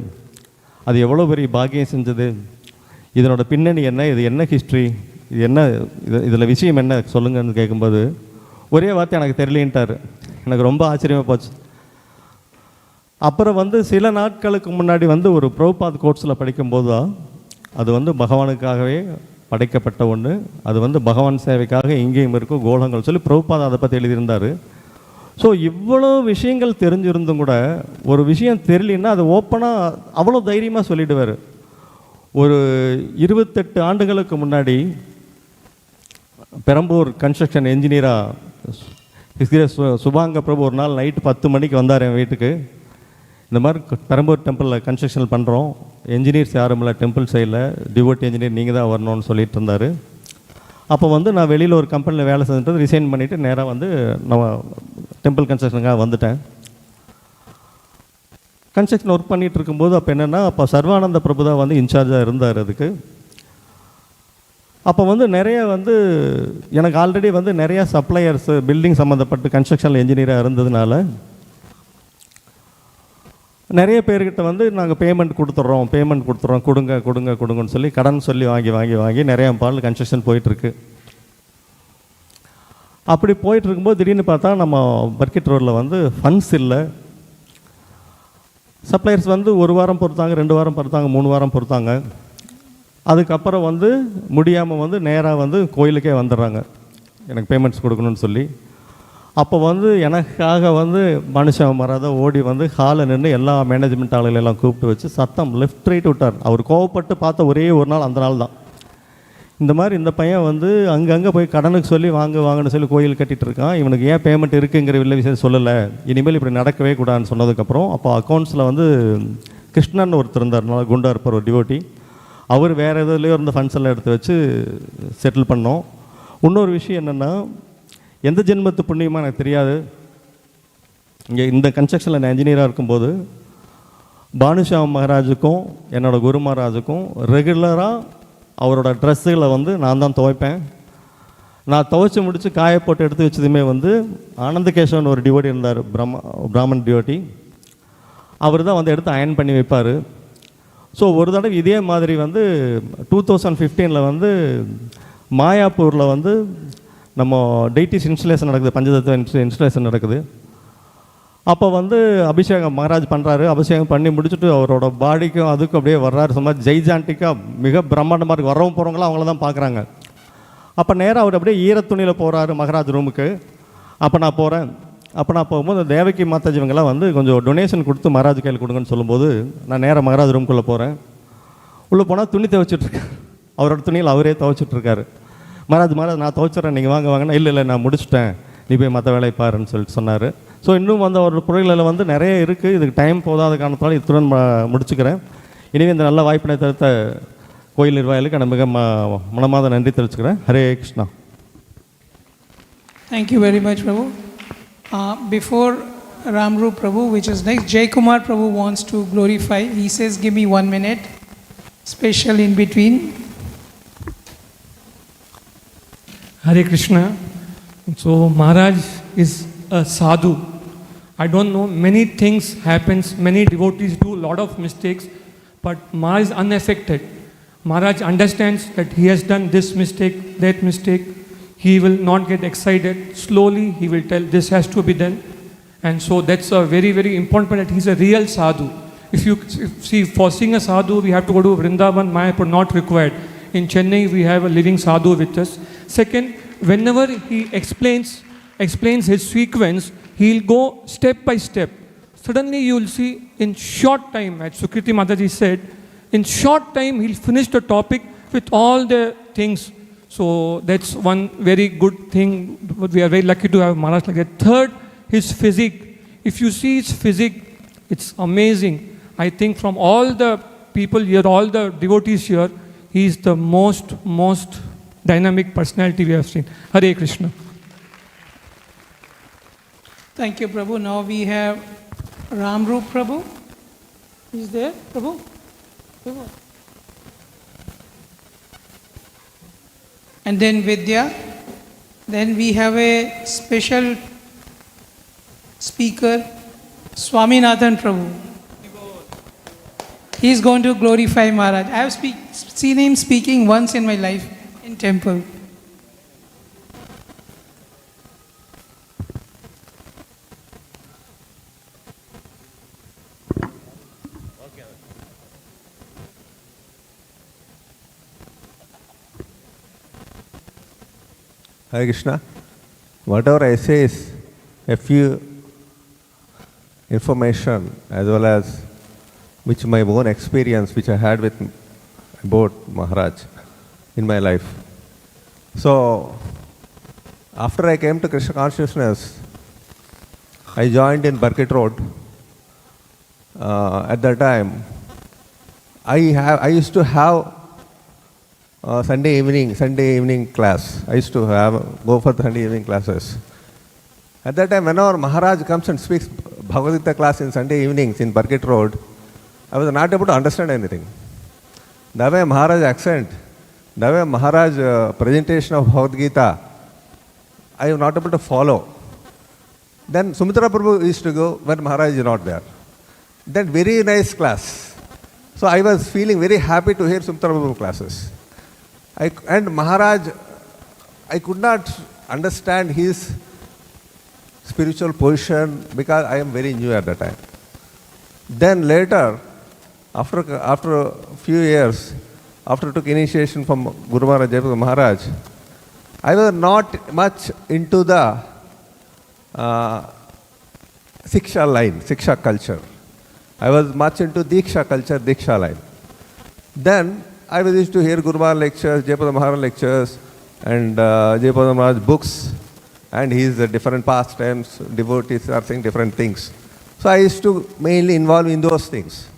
அது எவ்வளோ பெரிய பாக்கியம் செஞ்சது, இதனோட பின்னணி என்ன, இது என்ன ஹிஸ்ட்ரி, இது என்ன, இதில் விஷயம் என்ன சொல்லுங்கன்னு கேட்கும்போது ஒரே வார்த்தை எனக்கு தெரியலேன்ட்டார். எனக்கு ரொம்ப ஆச்சரியமாக போச்சு. அப்புறம் வந்து சில நாட்களுக்கு முன்னாடி வந்து ஒரு பிரபுபாத் கோட்ஸில் படிக்கும்போது தான் அது வந்து பகவானுக்காகவே படைக்கப்பட்ட ஒன்று, அது வந்து பகவான் சேவைக்காக எங்கேயும் இருக்கும் கோலங்கள் சொல்லி பிரபுபாத் அதை பற்றி எழுதியிருந்தார். ஸோ இவ்வளோ விஷயங்கள் தெரிஞ்சிருந்தும் கூட ஒரு விஷயம் தெரியலன்னா அது ஓப்பனாக அவ்வளோ தைரியமாக சொல்லிடுவார். ஒரு 28 ஆண்டுகளுக்கு முன்னாடி பெரம்பூர் கன்ஸ்ட்ரக்ஷன் என்ஜினியராக சுபாங்க பிரபு ஒரு நாள் நைட்டு 10 மணிக்கு வந்தார் என் வீட்டுக்கு. இந்த மாதிரி பெரம்பூர் டெம்பிளில் கன்ஸ்ட்ரக்ஷன் பண்ணுறோம், என்ஜினியர்ஸ் யாரும் இல்லை டெம்பிள் சைடில், டிவோட்டி என்ஜினியர் நீங்கள் தான் வரணும்னு சொல்லிட்டு இருந்தார். அப்போ வந்து நான் வெளியில் ஒரு கம்பெனியில் வேலை செஞ்சுட்டு ரிசைன் பண்ணிவிட்டு நேராக வந்து நம்ம டெம்பிள் கன்ஸ்ட்ரக்ஷனுக்காக வந்துட்டேன். கன்ஸ்ட்ரக்ஷன் ஒர்க் பண்ணிகிட்டு இருக்கும்போது அப்போ என்னென்னா, அப்போ சர்வானந்த பிரபு தான் வந்து இன்சார்ஜாக இருந்தார் அதுக்கு. அப்போ வந்து நிறைய வந்து எனக்கு ஆல்ரெடி வந்து நிறையா சப்ளையர்ஸு பில்டிங் சம்மந்தப்பட்டு கன்ஸ்ட்ரக்ஷனில் என்ஜினியராக இருந்ததுனால நிறைய பேர்கிட்ட வந்து நாங்கள் பேமெண்ட் கொடுத்துட்றோம் கொடுங்கன்னு சொல்லி கடன் சொல்லி வாங்கி நிறையா பால் கன்ஸ்ட்ரக்ஷன் போயிட்டுருக்கு. அப்படி போயிட்டுருக்கும்போது திடீர்னு பார்த்தா நம்ம பர்கிட் ரோடில் வந்து ஃபண்ட்ஸ் இல்லை. சப்ளையர்ஸ் வந்து 1 வாரம் பொறுத்தாங்க, 2 வாரம் பொறுத்தாங்க, 3 வாரம் பொறுத்தாங்க. அதுக்கப்புறம் வந்து முடியாமல் வந்து நேராக வந்து கோயிலுக்கே வந்துடுறாங்க எனக்கு பேமெண்ட்ஸ் கொடுக்கணும்னு சொல்லி. அப்போ வந்து எனக்காக வந்து பானு சுவாமி மகாராஜ் ஓடி வந்து ஹாலில் நின்று எல்லா மேனேஜ்மெண்ட் ஆளுகளெல்லாம் கூப்பிட்டு வச்சு சத்தம் லெஃப்ட் ரைட் விட்டார். அவர் கோவப்பட்டு பார்த்த ஒரே ஒரு நாள் அந்த நாள் தான். இந்த மாதிரி இந்த பையன் வந்து அங்கங்கே போய் கடனுக்கு சொல்லி வாங்கன்னு சொல்லி கோயில் கட்டிகிட்டு இருக்கான், இவனுக்கு ஏன் பேமெண்ட் இருக்குங்கிற விஷயம் சொல்லலை, இனிமேல் இப்படி நடக்கவே கூடாதுன்னு சொன்னதுக்கப்புறம் அப்போ அக்கௌண்ட்ஸில் வந்து கிருஷ்ணன் ஒருத்தர் இருந்தார், நல்லா குண்டா இருப்பார், ஒரு டிவோட்டி. அவர் வேறு எதுலேயோ இருந்த ஃபண்ட்ஸ் எல்லாம் எடுத்து வச்சு செட்டில் பண்ணோம். இன்னொரு விஷயம் என்னென்னா, எந்த ஜென்மத்து புண்ணியமாக எனக்கு தெரியாது, இங்கே இந்த கன்ஸ்ட்ரக்ஷனில் நான் இன்ஜினியராக இருக்கும்போது பானு சுவாமி மகாராஜுக்கும் என்னோடய குரு மகாராஜுக்கும் ரெகுலராக அவரோட ட்ரெஸ்ஸுகளை வந்து நான் தான் துவைப்பேன். நான் துவைச்சி முடித்து காய போட்டு எடுத்து வச்சதுமே வந்து ஆனந்த கேசவன் ஒரு டிவோட்டி இருந்தார், பிராமன் டிவோட்டி, அவர் தான் வந்து எடுத்து அயன் பண்ணி வைப்பார். ஸோ ஒரு தடவை இதே மாதிரி வந்து 2015 வந்து மாயாப்பூரில் வந்து நம்ம டெய்ட்டிஸ் இன்ஸ்டலேஷன் நடக்குது, பஞ்சதத்துவ இன்ஸ்டலேஷன் நடக்குது. அப்போ வந்து அபிஷேகம் மகாராஜ் பண்ணுறாரு. அபிஷேகம் பண்ணி முடிச்சுட்டு அவரோட பாடிக்கும் அதுக்கும் அப்படியே வர்றாரு. சும்மா ஜெய்ஜாண்டிக்காக மிக பிரம்மாண்டமாக இருக்குது. வரவும் போகிறவங்களாம் அவங்கள தான் பார்க்குறாங்க. அப்போ நேராக அவர் அப்படியே ஈரத்துணியில் போகிறாரு மகாராஜ் ரூமுக்கு. அப்போ நான் போகிறேன். அப்போ நான் போகும்போது தேவகி மாதாஜி இவங்கெல்லாம் வந்து கொஞ்சம் டொனேஷன் கொடுத்து மகாராஜ் கையில் கொடுங்கன்னு சொல்லும்போது நான் நேராக மகாராஜ் ரூமுக்குள்ளே போகிறேன். உள்ளே போனால் துணி துவைச்சிட்ருக்கேன். அவரோட துணியில் அவரே துவைச்சிட்ருக்காரு. மகாராஜ் நான் துவைச்சிட்றேன், நீங்கள் வாங்கன்னா இல்லை நான் முடிச்சுட்டேன், நீ போய் மற்ற வேலையை பாருன்னு சொல்லிட்டு சொன்னார். ஸோ இன்னும் வந்து அவரோட பொருள்களில் வந்து நிறைய இருக்குது. இதுக்கு டைம் போதாத காரணத்தால் இத்துடன் முடிச்சுக்கிறேன். இனிமே இந்த நல்ல வாய்ப்பினை தடுத்த கோயில் நிர்வாகிகளுக்கு நான் மிக மனமாத நன்றி தெரிவிச்சுக்கிறேன். Hare Krishna. Thank you very much, Prabhu. Before Ramru Prabhu, which is next, Jai Kumar Prabhu wants to glorify. He says, give me 1 minute, special in between. Hare Krishna. So Maharaj is a sadhu. I don't know, many things happens, many devotees do a lot of mistakes, but Maharaj is unaffected. Maharaj understands that he has done this mistake, that mistake. He will not get excited. Slowly he will tell this has to be done. And so that's a very, very important point, that he's a real sadhu. If see, for seeing a sadhu, we have to go to Vrindavan, Mayapur, not required. In Chennai, we have a living sadhu with us. Second, whenever he explains his sequence, he'll go step by step. Suddenly you will see in short time, as Sukriti Mataji said, in short time he'll finish the topic with all the things. So that's one very good thing. We are very lucky to have Maharaj like that. Third, his physique. If you see his physique, it's amazing. I think from all the people here, all the devotees here, he is the most dynamic personality we have seen. Hare Krishna. Thank you, Prabhu. Now we have Ramrup Prabhu. Is there, Prabhu? Prabhu. And then Vidya. Then we have a special speaker, Swaminathan Prabhu. He is going to glorify Maharaj. I have seen him speaking once in my life in temple. Hare Krishna. Whatever I say is a few information as well as which my own experience which I had with about Maharaj in my life. So after I came to Krishna consciousness, I joined in Burkitt Road. At that time, I used to have Sunday evening class. I used to go for the Sunday evening classes. At that time, whenever Maharaj comes and speaks Bhagavad Gita class in Sunday evenings in Burkitt Road, I was not able to understand anything. The way Maharaj accent, the way Maharaj presentation of Bhagavad Gita, I was not able to follow. Then Sumitra Prabhu used to go when Maharaj is not there. Then very nice class. So I was feeling very happy to hear Sumitra Prabhu classes. And Maharaj, I could not understand his spiritual position because I am very new at that time. Then later, after a few years, after I took initiation from Guru Maharaj, Jayaprakash Maharaj, I was not much into the Siksha line, Siksha culture. I was much into Diksha culture, Diksha line. Then I was used to hear Guru Maharaj lectures, Jayaprakash Maharaj lectures, and Jayaprakash Maharaj books, and his different pastimes, devotees are saying different things. So I used to mainly involve in those things.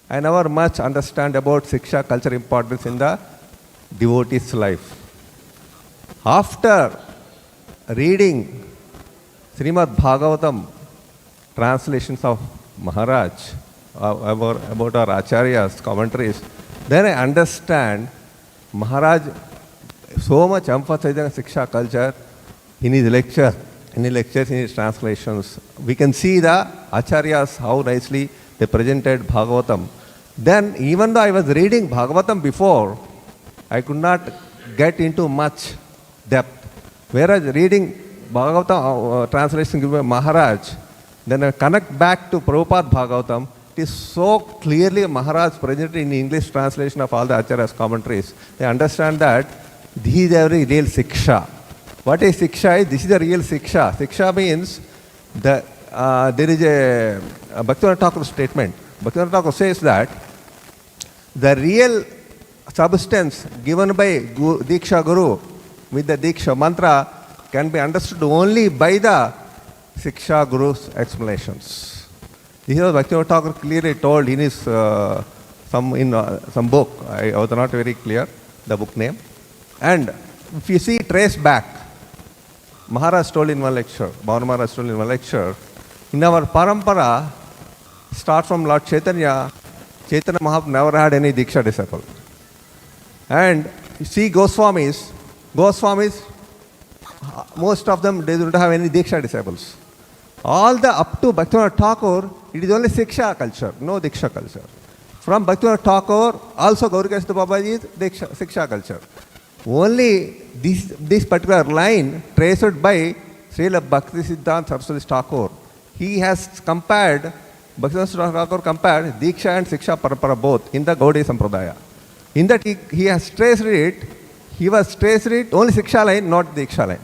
I never much understand about Siksha culture importance in the devotee's life. After reading Srimad Bhagavatam translations of Maharaj about our Acharyas, commentaries, then I understand Maharaj so much emphasizing Siksha culture in his lectures, in his translations. We can see the Acharyas, how nicely they presented Bhagavatam. Then even though I was reading Bhagavatam before, I could not get into much depth. Whereas reading Bhagavatam translation given by Maharaj, then I connect back to Prabhupada Bhagavatam. It is so clearly Maharaj presented in English translation of all the Acharyas commentaries. They understand that this is a very real Siksha. What is Siksha? This is a real Siksha. Siksha means that there is a Bhaktivinoda Thakur statement. Bhaktivinoda Thakur says that the real substance given by Diksha Guru with the Diksha mantra can be understood only by the Siksha Guru's explanations. This is what Bhaktivinoda Thakur clearly told in his some book. I was not very clear the book name. And if you see, trace back, Maharaj told in one lecture, Bhanu Maharaj told in one lecture, in our parampara, start from Lord Chaitanya, Chaitanya Mahaprabhu never had any Diksha disciple. And you see Goswamis, most of them, they don't have any Diksha disciples. All the up to Bhaktivinoda Thakur, it is only Siksha culture, no Diksha culture. From Bhaktivinoda Thakur, also Gaurikeshwar Babaji is Siksha culture. Only this particular line traced by Srila Bhaktisiddhanta Saraswati Thakur. He has compared, Bhaktisiddhanta Thakur compared Diksha and Siksha Parampara both in the Gaudiya Sampradaya. In that he has traced it, he was traced it only Siksha line, not Diksha line.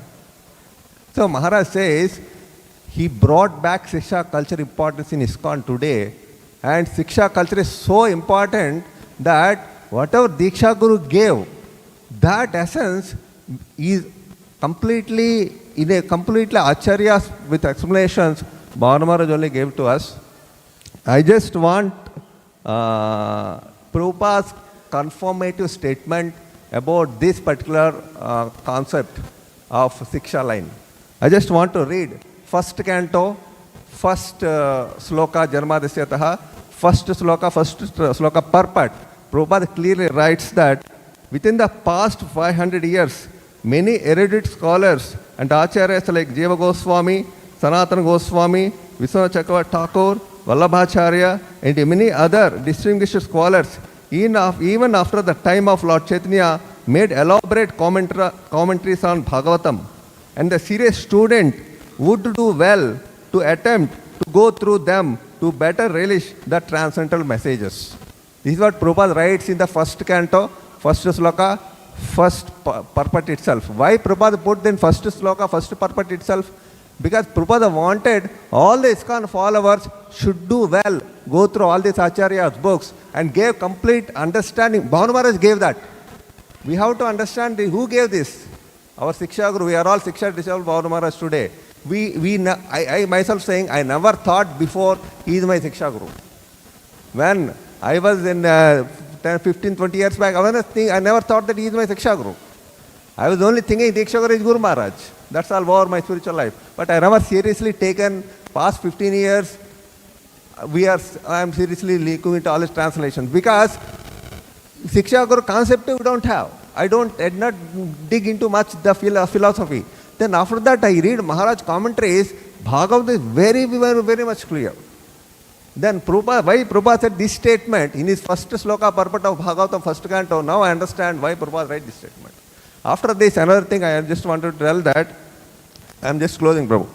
So Maharaj says, he brought back Siksha culture importance in ISKCON today, and Siksha culture is so important that whatever Diksha Guru gave, that essence is completely, in a completely acharyas with explanations, Bhanu Maharaj only gave to us. I just want Prabhupada's confirmative statement about this particular concept of Siksha line. I just want to read first canto, first sloka Janmadasyataha, first sloka purport. Prabhupada clearly writes that within the past 500 years, many erudite scholars and acharyas like Jiva Goswami, Sanatana Goswami, Vishwanath Chakravarti Thakur, Vallabhacharya, and many other distinguished scholars, even after the time of Lord Chaitanya, made elaborate commentaries on Bhagavatam. And the serious student would do well to attempt to go through them to better relish the transcendental messages. This is what Prabhupada writes in the first canto, first sloka, first purport itself. Why Prabhupada put in first sloka, first purport itself? Because Prabhupada wanted all the ISKCON followers should do well, go through all these Acharya's books and gave complete understanding. Bhanu Maharaj gave that. We have to understand who gave this. Our Siksha Guru, we are all Siksha disciples of Bhanu Maharaj today. I myself saying, I never thought before he is my Siksha Guru. When I was in 10, 15, 20 years back, I never thought that he is my Siksha Guru. I was only thinking Diksha Guru is Guru Maharaj. That's all over my spiritual life. But I never seriously taken past 15 years. I am seriously looking into all these translations because Siksha Guru concept we don't have. I did not dig into much the philosophy. Then after that I read Maharaj commentaries. Bhagavad is very, very, very much clear. Then why Prabhupada said this statement in his first sloka purport of Bhagavatam first canto. Now I understand why Prabhupada write this statement. After this, another thing I just wanted to tell that, I am just closing, Prabhu.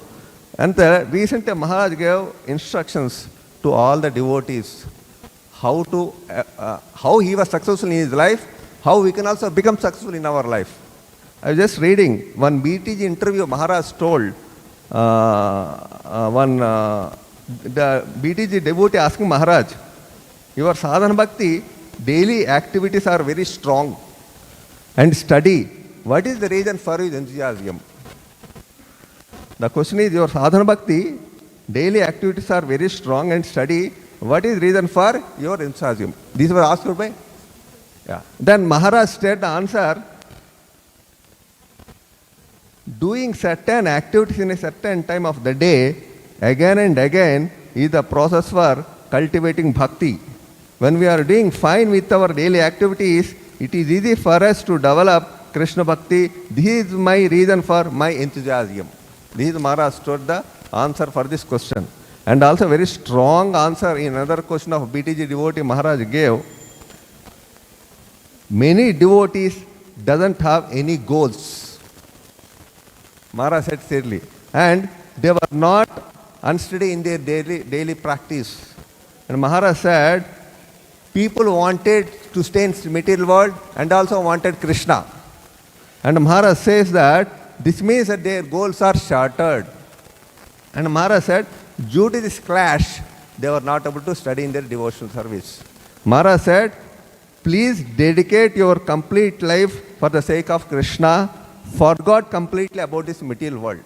And recently Maharaj gave instructions to all the devotees how he was successful in his life, how we can also become successful in our life. I was just reading one BTG interview Maharaj told, the BTG devotee asking Maharaj, your sadhana bhakti, daily activities are very strong and study. What is the reason for his enthusiasm? The question is, your sadhana bhakti, daily activities are very strong and study. What is the reason for your enthusiasm? These were asked by. Yeah. Then Maharaj said the answer, doing certain activities in a certain time of the day, again and again, is the process for cultivating bhakti. When we are doing fine with our daily activities, it is easy for us to develop Krishna bhakti. This is my reason for my enthusiasm. This is Maharaj told the answer for this question. And also very strong answer in another question of BTG devotee Maharaj gave. Many devotees doesn't have any goals. Maharaj said clearly. And they were not unsteady in their daily practice. And Maharaj said, people wanted to stay in the material world and also wanted Krishna. And Maharaj says that this means that their goals are shattered. And Maharaj said, due to this clash, they were not able to study in their devotional service. Maharaj said, please dedicate your complete life for the sake of Krishna. Forgot completely about this material world.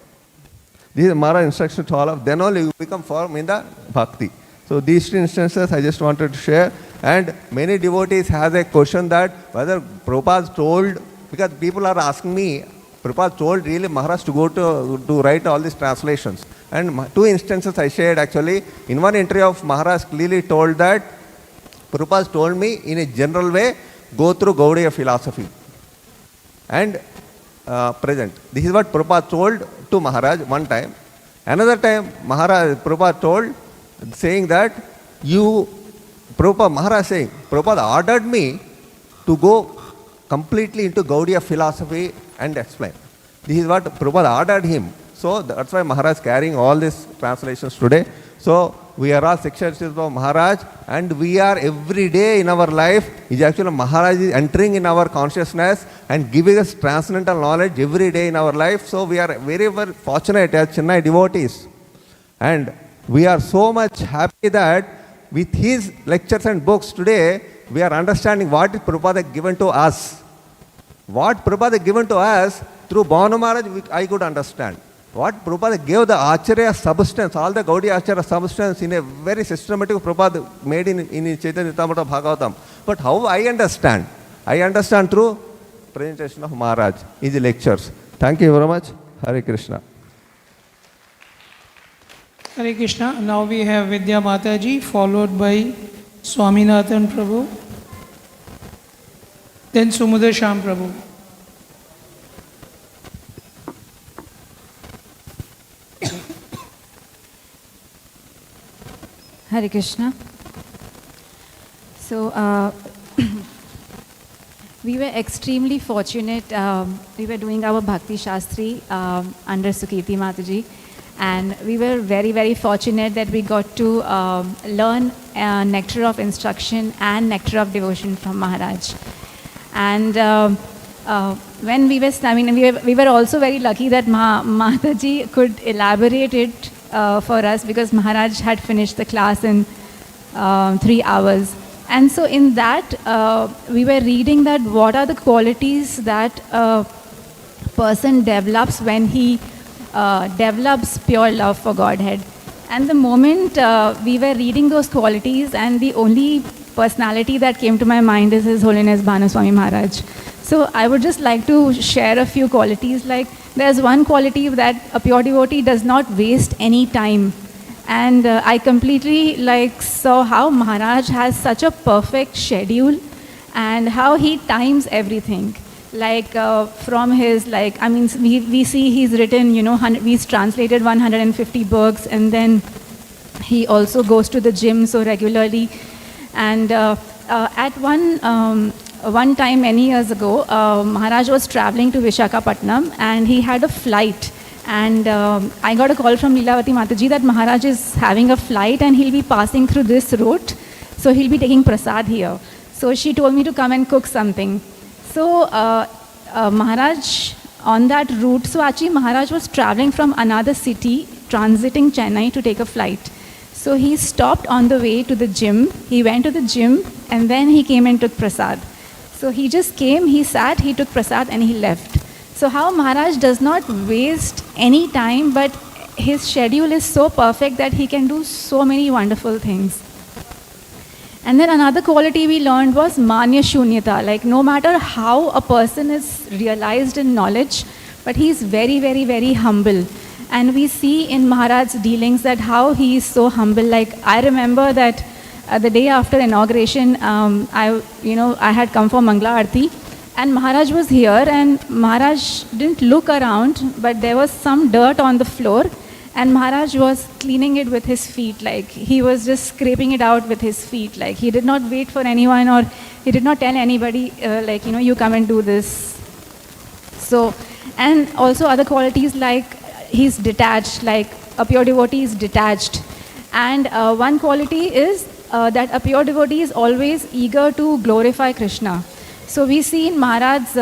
This is Maharaj's instruction to all of them. Then only you become firm in the bhakti. So these two instances I just wanted to share. And many devotees has a question that whether Prabhupada told, because people are asking me, Prabhupada told really Maharaj to go to write all these translations. And two instances I shared actually. In one interview of Maharaj clearly told that Prabhupada told me in a general way, go through Gaudiya philosophy. And present. This is what Prabhupada told to Maharaj one time. Another time Prabhupada told, saying that Maharaj saying, Prabhupada ordered me to go completely into Gaudiya philosophy and explain. This is what Prabhupada ordered him. So that's why Maharaj is carrying all these translations today. So we are all Shiksha of Maharaj, and we are every day in our life, is actually Maharaj is entering in our consciousness and giving us transcendental knowledge every day in our life. So we are very, very fortunate as Chennai devotees. And we are so much happy that with his lectures and books today, we are understanding what is Prabhupada given to us. What Prabhupada given to us, through Bhanu Maharaj, I could understand. What Prabhupada gave the Acharya substance, all the Gaudiya Acharya substance in a very systematic Prabhupada made in Chaitanya Charitamrita Bhagavatam. But how I understand? I understand through presentation of Maharaj, his lectures. Thank you very much. Hare Krishna. Hare Krishna. Now we have Vidya Mataji, followed by Swaminathan Prabhu, then Sumudra Sham Prabhu. Hare Krishna. So, we were extremely fortunate. We were doing our Bhakti Shastri under Sukirti Mataji, and we were very, very fortunate that we got to learn nectar of instruction and nectar of devotion from Maharaj. And when we were studying, we were also very lucky that Mataji could elaborate it for us, because Maharaj had finished the class in 3 hours. And so in that, we were reading that what are the qualities that a person develops when he develops pure love for Godhead. And the moment we were reading those qualities, and the only personality that came to my mind is His Holiness Bhanu Swami Maharaj. So I would just like to share a few qualities. Like, there's one quality that a pure devotee does not waste any time. And I completely saw how Maharaj has such a perfect schedule and how he times everything. From his, we see he's written, he's translated 150 books, and then he also goes to the gym so regularly. And at one time many years ago, Maharaj was traveling to Visakhapatnam, and he had a flight. And I got a call from Leelavati Mataji that Maharaj is having a flight and he'll be passing through this route, so he'll be taking prasad here. So she told me to come and cook something. So Maharaj, on that route, so actually Maharaj was traveling from another city, transiting Chennai to take a flight. So he stopped on the way to the gym. He went to the gym, and then he came and took prasad. So he just came, he sat, he took prasad, and he left. So how Maharaj does not waste any time, but his schedule is so perfect that he can do so many wonderful things. And then another quality we learned was manya shunyata. Like, no matter how a person is realized in knowledge, but he is very, very, very humble. And we see in Maharaj's dealings that how he is so humble. Like, I remember that the day after inauguration, I had come for Mangala Aarti, and Maharaj was here, and Maharaj didn't look around, but there was some dirt on the floor, and Maharaj was cleaning it with his feet. Like, he was just scraping it out with his feet. Like, he did not wait for anyone, or he did not tell anybody, you come and do this. So, and also other qualities, like he's detached, like a pure devotee is detached. And one quality is that a pure devotee is always eager to glorify Krishna. So we see in Maharaj,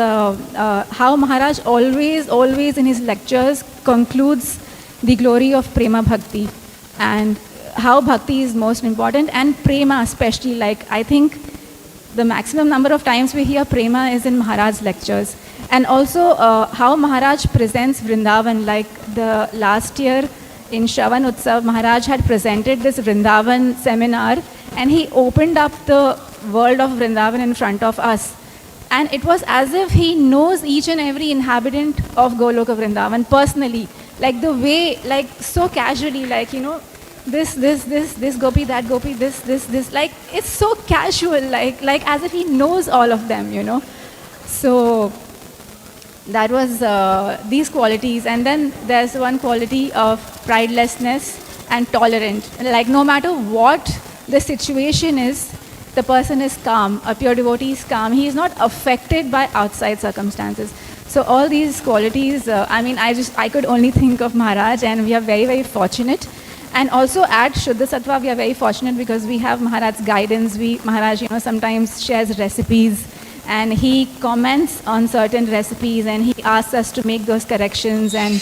how Maharaj always in his lectures concludes the glory of prema bhakti, and how bhakti is most important, and prema especially. Like, I think the maximum number of times we hear prema is in Maharaj's lectures. And also how Maharaj presents Vrindavan. Like, the last year in Shravan Utsav, Maharaj had presented this Vrindavan seminar, and he opened up the world of Vrindavan in front of us. And it was as if he knows each and every inhabitant of Goloka Vrindavan personally. Like, the way, like, so casually, like, this gopi, that gopi, this. Like, it's so casual, like as if he knows all of them, So that was these qualities. And then there's one quality of pridelessness and tolerant. Like, no matter what the situation is, the person is calm. A pure devotee is calm. He is not affected by outside circumstances. So all these qualities, I could only think of Maharaj, and we are very, very fortunate. And also at Shuddha Sattva, we are very fortunate because we have Maharaj's guidance. Maharaj, sometimes shares recipes and he comments on certain recipes and he asks us to make those corrections, and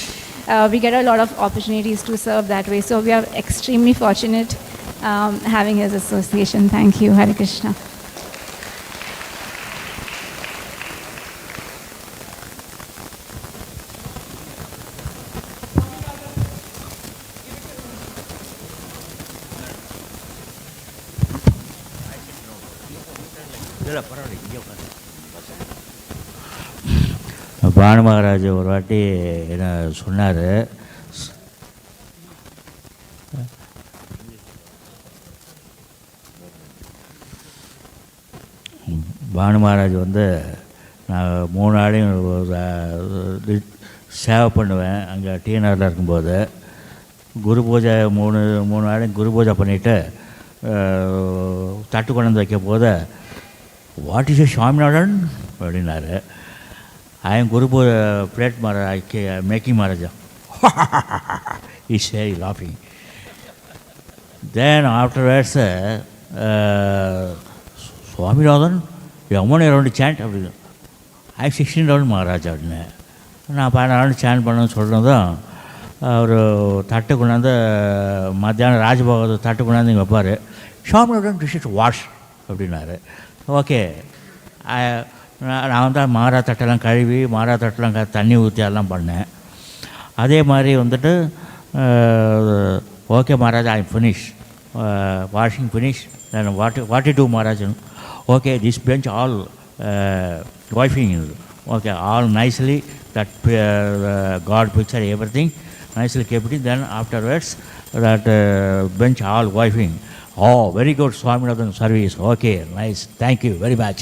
we get a lot of opportunities to serve that way. So we are extremely fortunate having his association. Thank you. Hare Krishna. Banu Maharaj ஒரு வாட்டி என்ன சொன்னார், பானு மகாராஜ் நான் 3 நாளையும் சேவை பண்ணுவேன் அங்கே டிஎன்ஆரில் இருக்கும்போது. குரு பூஜை 3 நாளையும் குரு பூஜை பண்ணிவிட்டு தட்டு கொண்டு வைக்க போது, வாட் இஸ் ஏ சுவாமிநாதன் அப்படின்னாரு. I am Guru plate Maharaj, making Maharaj. He said, laughing. Then afterwards, Swaminathan, you are around to chant. I am 16 around Maharaj. நான் 16 chant பண்ணணும்னு சொல்கிறதான் அவர் தட்டு கொண்டாந்து மத்தியானம் ராஜபோகத்தை தட்டு கொண்டாந்து இங்கே வைப்பார். சுவாமிநாதன் டிஷ் வாஷ் அப்படின்னாரு. ஓகே, நான் மாறா தட்டெல்லாம் கழுவி மாறா தட்டெல்லாம் தண்ணி ஊற்றி எல்லாம் பண்ணேன். அதே மாதிரி okay Maharaj, I finish washing finish. Then what to do Maharaj? Okay, this bench all wiping, okay, all nicely, that God picture everything nicely kept it. Then afterwards that bench all wiping. Oh, very good Swaminathan service. Okay, nice, thank you very much.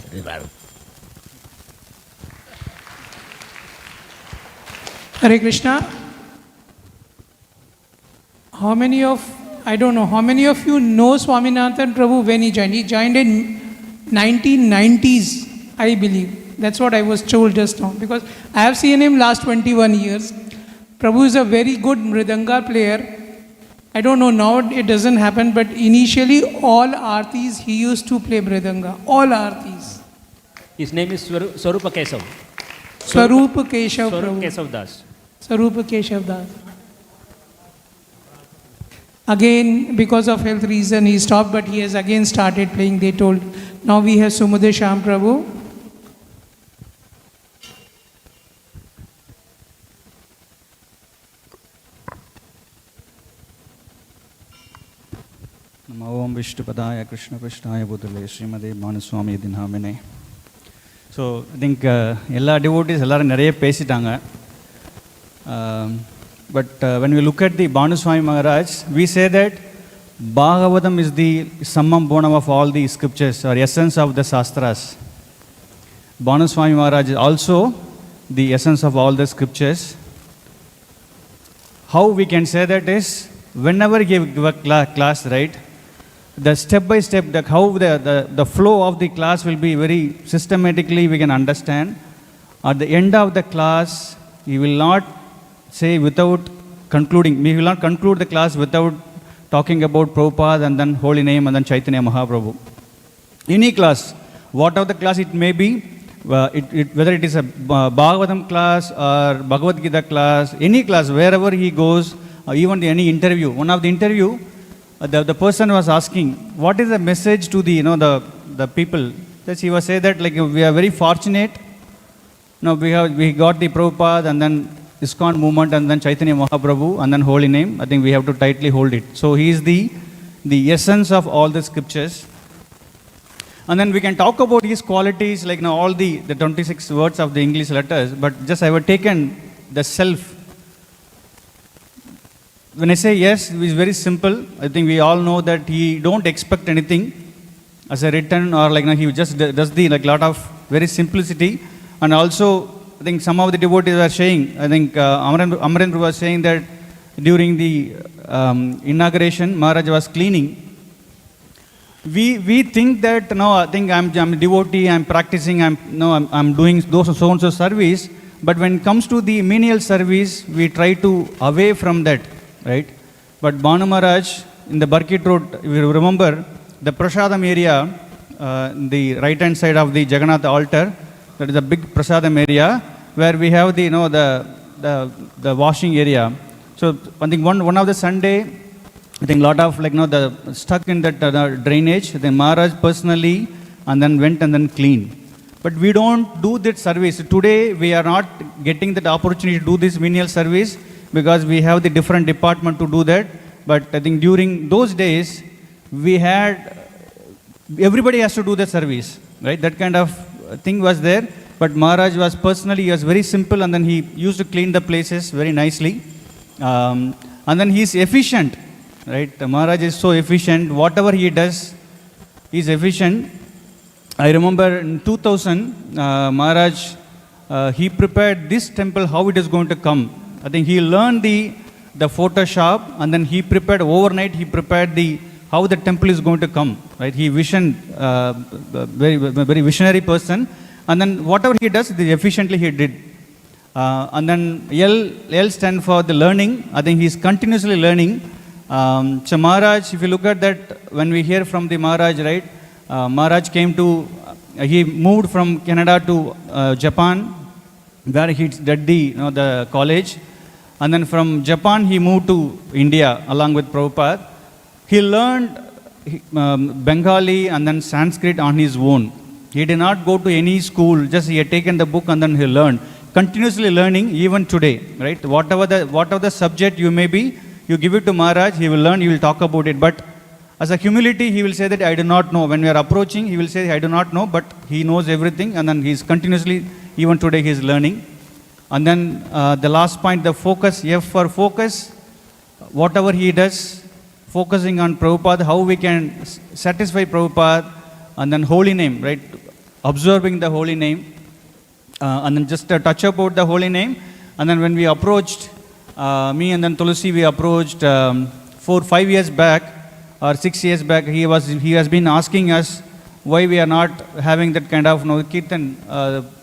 Hare Krishna. How many of you know Swaminathan Prabhu when he joined? He joined in 1990s, I believe. That's what I was told just now, because I have seen him last 21 years. Prabhu is a very good mridanga player. I don't know now, it doesn't happen, but initially all aartis he used to play mridanga. All aartis. His name is Swarupa Keshav. Swarupa Keshav Prabhu. Swarupa Keshav Das. Swarupa Keshav Das. Again, because of health reason, he stopped, but he has again started playing, they told. Now we have Sumude Sham Prabhu. Namo Om Vishnupadaya Krishna Krishnaya Budale Srimade Bhanu Swami Dinhamine. So I think எல்லா devotees எல்லாரும் நிறைய பேசிட்டாங்க. But when we look at the Bhanu Swami Maharaj, we say that Bhagavatam is the summum bonum of all the scriptures or essence of the Shastras. Bhanu Swami Maharaj is also the essence of all the scriptures. How we can say that is, whenever you give a class, right, the step by step, how the flow of the class will be very systematically we can understand. At the end of the class, we will not say without concluding, we will not conclude the class without talking about Prabhupada and then Holy Name and then Chaitanya Mahaprabhu. Any class, whatever the class it may be, whether it is a Bhagavatam class or Bhagavad Gita class, any class, wherever he goes, or even any interview. One of the interview, the person was asking, what is the message to the people? That he was saying that like we are very fortunate. We got the Prabhupada and then ISKCON movement and then Chaitanya Mahaprabhu and then Holy Name. I think we have to tightly hold it. So he is the essence of all the scriptures. And then we can talk about his qualities, like all the 26 words of the English letters, but just I have taken the self. When I say yes, it is very simple. I think we all know that he don't expect anything as a written or he just does the lot of very simplicity. And also, I think some of the devotees are saying, I think Amarendra was saying that during the inauguration, Maharaj was cleaning. We think that, I think I'm a devotee, I'm practicing, I'm doing those so-and-so service. But when it comes to the menial service, we try to away from that, right? But Bhanu Maharaj, in the Barkit Road, if you remember, the Prasadam area, the right hand side of the Jagannath altar, that is a big Prasadam area where we have the, the washing area. So I think one of the Sunday, I think a lot of the stuck in that drainage, then Maharaj personally and then went and then cleaned. But we don't do that service. Today we are not getting that opportunity to do this menial service because we have the different department to do that. But I think during those days, we had, everybody has to do the service, right? That kind of thing was there. But Maharaj was personally, he was very simple and then he used to clean the places very nicely. And then he is efficient, right? Maharaj is so efficient. Whatever he does, he is efficient. I remember in 2000, Maharaj, he prepared this temple, how it is going to come. I think he learned the Photoshop and then he prepared overnight, he prepared how the temple is going to come, right? He visioned, very visionary person. And then whatever he does, efficiently he did. And then L stand for the learning. I think he is continuously learning. So Maharaj, if you look at that, when we hear from the Maharaj, right? Maharaj he moved from Canada to Japan, where he did the college. And then from Japan, he moved to India along with Prabhupada. He learned Bengali and then Sanskrit on his own. He did not go to any school, just he had taken the book and then he learned. Continuously learning even today, right? Whatever the subject you may be, you give it to Maharaj, he will learn, he will talk about it. But as a humility, he will say that I do not know. When we are approaching, he will say I do not know, but he knows everything and then he is continuously, even today he is learning. And then the last point, the focus, F for focus, whatever he does, focusing on Prabhupada, how we can satisfy Prabhupada, and then holy name, right? Observing the holy name, and then just a touch about the holy name. And then when we approached, me and then Tulsi, we approached 4-5 years back, or 6 years back, he has been asking us why we are not having that kind of kirtan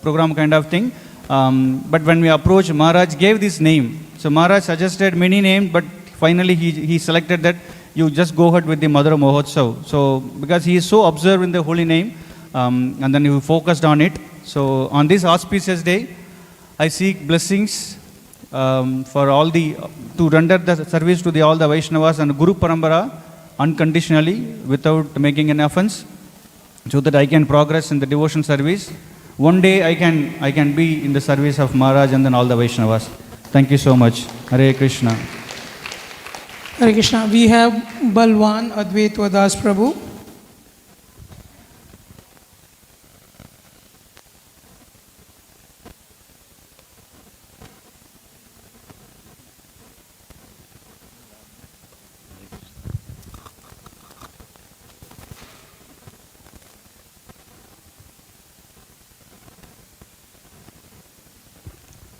program kind of thing. But when we approached, Maharaj gave this name. So Maharaj suggested many names, but finally he selected that you just go ahead with the Madhura Mahotsav. So because he is so observed in the holy name, and then he focused on it. So on this auspicious day, I seek blessings for all to render the service to all the Vaishnavas and Guru Parambara unconditionally without making an offense, so that I can progress in the devotion service. One day I can be in the service of Maharaj and then all the Vaishnavas. Thank you so much. Hare Krishna. Hare Krishna. We have Balwan Advaita Das Prabhu.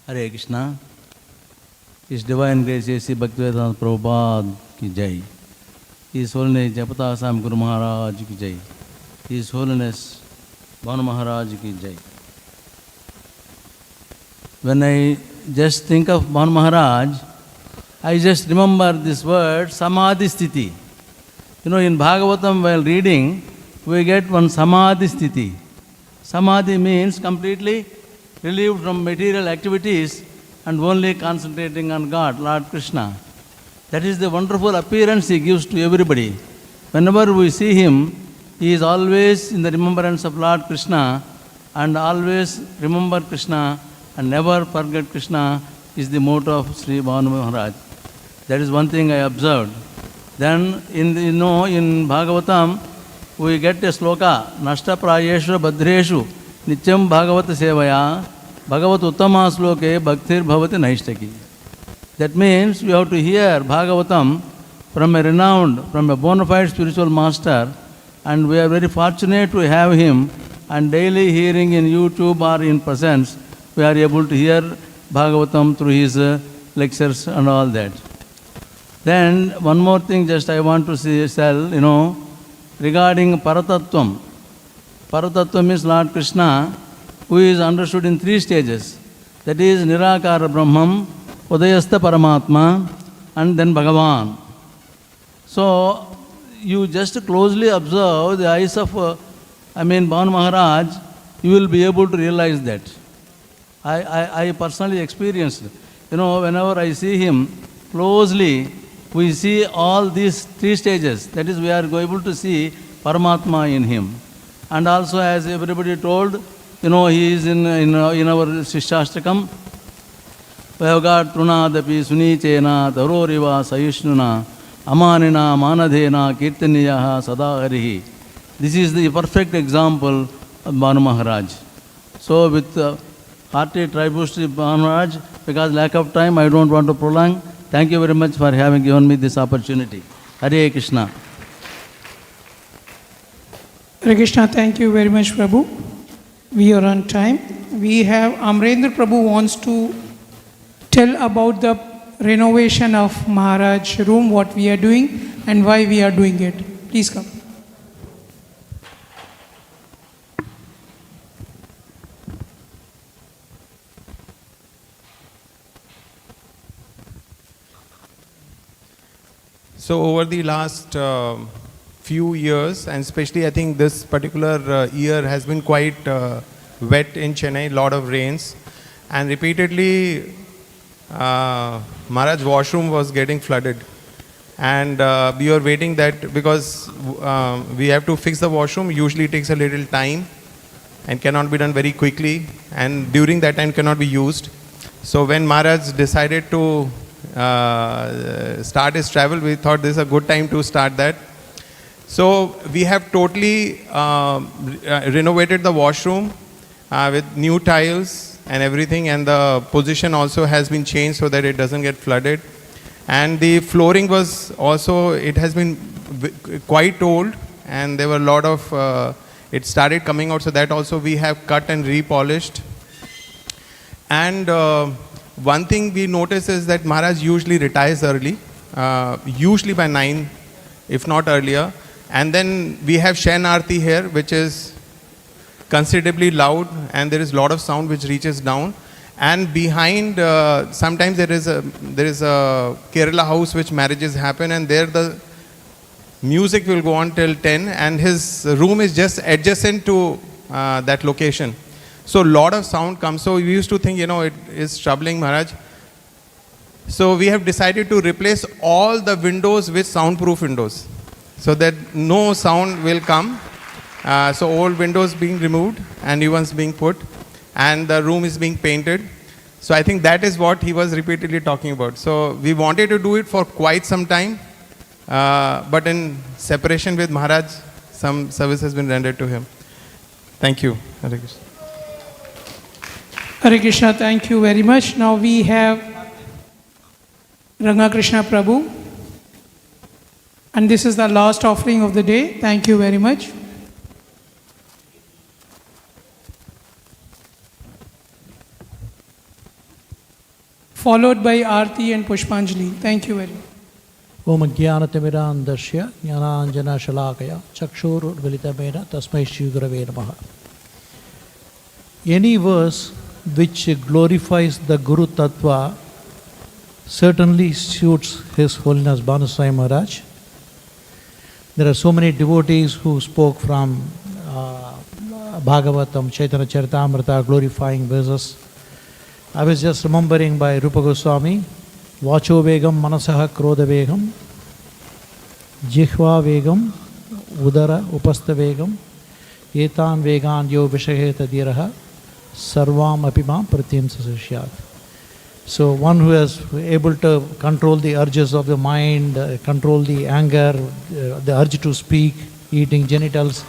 Hare Krishna. His Divine Grace A.C. Bhaktivedanta Prabhupada ki Jai. His Holiness Japata Sam Guru Maharaj ki Jai. His Holiness Bhanu Maharaj ki Jai. When I just think of Bhanu Maharaj, I just remember this word Samadhi Sthiti. In Bhagavatam while reading, we get one Samadhi Sthiti. Samadhi means completely relieved from material activities and only concentrating on God, Lord Krishna. That is the wonderful appearance he gives to everybody. Whenever we see him, he is always in the remembrance of Lord Krishna, and always remember Krishna and never forget Krishna is the motto of Sri Bhanu Maharaj. That is one thing I observed. Then in Bhagavatam, we get a sloka, Nashta Prayeshu Badreshu Nityam Bhagavata Sevaya Bhagavat Uttama Sloke Bhaktir Bhavati Naishtaki. That means we have to hear Bhagavatam from a bona fide spiritual master, and we are very fortunate to have him, and daily hearing in YouTube or in presence, we are able to hear Bhagavatam through his lectures and all that. Then one more thing just I want to tell, regarding Paratattvam. Paratattvam is Lord Krishna, who is understood in 3 stages. That is Nirakara Brahman, Udayastha Paramatma, and then Bhagavan. So you just closely observe the eyes of, Bhanu Maharaj, you will be able to realize that. I personally experienced, whenever I see him closely, we see all these three stages. That is, we are able to see Paramatma in him. And also, as everybody told, he is in our Shishashtakam. We have got Trunadapi, Sunichena, Taroriva, Sayushnuna, Amanina, Manadhena, Kirtaniyaha, Sadaharihi. This is the perfect example of Bhanu Maharaj. So, with hearty tributes to Bhanu Maharaj, because lack of time, I don't want to prolong. Thank you very much for having given me this opportunity. Hare Krishna. Hare Krishna, thank you very much, Prabhu. We are on time. We have Amrendra Prabhu wants to tell about the renovation of Maharaj room, what we are doing and why we are doing it. Please come. So over the last few years, and especially I think this particular year has been quite wet in Chennai, lot of rains, and repeatedly Maharaj washroom was getting flooded, and we were waiting that because we have to fix the washroom, usually it takes a little time and cannot be done very quickly, and during that time cannot be used. So when Maharaj decided to start his travel, we thought this is a good time to start that. So we have totally renovated the washroom with new tiles and everything, and the position also has been changed so that it doesn't get flooded. And the flooring was also, it has been quite old, and there were a lot of, it started coming out, so that also we have cut and repolished. And one thing we notice is that Maharaj usually retires early, usually by 9, if not earlier. And then we have Shen Aarti here, which is considerably loud, and there is a lot of sound which reaches down. And behind, sometimes there is a Kerala house which marriages happen, and there the music will go on till 10, and his room is just adjacent to that location. So a lot of sound comes. So we used to think, it is troubling Maharaj. So we have decided to replace all the windows with soundproof windows, so that no sound will come. So old windows being removed and new ones being put, and the room is being painted. So I think that is what he was repeatedly talking about. So we wanted to do it for quite some time, but in separation with Maharaj, some service has been rendered to him. Thank you. Hare Krishna. Hare Krishna, thank you very much. Now we have Rangakrishna Prabhu, and this is the last offering of the day. Thank you very much. Followed by Aarti and Pushpanjali. Thank you very much. Om Jnanatimirandasya Jnananjana Shalakaya Chakshurudvilitamena Tasmai Shri Gurave Namaha. Any verse which glorifies the Guru Tattva certainly suits His Holiness Bhanu Swami Maharaj. There are so many devotees who spoke from Bhagavatam, Chaitanya Charitamrita, glorifying verses. I was just remembering by Rupa Goswami, Vacho Vegam Manasaha Krodha Vegam, Jihva Vegam, Udara Upastha Vegam, Etan Vegan Yo Vishaheta Diraha, Sarvam Apima Pratim Sasashyat. So one who is able to control the urges of the mind, control the anger, the urge to speak, eating genitals,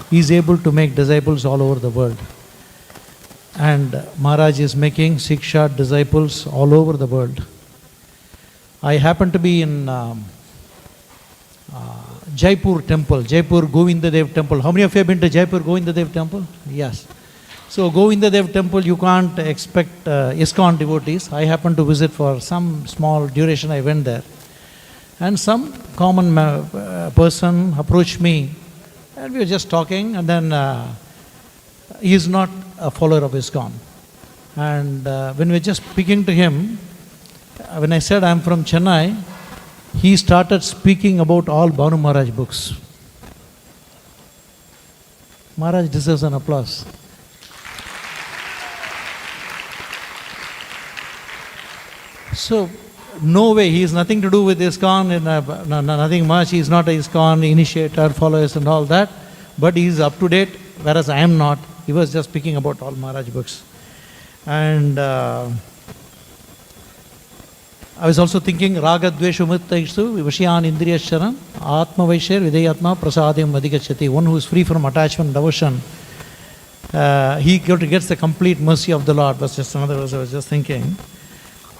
is able to make disciples all over the world. And Maharaj is making Siksha disciples all over the world. I happen to be in Jaipur temple, Jaipur Govindadev temple. How many of you have been to Jaipur Govindadev temple? Yes. So Govindadev temple, you can't expect ISKCON devotees. I happened to visit for some small duration. I went there. And some common person approached me, and we were just talking, and then he is not a follower of ISKCON. And when we were just speaking to him, when I said I'm from Chennai, he started speaking about all Bhanu Maharaj books. Maharaj deserves an applause. So, no way, he has nothing to do with ISKCON, nothing much. He is not an ISKCON initiator, followers and all that. But he is up to date, whereas I am not. He was just speaking about all Maharaj books. And I was also thinking, Raga Dveshu Muttaishu, Vishyan Indriya Sharan, Atma Vaishir, Vidayatma, Prasadhyam Vadikachati. One who is free from attachment and devotion, he gets the complete mercy of the Lord. Was just another verse I was just thinking.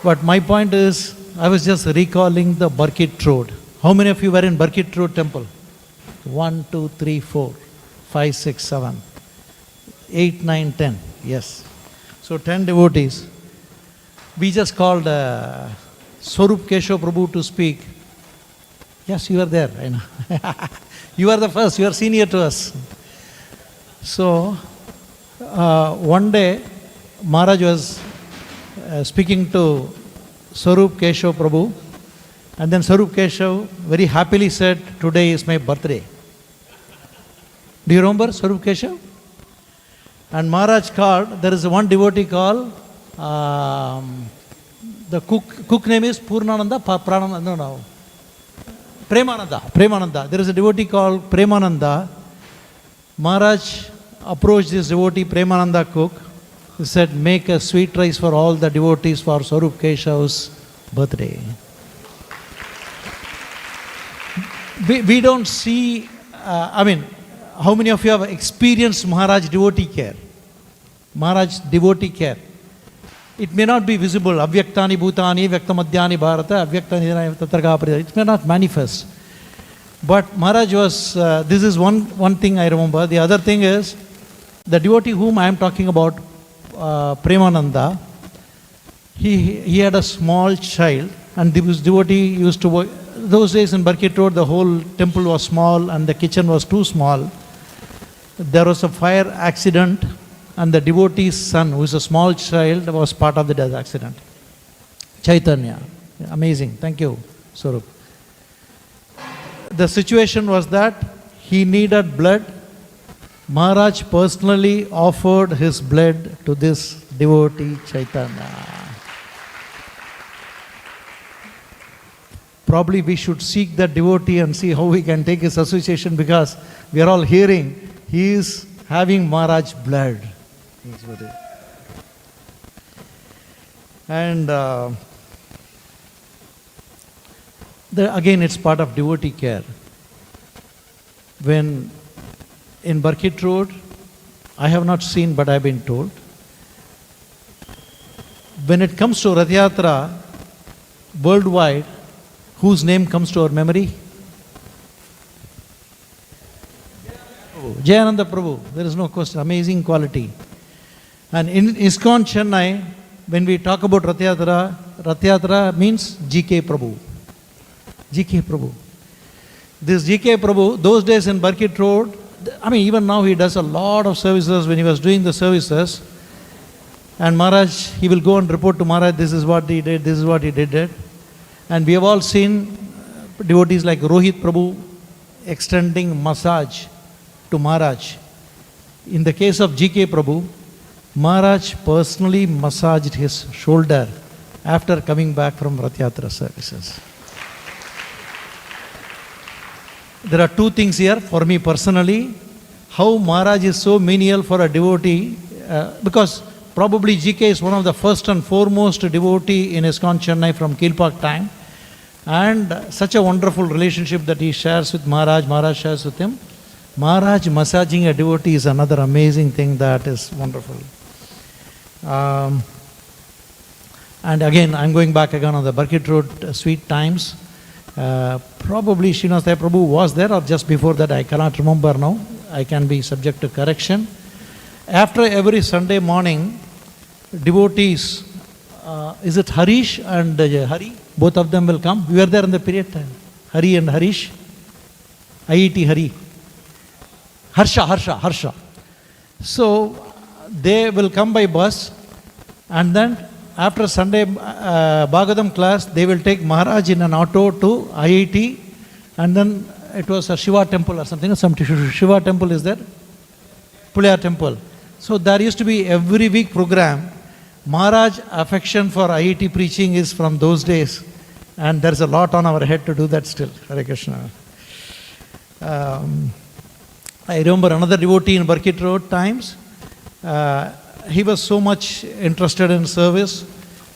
But my point is, I was just recalling the Barkit Road. How many of you were in Barkit Road temple? 1, 2, 3, 4, 5, 6, 7, 8, 9, 10. Yes. So 10 devotees. We just called Swarup Keshav Prabhu to speak. Yes, you are there. I know. You are the first. You are senior to us. So one day, Maharaj was speaking to Swarup Keshav Prabhu, and then Swarup Keshav very happily said, "Today is my birthday." Do you remember Swarup Keshav? And Maharaj called, there is one devotee called, the cook name is Purnananda, Premananda. There is a devotee called Premananda. Maharaj approached this devotee, Premananda cook. He said, make a sweet rice for all the devotees for Swarup Keshav's birthday. We don't see, how many of you have experienced Maharaj devotee care? Maharaj devotee care. It may not be visible. Avyaktani bhutani, vyaktamadhyani bharata, avyaktani tatraga. It may not manifest. But Maharaj was, this is one thing I remember. The other thing is, the devotee whom I am talking about, Premananda, he had a small child, and this devotee used to work. Those days in Barkit Road, the whole temple was small and the kitchen was too small. There was a fire accident, and the devotee's son, who is a small child, was part of the death accident. Chaitanya. Amazing. Thank you, Swarup. The situation was that he needed blood. Maharaj personally offered his blood to this devotee, Chaitanya. Probably we should seek that devotee and see how we can take his association, because we are all hearing he is having Maharaj blood. And again, it's part of devotee care. When in Barkit Road, I have not seen, but I have been told, when it comes to Rath Yatra worldwide, whose name comes to our memory? Jayananda Prabhu. There is no question. Amazing quality. And in ISKCON Chennai, when we talk about Rath Yatra means GK Prabhu. GK Prabhu. This GK Prabhu, those days in Barkit Road, even now he does a lot of services. When he was doing the services, and Maharaj, he will go and report to Maharaj, this is what he did, this is what he did. And we have all seen devotees like Rohit Prabhu extending massage to Maharaj. In the case of GK Prabhu, Maharaj personally massaged his shoulder after coming back from Rath Yatra services. There are two things here for me personally. How Maharaj is so menial for a devotee, because probably GK is one of the first and foremost devotee in ISKCON Chennai from Kilpak time. And such a wonderful relationship that he shares with Maharaj, Maharaj shares with him. Maharaj massaging a devotee is another amazing thing that is wonderful. And again, I'm going back again on the Barkit Road sweet times. Probably Srinivasa Prabhu was there, or just before that, I cannot remember now. I can be subject to correction. After every Sunday morning, devotees, is it Harish and Hari? Both of them will come. We were there in the period time. Hari and Harish. IET Hari. Harsha. So they will come by bus, and then after Sunday Bhagavatam class, they will take Maharaj in an auto to IIT, and then it was a Shiva temple or something. Some Shiva temple is there, Pulya temple. So there used to be every week program. Maharaj affection for IIT preaching is from those days, and there's a lot on our head to do that still. Hare Krishna. I remember another devotee in Burkitt Road times. He was so much interested in service.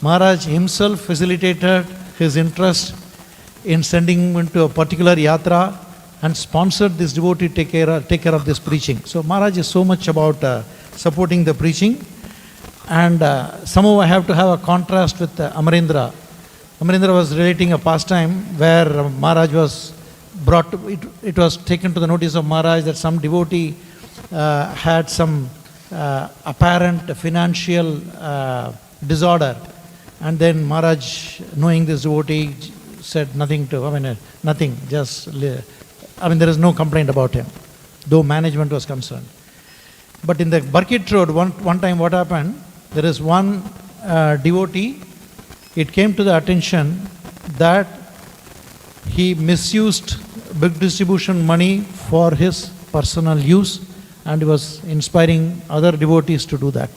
Maharaj himself facilitated his interest in sending him into a particular yatra and sponsored this devotee take care of this preaching. So Maharaj is so much about supporting the preaching. And somehow I have to have a contrast with Amarendra. Amarendra was relating a pastime where Maharaj was brought to, it was taken to the notice of Maharaj that some devotee had some apparent financial disorder. And then Maharaj, knowing this devotee, said nothing, just, there is no complaint about him, though management was concerned. But in the Burkitt Road, one time what happened, there is one devotee, it came to the attention that he misused big distribution money for his personal use, and he was inspiring other devotees to do that.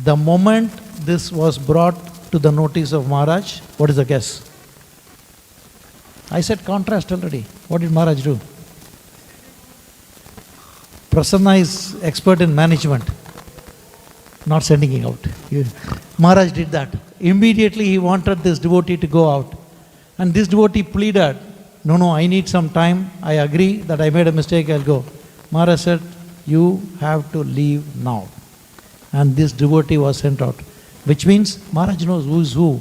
The moment this was brought to the notice of Maharaj, what is the guess? I said contrast already. What did Maharaj do? Prasanna is expert in management, not sending it out. Maharaj did that. Immediately he wanted this devotee to go out. And this devotee pleaded, no, I need some time. I agree that I made a mistake, I'll go. Maharaj said, you have to leave now. And this devotee was sent out. Which means Maharaj knows who is who.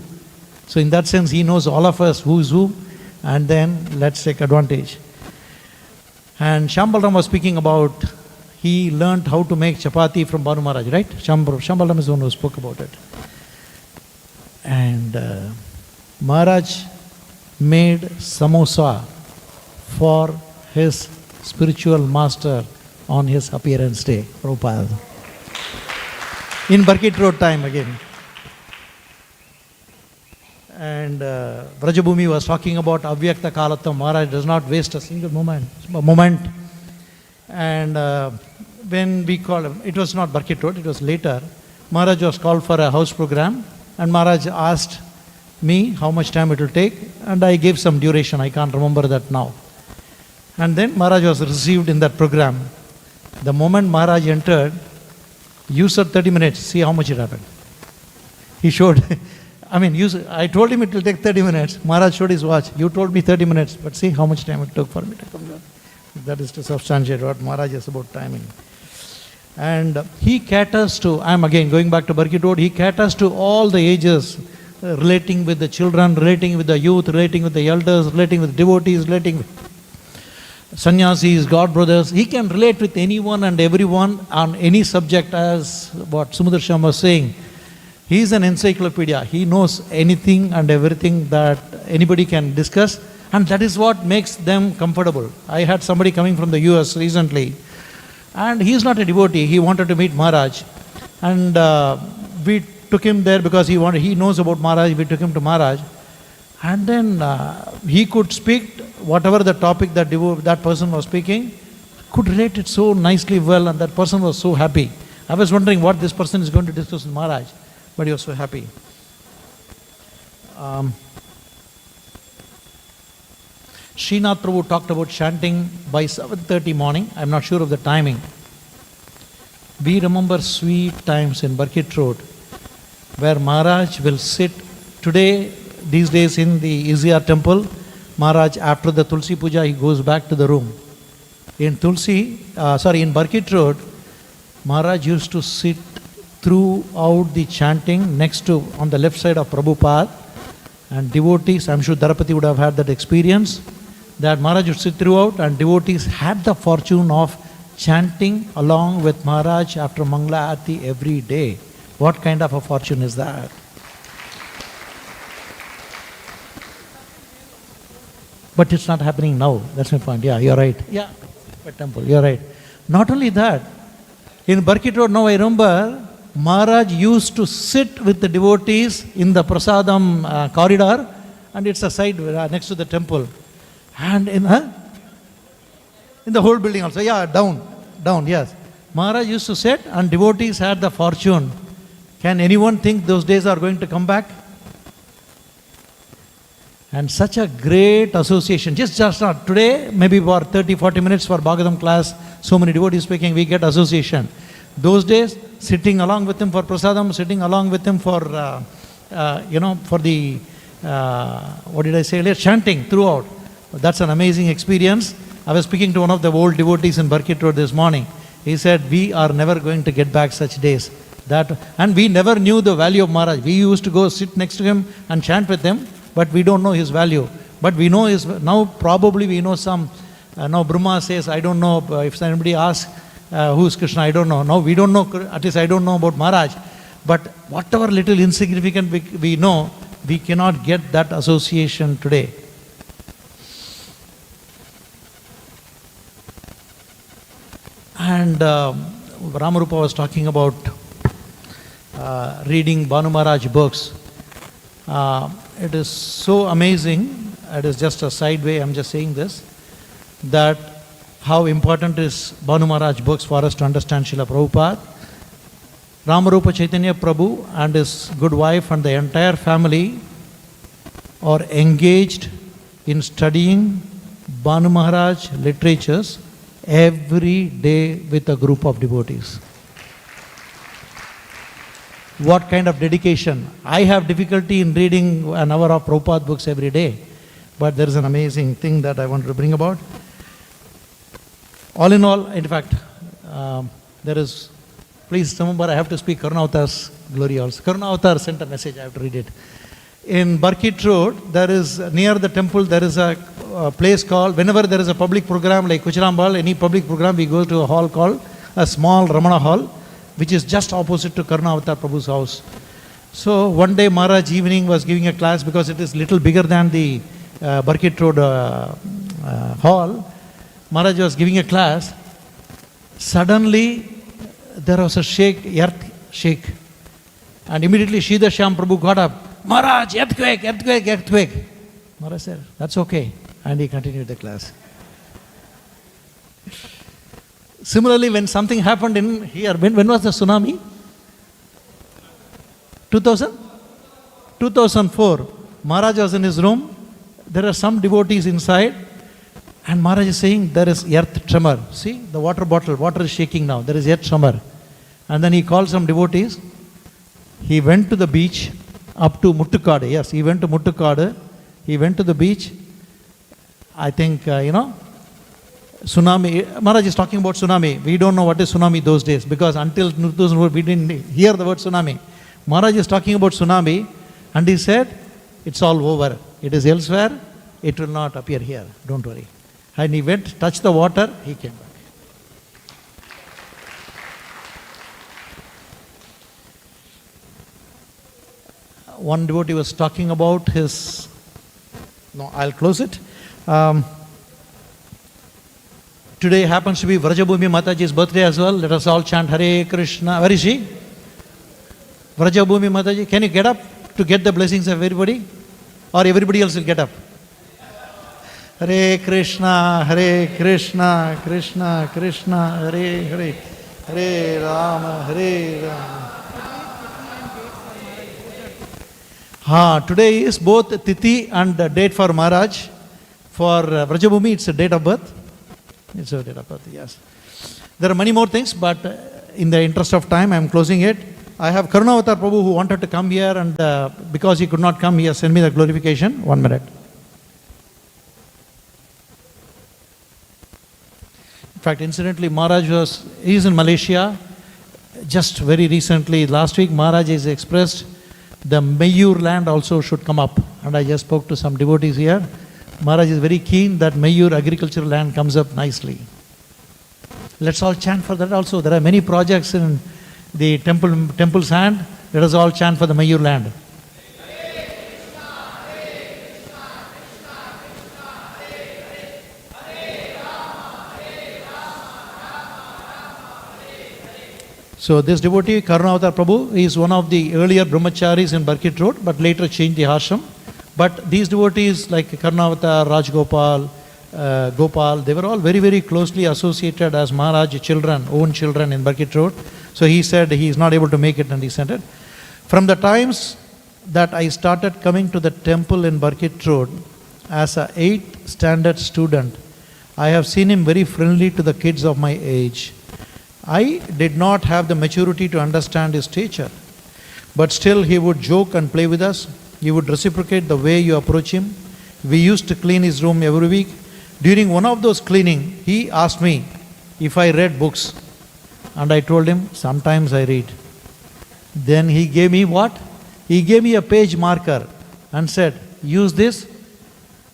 So in that sense, he knows all of us who is who. And then let's take advantage. And Shambhalam was speaking about, he learned how to make chapati from Bhanu Maharaj, right? Shambhalam is the one who spoke about it. And Maharaj made samosa for his spiritual master on his appearance day, Prabhupada. In Burkitt Road time again. And Vrajabhumi was talking about Avyakta Kalatam. Maharaj does not waste a single moment. And when we called, it was not Burkitt Road, it was later. Maharaj was called for a house program, and Maharaj asked me how much time it will take, and I gave some duration. I can't remember that now. And then Maharaj was received in that program. The moment Maharaj entered, you said 30 minutes, see how much it happened. He showed, I told him it will take 30 minutes. Maharaj showed his watch. You told me 30 minutes, but see how much time it took for me to come down. That is to substantiate what Maharaj is about timing. And he caters to, I am again going back to Burkitt Road, he caters to all the ages, relating with the children, relating with the youth, relating with the elders, relating with devotees, relating with sannyasis, God brothers. He can relate with anyone and everyone on any subject, as what Sumudarsham was saying. He is an encyclopedia. He knows anything and everything that anybody can discuss, and that is what makes them comfortable. I had somebody coming from the US recently, and he is not a devotee. He wanted to meet Maharaj, and we took him there because he knows about Maharaj. We took him to Maharaj, and then he could speak whatever the topic that person was speaking, could relate it so nicely well, and that person was so happy. I was wondering what this person is going to discuss with Maharaj, but he was so happy. Srinath Prabhu talked about chanting by 7:30 morning. I'm not sure of the timing. We remember sweet times in Burkitt Road where Maharaj will sit today, these days in the Izia temple. Maharaj, after the Tulsi Puja, he goes back to the room. In Burkitt Road, Maharaj used to sit throughout the chanting next to, on the left side of Prabhupada, and devotees, I'm sure Dharapati would have had that experience, that Maharaj would sit throughout, and devotees had the fortune of chanting along with Maharaj after Mangala Aarti every day. What kind of a fortune is that? But it's not happening now. That's my point. Yeah, you're right. Yeah, temple, you're right. Not only that, in Burkitt Road now I remember Maharaj used to sit with the devotees in the prasadam corridor, and it's a side next to the temple. And in the whole building also, down, yes. Maharaj used to sit and devotees had the fortune. Can anyone think those days are going to come back? And such a great association. Just not today, maybe for 30-40 minutes for Bhagavatam class, so many devotees speaking, we get association. Those days, sitting along with him for prasadam, sitting along with him for, for the, what did I say earlier, chanting throughout. That's an amazing experience. I was speaking to one of the old devotees in Barkit Road this morning. He said, we are never going to get back such days. And we never knew the value of Maharaj. We used to go sit next to him and chant with him, but we don't know his value. But we know his, now probably we know some, now Brahma says, I don't know, if somebody asks, who is Krishna, I don't know. Now we don't know, at least I don't know about Maharaj. But whatever little insignificant we know, we cannot get that association today. And Ramarupa was talking about reading Bhanu Maharaj books. It is so amazing, it is just a side way, I'm just saying this, that how important is Bhanu Maharaj books for us to understand Srila Prabhupada. Ramarupa Chaitanya Prabhu and his good wife and the entire family are engaged in studying Bhanu Maharaj literatures every day with a group of devotees. What kind of dedication. I have difficulty in reading an hour of Prabhupada books every day, but there is an amazing thing that I want to bring about. All in all, in fact, there is, please remember I have to speak Karunavatar's glory also. Karunavatar sent a message, I have to read it. In Barkit Road, there is, near the temple, there is a place called, whenever there is a public program like Kuchirambal, any public program, we go to a hall called a small Ramana hall, which is just opposite to Karunavatar Prabhu's house. So one day Maharaj evening was giving a class because it is little bigger than the Barkit Road hall. Maharaj was giving a class. Suddenly there was a shake, earth shake. And immediately Sridhar Shyam Prabhu got up. Maharaj, earthquake, earthquake, earthquake. Maharaj said, that's okay. And he continued the class. Similarly, when something happened in here, when was the tsunami? 2004. Maharaj was in his room. There are some devotees inside. And Maharaj is saying, there is earth tremor. See, the water bottle, water is shaking now. There is earth tremor. And then he called some devotees. He went to the beach up to Muttukadu. Yes, he went to Muttukadu. He went to the beach. I think, tsunami. Maharaj is talking about tsunami. We don't know what is tsunami those days because until 2004 we didn't hear the word tsunami. Maharaj is talking about tsunami and he said, it's all over. It is elsewhere. It will not appear here. Don't worry. And he went, touched the water, he came back. One devotee was talking about his, no, I'll close it. Today happens to be Vrajabhumi Mataji's birthday as well. Let us all chant Hare Krishna. Where is she? Vrajabhumi Mataji. Can you get up to get the blessings of everybody? Or everybody else will get up? Hare Krishna, Krishna Krishna, Hare Hare, Hare Rama, Hare Rama. Today is both Tithi and date for Maharaj. For Vrajabhumi, it's a date of birth. It's a date of birth, yes. There are many more things, but in the interest of time, I am closing it. I have Karunavatar Prabhu who wanted to come here, and because he could not come, he has sent me the glorification. 1 minute. In fact, incidentally, Maharaj is in Malaysia. Just very recently, last week, Maharaj has expressed the Mayur land also should come up. And I just spoke to some devotees here. Maharaj is very keen that Mayur agricultural land comes up nicely. Let's all chant for that also. There are many projects in the temple's hand. Let us all chant for the Mayur land. So this devotee, Karunavatar Prabhu, is one of the earlier brahmacharis in Barkit Road, but later changed the ashram. But these devotees like Karunavatar, Rajgopal, Gopal, they were all very, very closely associated as Maharaj children, own children in Barkit Road. So he said he is not able to make it and he sent it. From the times that I started coming to the temple in Barkit Road as a 8th standard student, I have seen him very friendly to the kids of my age. I did not have the maturity to understand his nature, but still he would joke and play with us. He would reciprocate the way you approach him. We used to clean his room every week. During one of those cleaning, he asked me if I read books, and I told him, sometimes I read. Then he gave me what? He gave me a page marker and said, use this.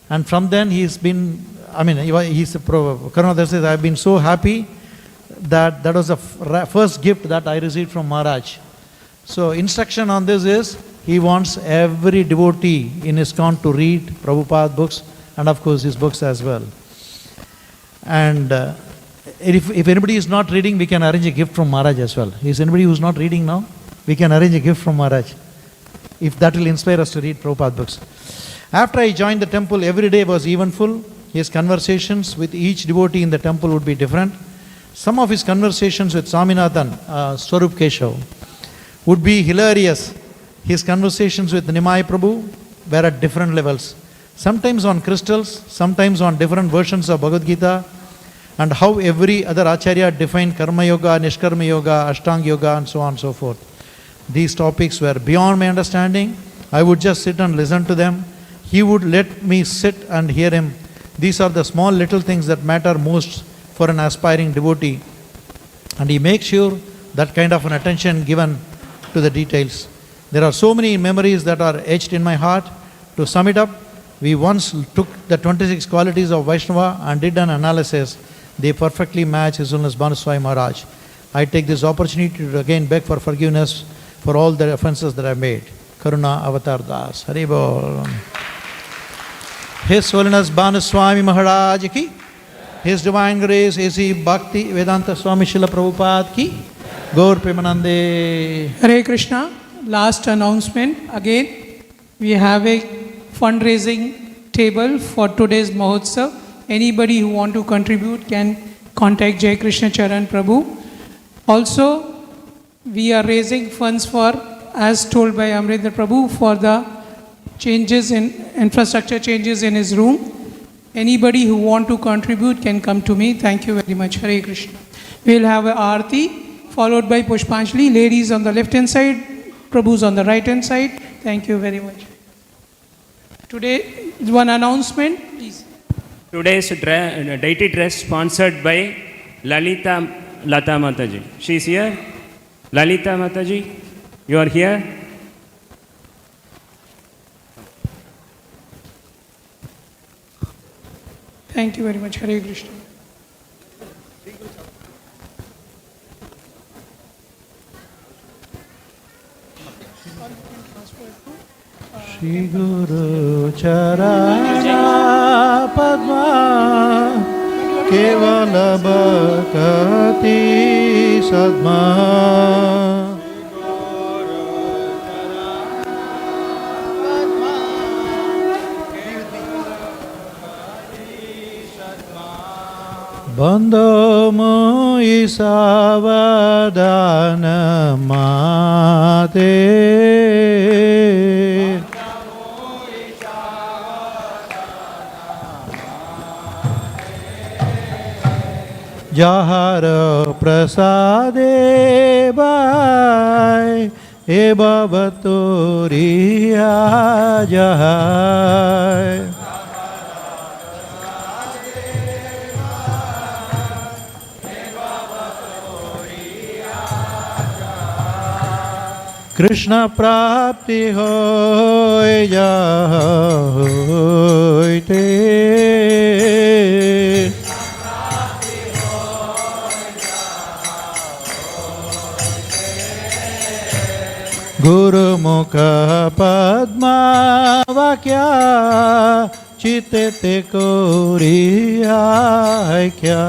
And from then he's been, Karunavatar says, I've been so happy that was the first gift that I received from Maharaj. So instruction on this is, he wants every devotee in ISKCON to read Prabhupada books and of course his books as well. And if anybody is not reading, we can arrange a gift from Maharaj as well. Is anybody who's not reading now? We can arrange a gift from Maharaj, if that will inspire us to read Prabhupada books. After I joined the temple, every day was eventful. His conversations with each devotee in the temple would be different. Some of his conversations with Swaminathan, Swarup Keshav, would be hilarious. His conversations with Nimai Prabhu were at different levels. Sometimes on crystals, sometimes on different versions of Bhagavad Gita, and how every other Acharya defined Karma Yoga, Nishkarma Yoga, Ashtanga Yoga, and so on and so forth. These topics were beyond my understanding. I would just sit and listen to them. He would let me sit and hear him. These are the small little things that matter most for an aspiring devotee. And he makes sure that kind of an attention given to the details. There are so many memories that are etched in my heart. To sum it up, we once took the 26 qualities of Vaishnava and did an analysis. They perfectly match His Holiness Bhanu Swami Maharaj. I take this opportunity to again beg for forgiveness for all the offenses that I made. Karuna Avatar Das. Hari Bol. His Holiness Bhanu Swami Maharaj ki, His Divine Grace A.C. Bhakti Vedanta Swami Srila Prabhupada ki, Gaur Premanande. Hare Krishna. Last announcement. Again, we have a fundraising table for today's Mahotsav. Anybody who want to contribute can contact Jai Krishna Charan Prabhu. Also, we are raising funds for, as told by Amrendra Prabhu, for the changes in infrastructure changes in his room. Anybody who want to contribute can come to me. Thank you very much. Hare Krishna. We will have a Aarti followed by Pushpanjali. Ladies on the left hand side, Prabhus on the right hand side. Thank you very much. Today, one announcement, please. Today's deity dress sponsored by Lata Mataji. She is here. Lalita Mataji, you are here. Thank you very much. Hare Krishna. Shri Guru Charana Padma Kevala Bhakati Sadma Bandho Mui Savadana Mate Jahar Prasade Bhai E Babaturiya Jahai Krishna Prapti Hoy Jahoy Te Guru Mukha Padma Vakya Chitte Te Koriya Kya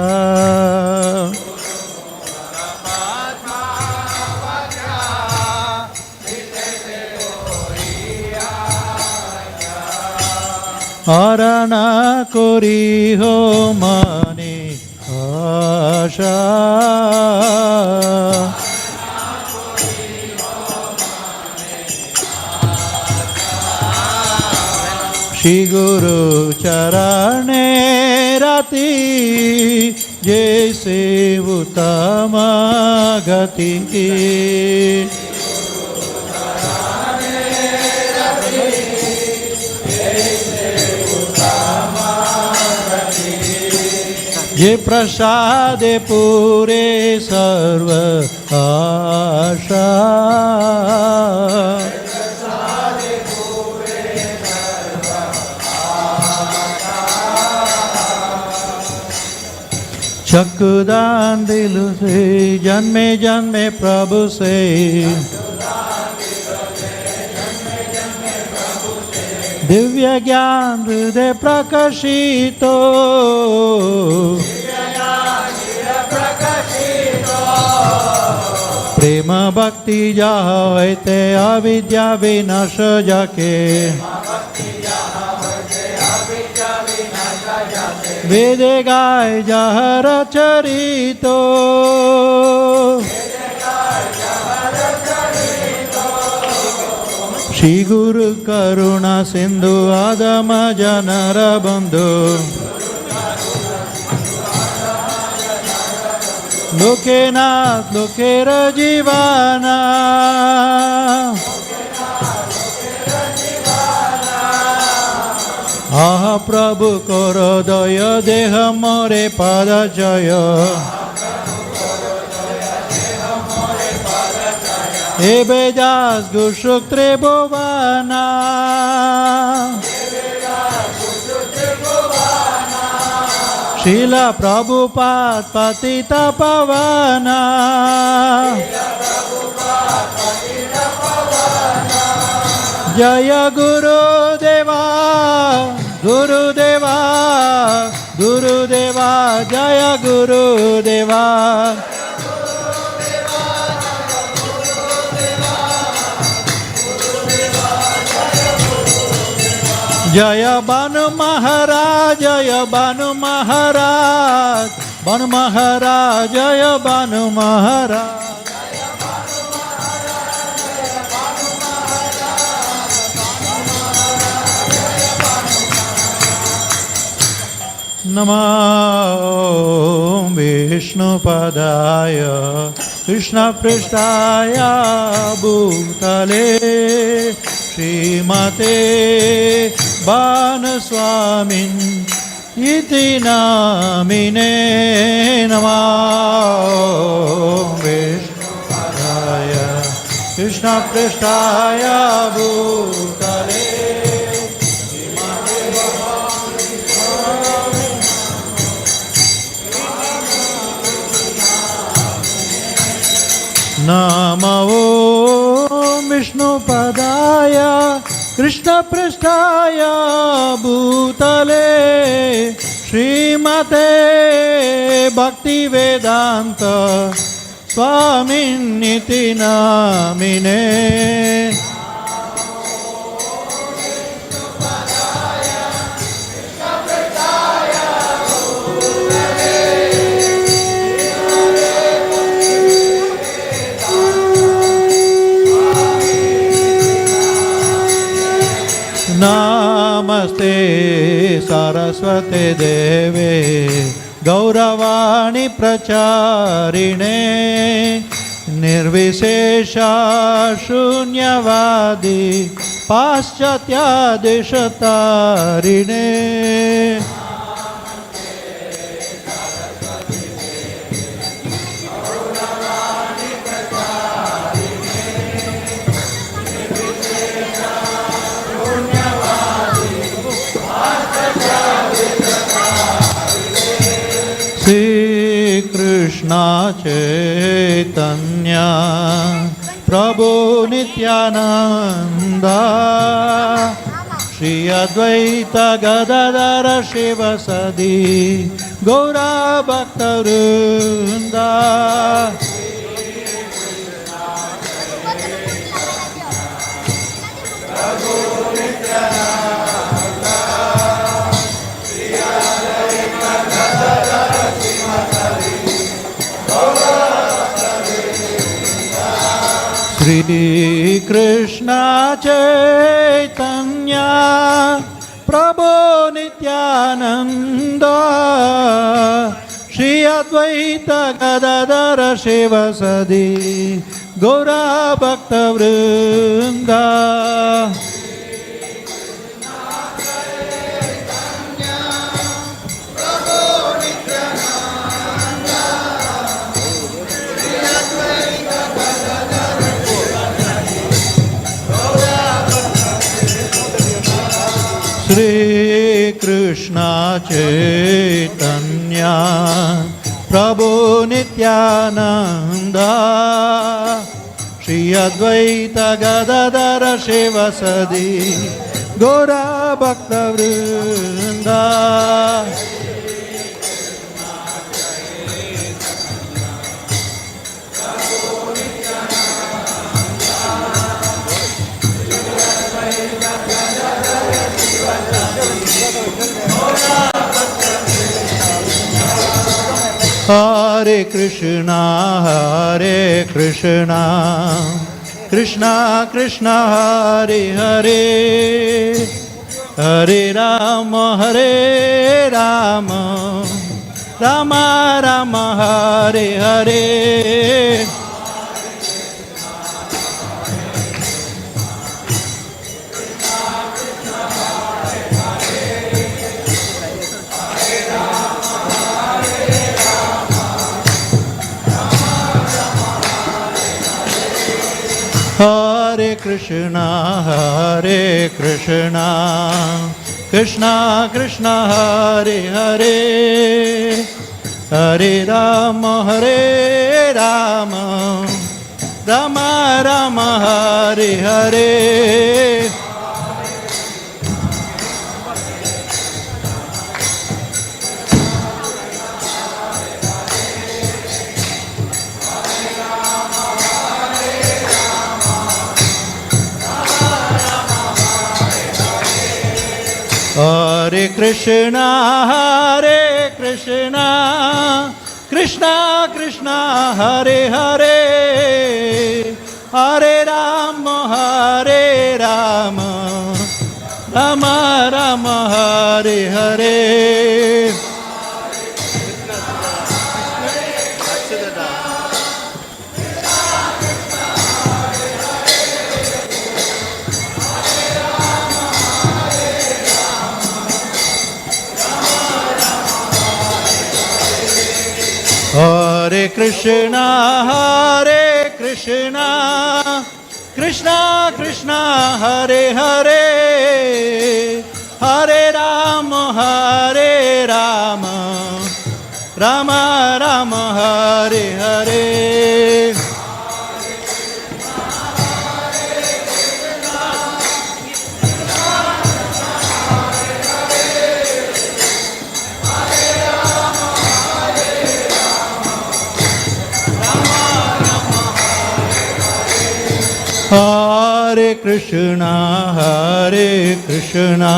Arana kori ho mane asha. Shri Guru Charane Rati Jaise Uttama Gati ki. ये प्रसादे पूरे सर्व आशा. चक्षुदान दिल से जन्मे जन्मे प्रभु से. दिव्य ज्ञान हृदय प्रकाशितो. प्रेम भक्ति जाते अविद्या विनाश जाके. वेदे गाय जहर चरितो. श्री गुरु करुणा सिंधु आदम जनर बंधु. लोके नाथ लोकेर जीवाना. आह प्रभु कर दय देह मोरे पद जय. हे बेदास गुसुक त्रिभुवना. शीला प्रभुपाद पतित पवना. जय गुरुदेवा गुरुदेवा गुरुदेवा जय गुरुदेवा. जय भानु महाराज जय भानु महाराज. भानु महाराज जय भानु महाराज. नमो विष्णुपदाय कृष्णपृष्ठाय भूतले श्रीमते भानु स्वामी इति नामिने. नमो विष्णुपदाय कृष्णपृष्ठाय भूतले नमो विष्णुपदाय कृष्णपृष्ठाय भूतले श्रीमते भक्तिवेदांत स्वामिन्निति नामिने. नमस्ते सरस्वते देवे गौरवाणी प्रचारिणे. निर्विशेष शून्यवादी पाश्चात्यादिशतारिणे. श्री कृष्ण चैतन्य प्रभु Nityanand Shri Advaita Gadadhar शिवसदि Gaura भक्तवृंद. Shri Krishna Chaitanya Prabhu Nityananda Shri Advaita Gadadara Shivasadi Gaura Bhakta Vrinda Shri Krishna Chaitanya Prabhu Nityananda Shri Advaita Gadadara Shivasadi Gaura Bhakta Vrinda Hare Krishna, Hare Krishna, Krishna Krishna, Hare Hare, Hare Rama, Hare Rama, Rama Rama, Hare Hare. Hare Krishna, Hare Krishna, Krishna Krishna, Hare Hare, Hare Rama, Hare Rama, Rama Rama, Hare Hare. Hare Krishna, Hare Krishna, Krishna Krishna, Hare Hare, Hare Rama, Hare Rama, Rama Rama, Hare Hare. Hare Krishna, Hare Krishna, Krishna Krishna, Hare Hare, Hare Rama, Hare Rama, Rama Rama, Hare Hare. Hare Krishna, Hare Krishna,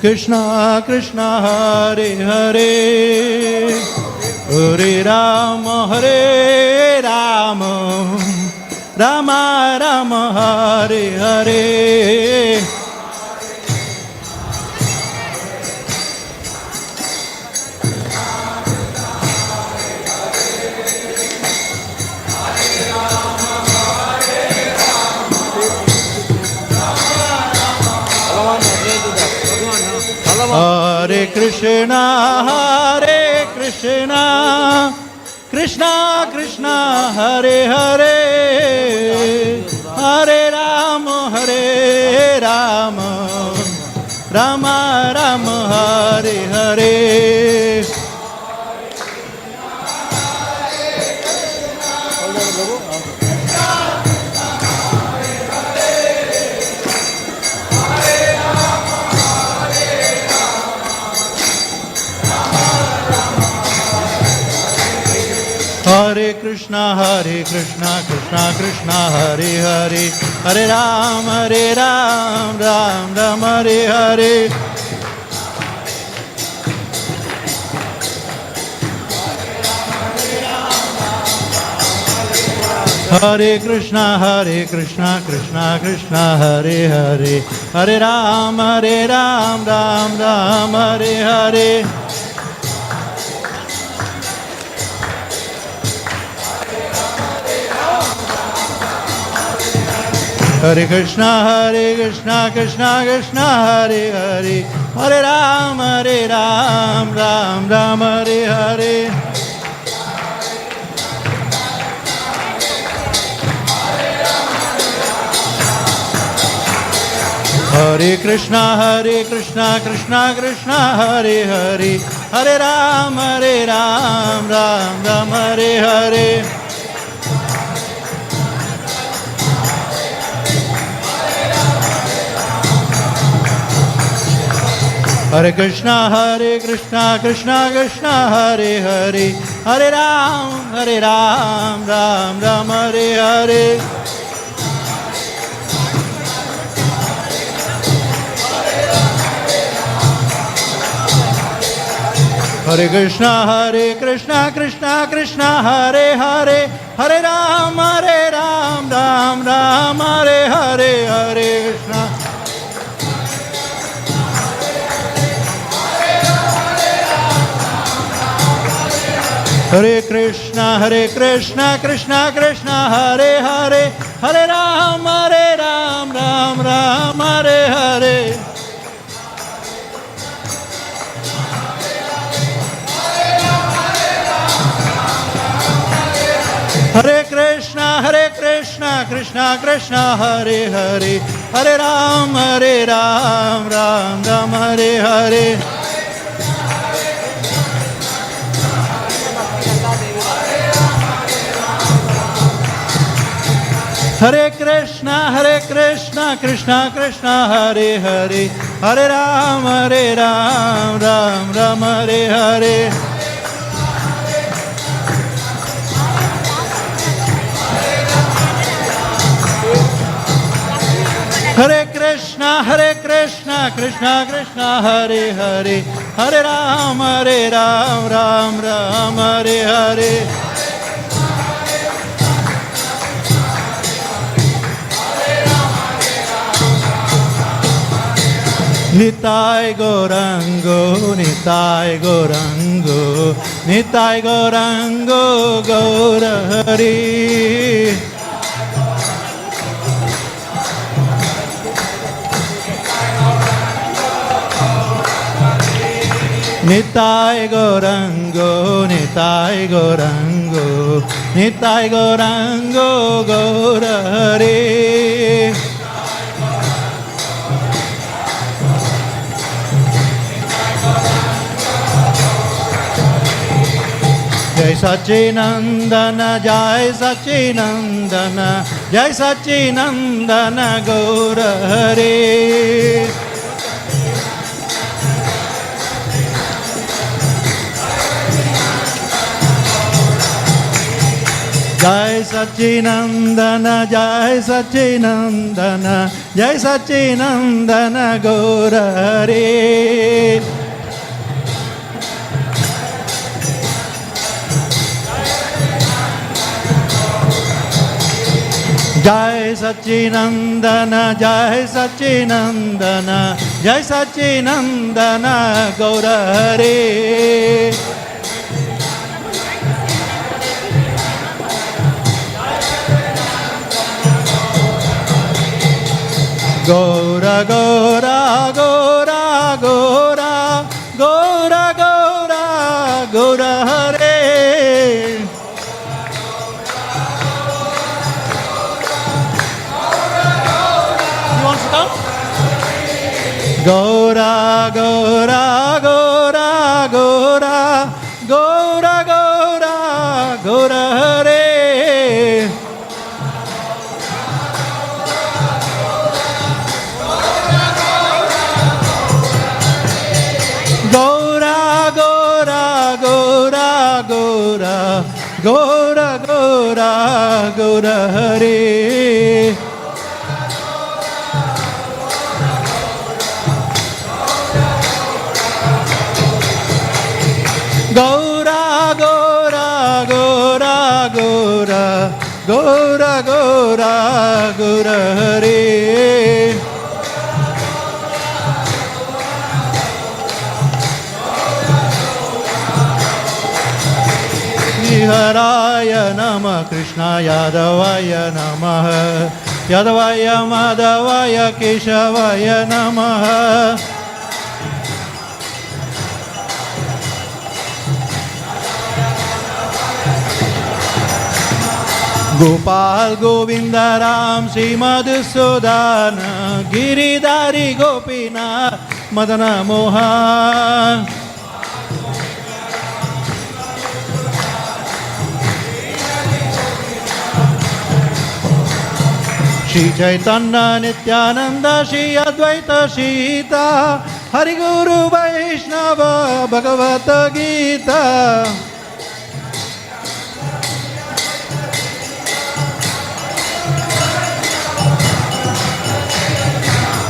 Krishna Krishna, Hare Hare, Hare Rama, Hare Rama, Rama Rama, Hare Hare. Hare Krishna, Hare Krishna, Krishna Krishna, Hare Hare, Hare Rama, Hare Rama, Rama Rama, Hare Hare. Hare Krishna, Krishna Krishna, Hare Hare, Hare Ram, Ram Ram, Hare Hare. Hare Krishna, Krishna Krishna, Hare Hare, Hare Ram, Ram Ram, Hare Hare. Hare Krishna, Krishna Krishna, Hare Hare, Hare Ram, Ram Ram, Hare Hare. Hare Krishna, Krishna Krishna, Hare Hare, Hare Ram, Ram Ram, Hare Hare. Hare Krishna, Krishna Krishna, Hare Hare, Hare Ram, Ram Ram, Hare Hare. Hare Krishna, Krishna Hare Hare, Hare Ram, Ram Ram, Hare Hare, Hare Krishna. Hare Krishna, Krishna Krishna, Hare Hare, Hare Ram, Ram Ram, Hare Hare. Hare Krishna, Krishna Krishna, Hare Hare, Hare Ram, Ram Ram, Hare Hare. Hare Krishna, Krishna Krishna, Hare Hare, Hare Ram, Ram Ram, Hare Hare. Hare Krishna, Krishna Krishna, Hare Hare, Hare Ram, Ram Ram, Hare Hare. Nitai Gaurango, Nitai Gaurango, Nitai Gaurango, Gaura Hari. Nitai Gaurango, Nitai Gaurango, Nitai Gaurango, Gaura Hari. Jai Sachinandana, Jai Sachinandana, Jai Sachinandana, Gaura Hari. Jai Sachinandana, Jai Sachinandana, Jai Sachinandana, Gaura Hari. Jai Sachinandana, Jai Sachinandana, Jai Sachinandana, Gaura Hari. Gaura Gaura Gaura Gaura Gaura Gaura Gaura Hare. You want to come? Gaura Gaura Gaura Gaura Gaura Gaura Gaura Hare. Gaura Gaura Gaura Gaura Gaura Gaura Gaura Hare. Gaura Gaura Gaura Gaura Gaura Gora Gora Hare Haraya Namah Krishna Yadavaya Namaha Yadavaya Madhavaya Keshavaya Namaha Gopal Govinda Ram Shri Madhusudana Giridhari Gopina Madana Mohan Shri Chaitanya Nityananda Shri Advaita Shita Hari Guru Vaishnava Bhagavata Gita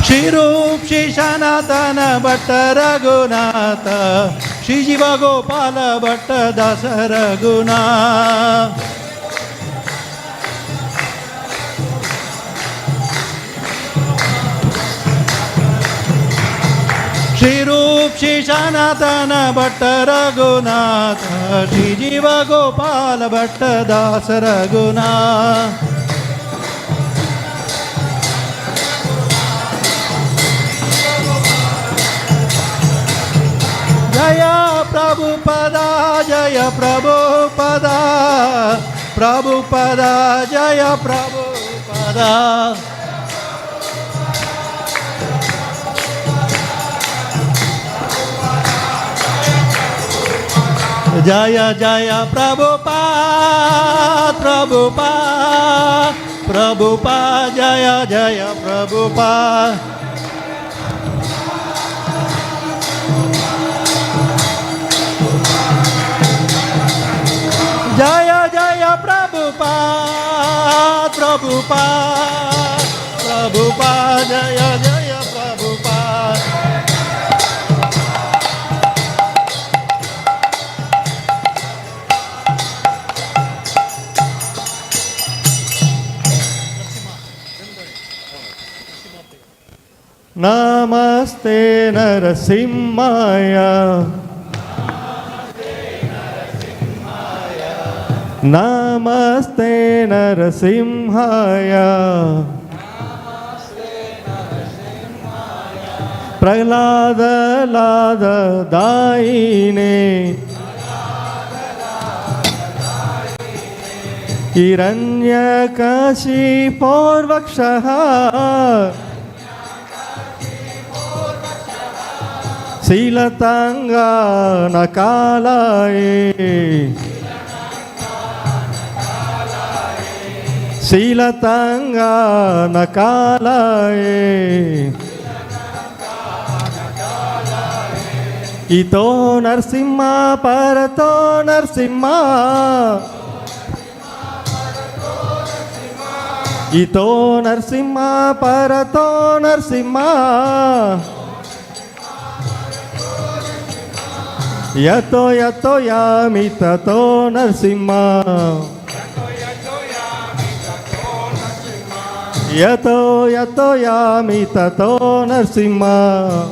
Shri Rup Shri Sanatana Bhatta Raghunatha Shri Jiva Gopala Bhatta Dasa Raghunatha Shri Rup Shri Sanatana Bhatta Raghunatha Shri Jiva Gopala Bhatta Dasa Raghunatha Jaya Prabhupada Jaya Prabhupada Prabhupada Jaya Prabhupada Jaya Jaya Prabhupada Prabhupada Prabhupada Jaya Jaya Prabhupada Jaya Jaya Prabhupada Prabhupada Prabhupada Jaya Jaya Prabhupada Namaste Narasimhaya Namaste Narasimhaya Prahlada Lada Daine Hiranyakashi Porvakshaha Silatanga Nakalaye Silatanga Nakalaye Ito Narsimha Parato Narsimha Ito Narsimha Parato Narsimha Yato Yato Yami Tato Narsimha Yato Yato Yami Tato Narsimha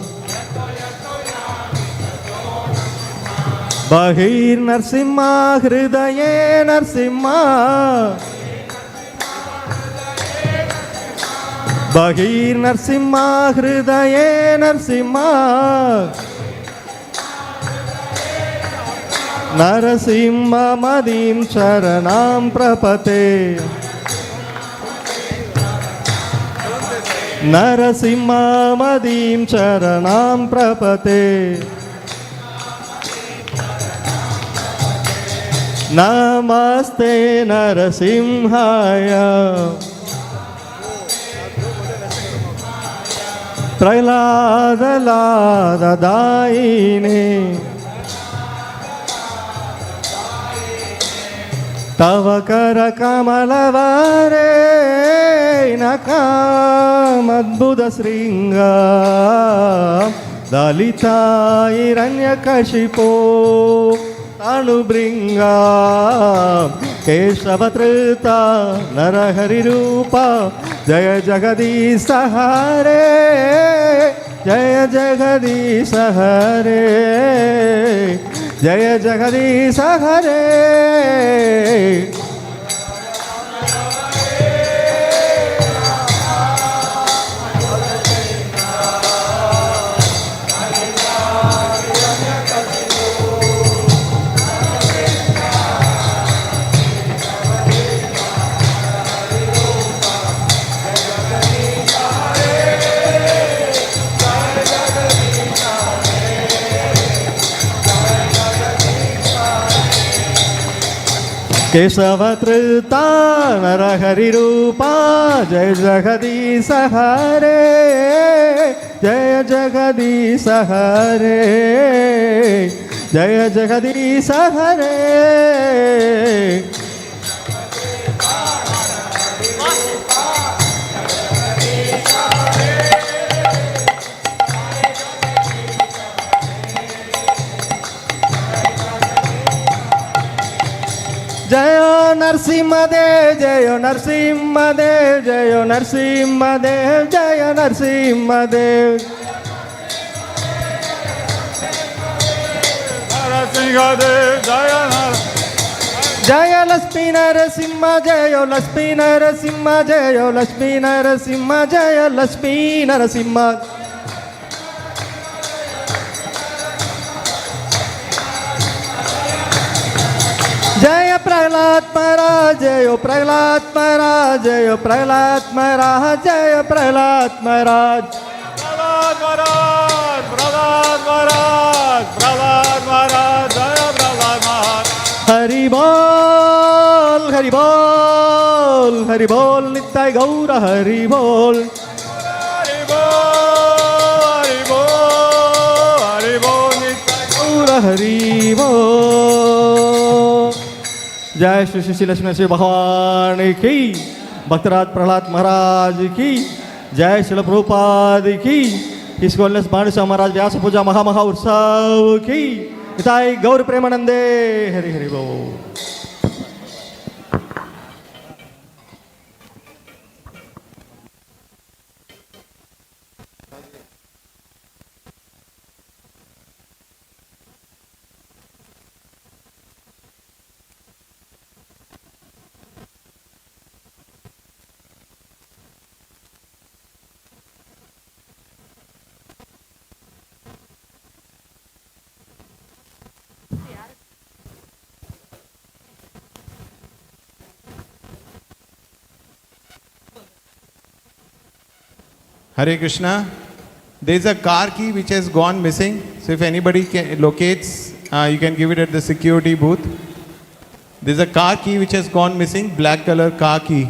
Bahir Narsimha Hridaye Narsimha Bahir Narsimha Hridaye Narsimha Narasimha Madim Charanam Prapate Narasimha Madim Charanam Prapate Namaste Narasimhaya Prahlada Lada Daine Tavakara Kamalavare Nakam Adbhuta Sringa Dalita Hiranyakashipo Anubringa Kesavatrita Narahari Rupa Jaya Jagadisa Hare Jaya Jagadisa Hare Jaya Jagadisa Hare Kesavatrita Narahari Rupa Jaya Jagadisa Hare Jaya Jagadisa Hare Jaya Jagadisa Hare Jaya Narsimhadev, Jaya Narsimhadev, Jaya Narsimhadev, Jaya Narsimhadev. Narasimhadev, Jaya Jaya Lakshmi Narasimha, Jaya Lakshmi Narasimha, Jaya Lakshmi Narasimha, Jaya Lakshmi Narasimha. Jaya Prahlad Maharaj, Jaya Prahlad Maharaj, Jaya Prahlad Maharaj, Jaya Prahlad Maharaj. Prahlad Maharaj, Prahlad Maharaj, Prahlad Maharaj, Jaya Prahlad Maharaj. Hari Bol, Hari Bol, Hari Bol, Nittai Gaura Hari Bol. Hari Bol, Hari Bol, Hari Bol, Nittai Gaura Hari Bol. Jai Shri Shri Lakshmi Shri Bhagwan ki, Bhaktaraj Prahlad Maharaj ki, Jai Shri Prabhupada ki, His Holiness Bhanu Swami Maharaj Vyasa Puja Maha Utsav ki, Nitai Gaur Premanande, Hari Hari Bol. Hare Krishna. There is a car key which has gone missing. So if anybody locates, you can give it at the security booth. There is a car key which has gone missing, black color car key.